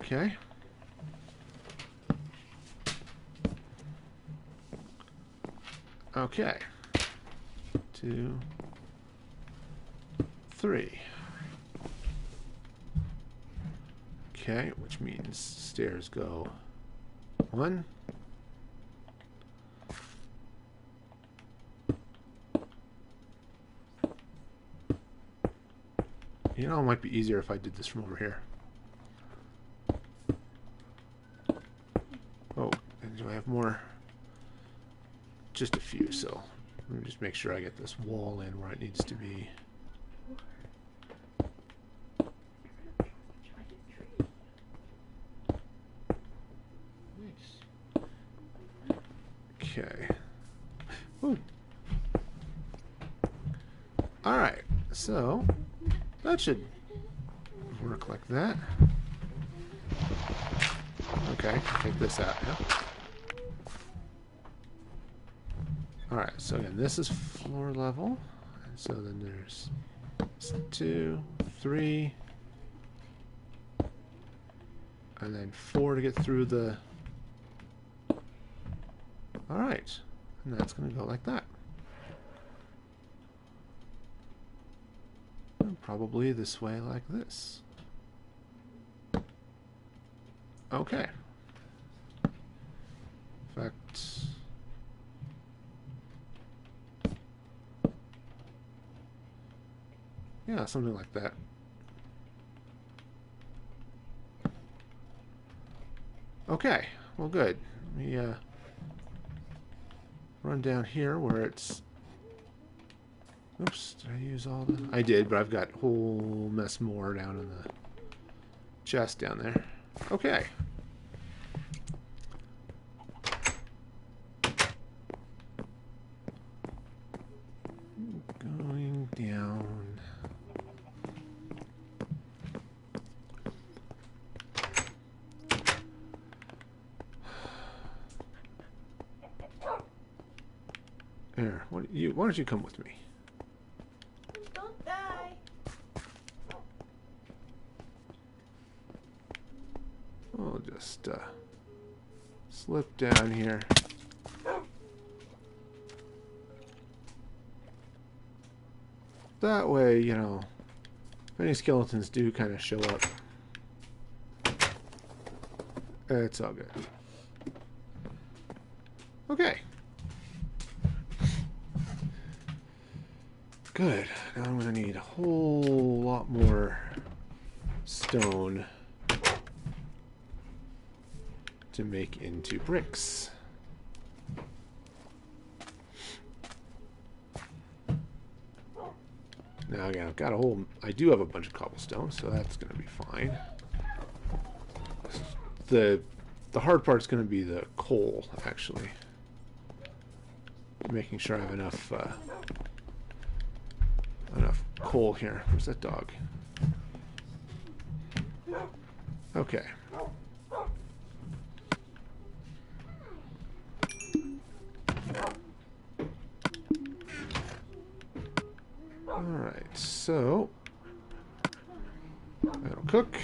Okay. Okay. 2, 3. Okay, which means stairs go 1. You know, it might be easier if I did this from over here. Oh, and do I have more? Just a few, so let me just make sure I get this wall in where it needs to be. Okay. Ooh. All right, so that should work like that. Okay, take this out. Yeah. All right, so again, this is floor level, and so then there's 2, 3, and then 4 to get through the. All right, and that's going to go like that. And probably this way like this. Okay. In fact, yeah, something like that. Okay, well, good. Let me run down here where it's. Oops, did I use all the? I did, but I've got a whole mess more down in the chest down there. Okay. Going down. There. Why don't you come with me? Don't die. We'll just slip down here. That way, you know, if any skeletons do kind of show up, it's all good. Okay. Good. Now I'm going to need a whole lot more stone to make into bricks. Now again, I've got a whole. I do have a bunch of cobblestone, so that's going to be fine. The hard part's going to be the coal, actually. Making sure I have enough coal here. Where's that dog? Okay. Alright, so that'll cook.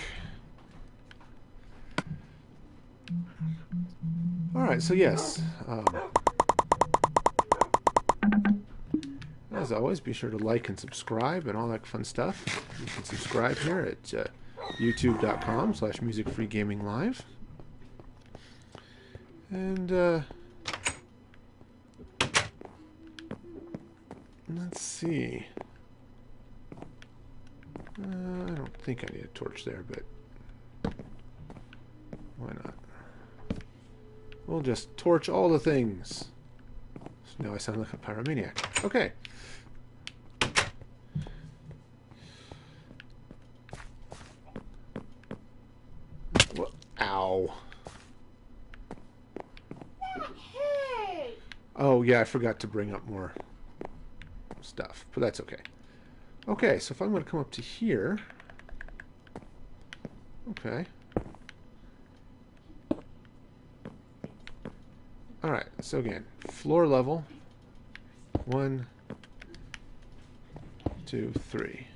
Alright, so yes. As always, be sure to like and subscribe and all that fun stuff. You can subscribe here at youtube.com/musicfreegaminglive. And let's see. I don't think I need a torch there, but why not? We'll just torch all the things. So now I sound like a pyromaniac. Okay. Well, ow. Hey! Oh, yeah, I forgot to bring up more stuff, but that's okay. Okay, so if I'm going to come up to here, okay. Alright, so again, floor level, 1, 2, 3.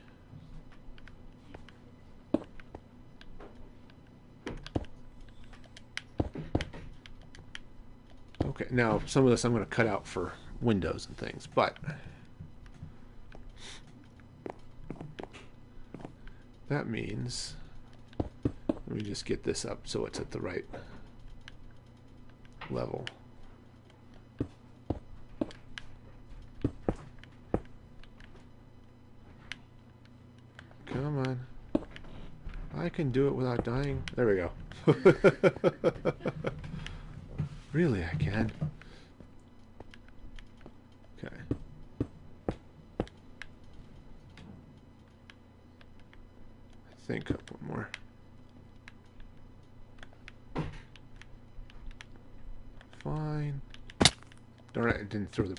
Okay, now some of this I'm going to cut out for windows and things, but that means, let me just get this up so it's at the right level. Come on. I can do it without dying. There we go. Really, I can. Okay. I think up one more. Fine. Darn it, I didn't throw the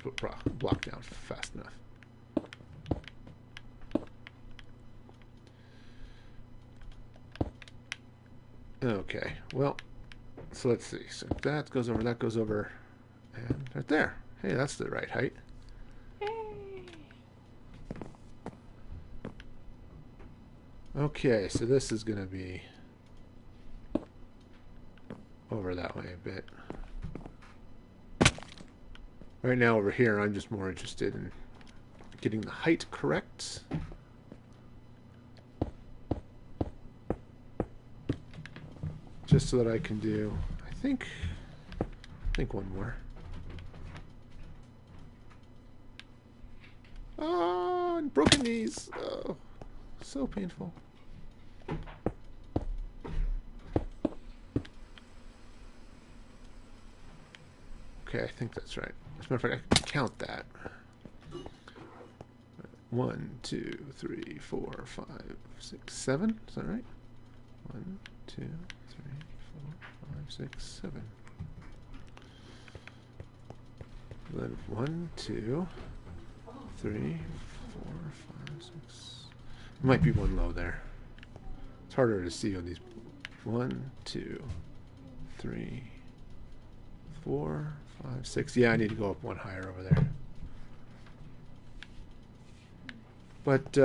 block down fast enough. Okay, well, so let's see. So that goes over, and right there. Hey, that's the right height. Okay, so this is going to be over that way a bit. Right now over here, I'm just more interested in getting the height correct. Just so that I can do, I think one more. Oh, and broken knees. Oh, so painful. Okay, I think that's right. As a matter of fact, I can count that. 1, 2, 3, 4, 5, 6, 7. Is that right? 1, 2, 3, 4, 5, 6, 7. Then 1, 2, 3, 4, 5, 6. Might be one low there. It's harder to see on these. 1, 2, 3, 4, 5, 6. Yeah, I need to go up one higher over there. But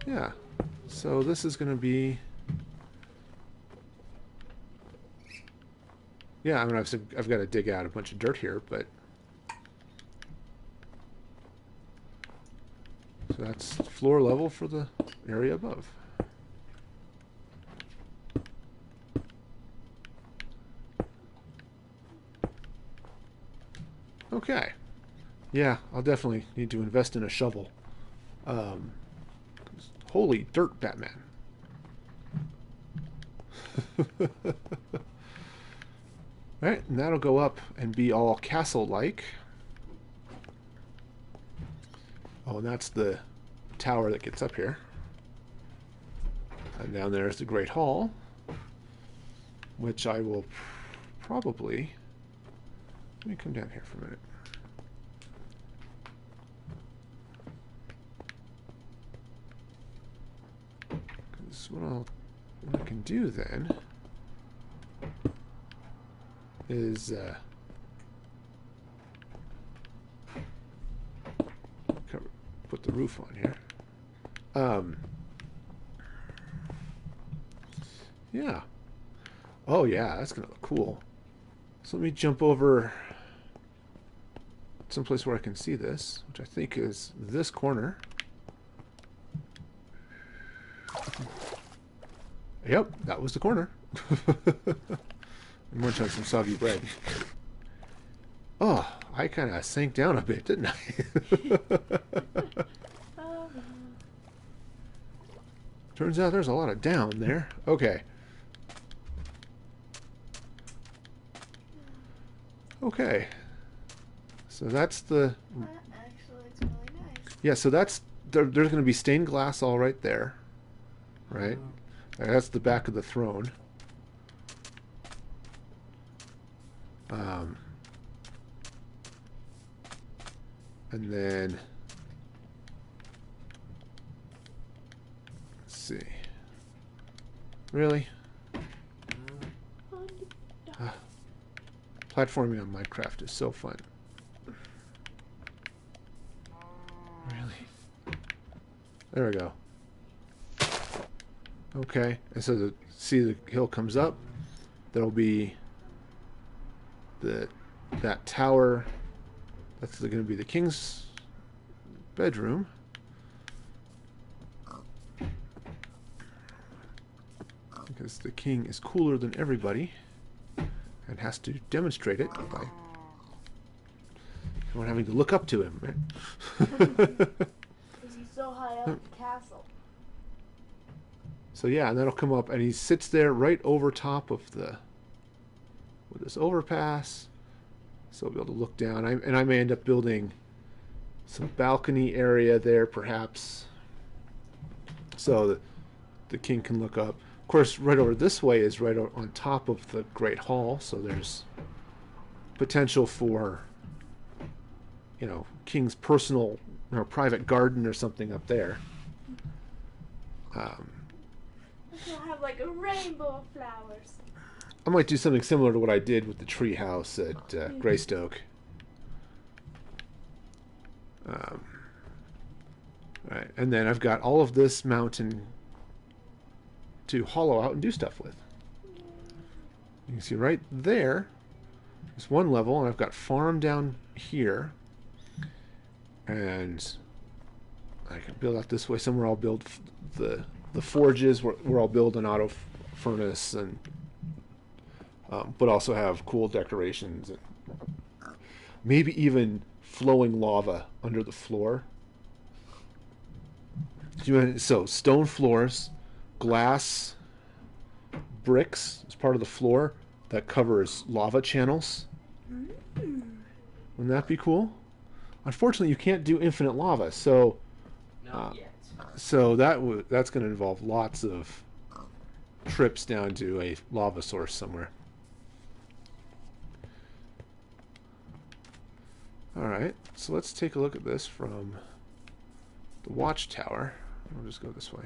yeah. So this is going to be. Yeah, I mean, I've got to dig out a bunch of dirt here, but so that's floor level for the area above. Okay. Yeah, I'll definitely need to invest in a shovel. Holy dirt, Batman. Alright, and that'll go up and be all castle-like. Oh, and that's the tower that gets up here. And down there is the Great Hall, which I will probably... Let me come down here for a minute. Because what I can do then is put the roof on here. Yeah. Oh yeah, that's gonna look cool. So let me jump over someplace where I can see this, which I think is this corner. Yep, that was the corner. I'm munching on some soggy bread. Oh, I kind of sank down a bit, didn't I? Turns out there's a lot of down there. Okay. Okay. So that's the... That actually looks really nice. Yeah, so that's... There's going to be stained glass all right there. Right? That's the back of the throne. And then... Let's see. Really? Platforming on Minecraft is so fun. Really? There we go. Okay, and so see the hill comes up. There'll be that tower. That's going to be the king's bedroom. because the king is cooler than everybody and has to demonstrate it by everyone having to look up to him. Right? Because he's so high up in the castle. So yeah, and that'll come up, and he sits there right over top of the with this overpass, so we'll be able to look down. I may end up building some balcony area there, perhaps, so that the king can look up. Of course, right over this way is right on top of the Great Hall, so there's potential for, you know, king's personal or private garden or something up there. We'll have like a rainbow of flowers. I might do something similar to what I did with the tree house at Greystoke. Right, and then I've got all of this mountain to hollow out and do stuff with. You can see right there, there's one level, and I've got farm down here, and I can build out this way. Somewhere I'll build the forges where I'll build an auto furnace, and but also have cool decorations and maybe even flowing lava under the floor. So stone floors, glass bricks as part of the floor that covers lava channels. Wouldn't that be cool? Unfortunately, you can't do infinite lava, so Not yet. so that's going to involve lots of trips down to a lava source somewhere. All right, so let's take a look at this from the watchtower. I'll just go this way.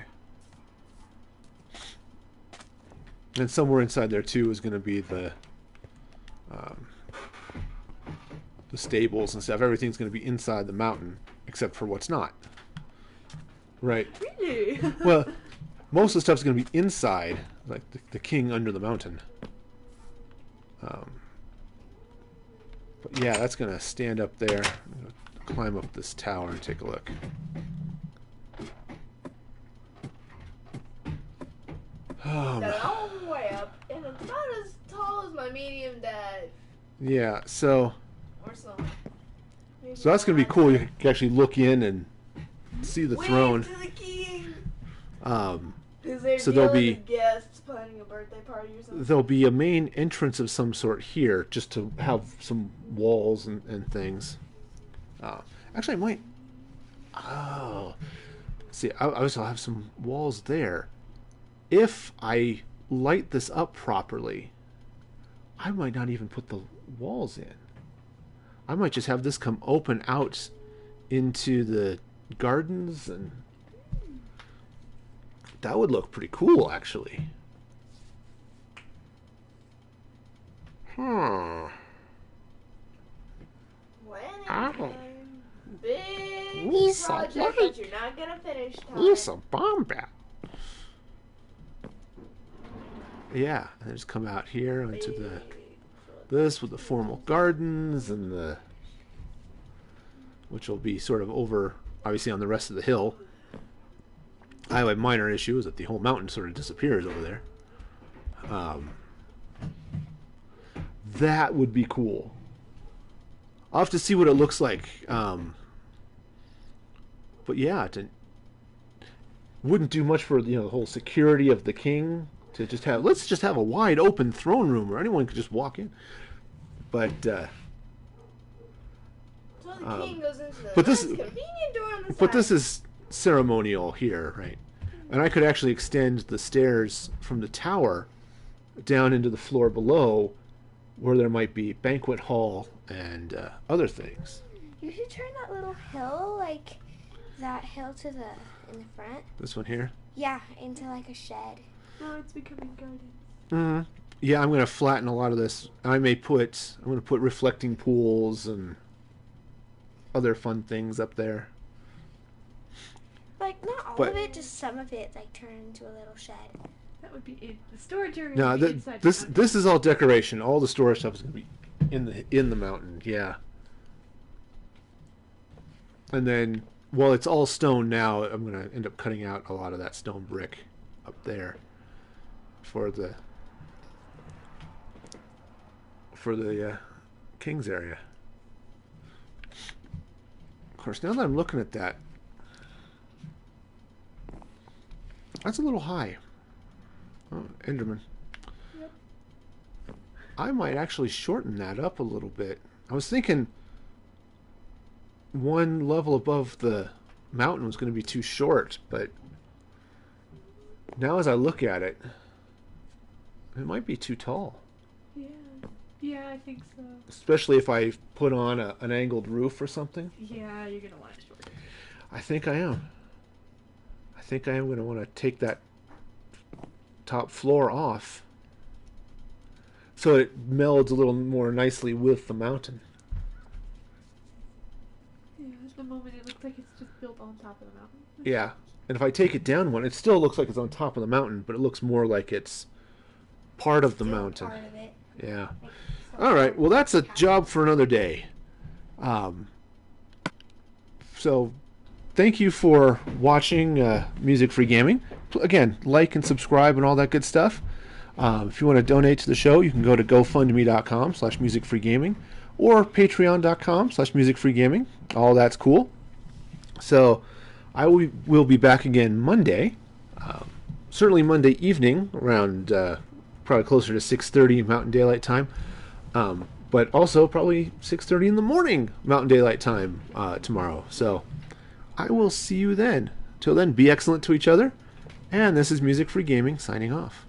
And somewhere inside there too is going to be the stables and stuff. Everything's going to be inside the mountain except for what's not. Right. Really? Well, most of the stuff's going to be inside, like the king under the mountain. But yeah, that's going to stand up there. I'm going to climb up this tower and take a look. Got it all the way up, and it's about as tall as my medium dad. Yeah, so Or so. so that's going to be cool. You can actually look in and see the throne. To the king. So there'll be guests planning a birthday party or something. there'll be a main entrance of some sort here, just to have some walls and things. Actually, I might. Oh, see, I also have some walls there. If I light this up properly, I might not even put the walls in. I might just have this come open out into the gardens, and that would look pretty cool, actually. When big Lisa, project look. that you're not gonna finish, Todd. It's a bomb bat. Yeah, and just come out here into this with the formal gardens and the, which will be sort of over, obviously, on the rest of the hill. I have a minor issue is that the whole mountain sort of disappears over there. That would be cool. I'll have to see what it looks like. But yeah, it wouldn't do much for the whole security of the king to just have. Let's just have a wide open throne room where anyone could just walk in. But So the king goes into the but this- convenient door on the side. but this is ceremonial here, right? And I could actually extend the stairs from the tower down into the floor below, where there might be banquet hall and other things. You should turn that little hill, like that hill to the in the front. This one here. Yeah, into like a shed. No, it's becoming garden. Mm-hmm. Yeah, I'm going to flatten a lot of this. I'm going to put reflecting pools and other fun things up there. Like not all But- of it, just some of it, like turn into a little shed. That would be it. The storage area. No, would be inside this the this is all decoration. All the storage stuff is going to be in the mountain. Yeah. And then, well, it's all stone now. I'm going to end up cutting out a lot of that stone brick up there. for the King's area. Of course, now that I'm looking at that, that's a little high. Oh, Enderman. Yep. I might actually shorten that up a little bit. I was thinking one level above the mountain was going to be too short, but now as I look at it, it might be too tall. Yeah, I think so. Especially if I put on an angled roof or something. Yeah, you're gonna want to shorten. I think I am. I think I am going to want to take that top floor off so it melds a little more nicely with the mountain. Yeah, at the moment it looks like it's just built on top of the mountain. Yeah, and if I take it down one, it still looks like it's on top of the mountain, but it looks more like it's part of the mountain. Part of it. Yeah. Like, All right. Well, that's a job for another day. So, thank you for watching Music Free Gaming. Again, like and subscribe and all that good stuff. If you want to donate to the show, you can go to gofundme.com/musicfreegaming or patreon.com/musicfreegaming. All that's cool. So, I will be back again Monday. Certainly Monday evening around probably closer to 6:30 Mountain Daylight Time. But also probably 6:30 in the morning Mountain Daylight Time tomorrow. So I will see you then. Till then, be excellent to each other. And this is Music Free Gaming signing off.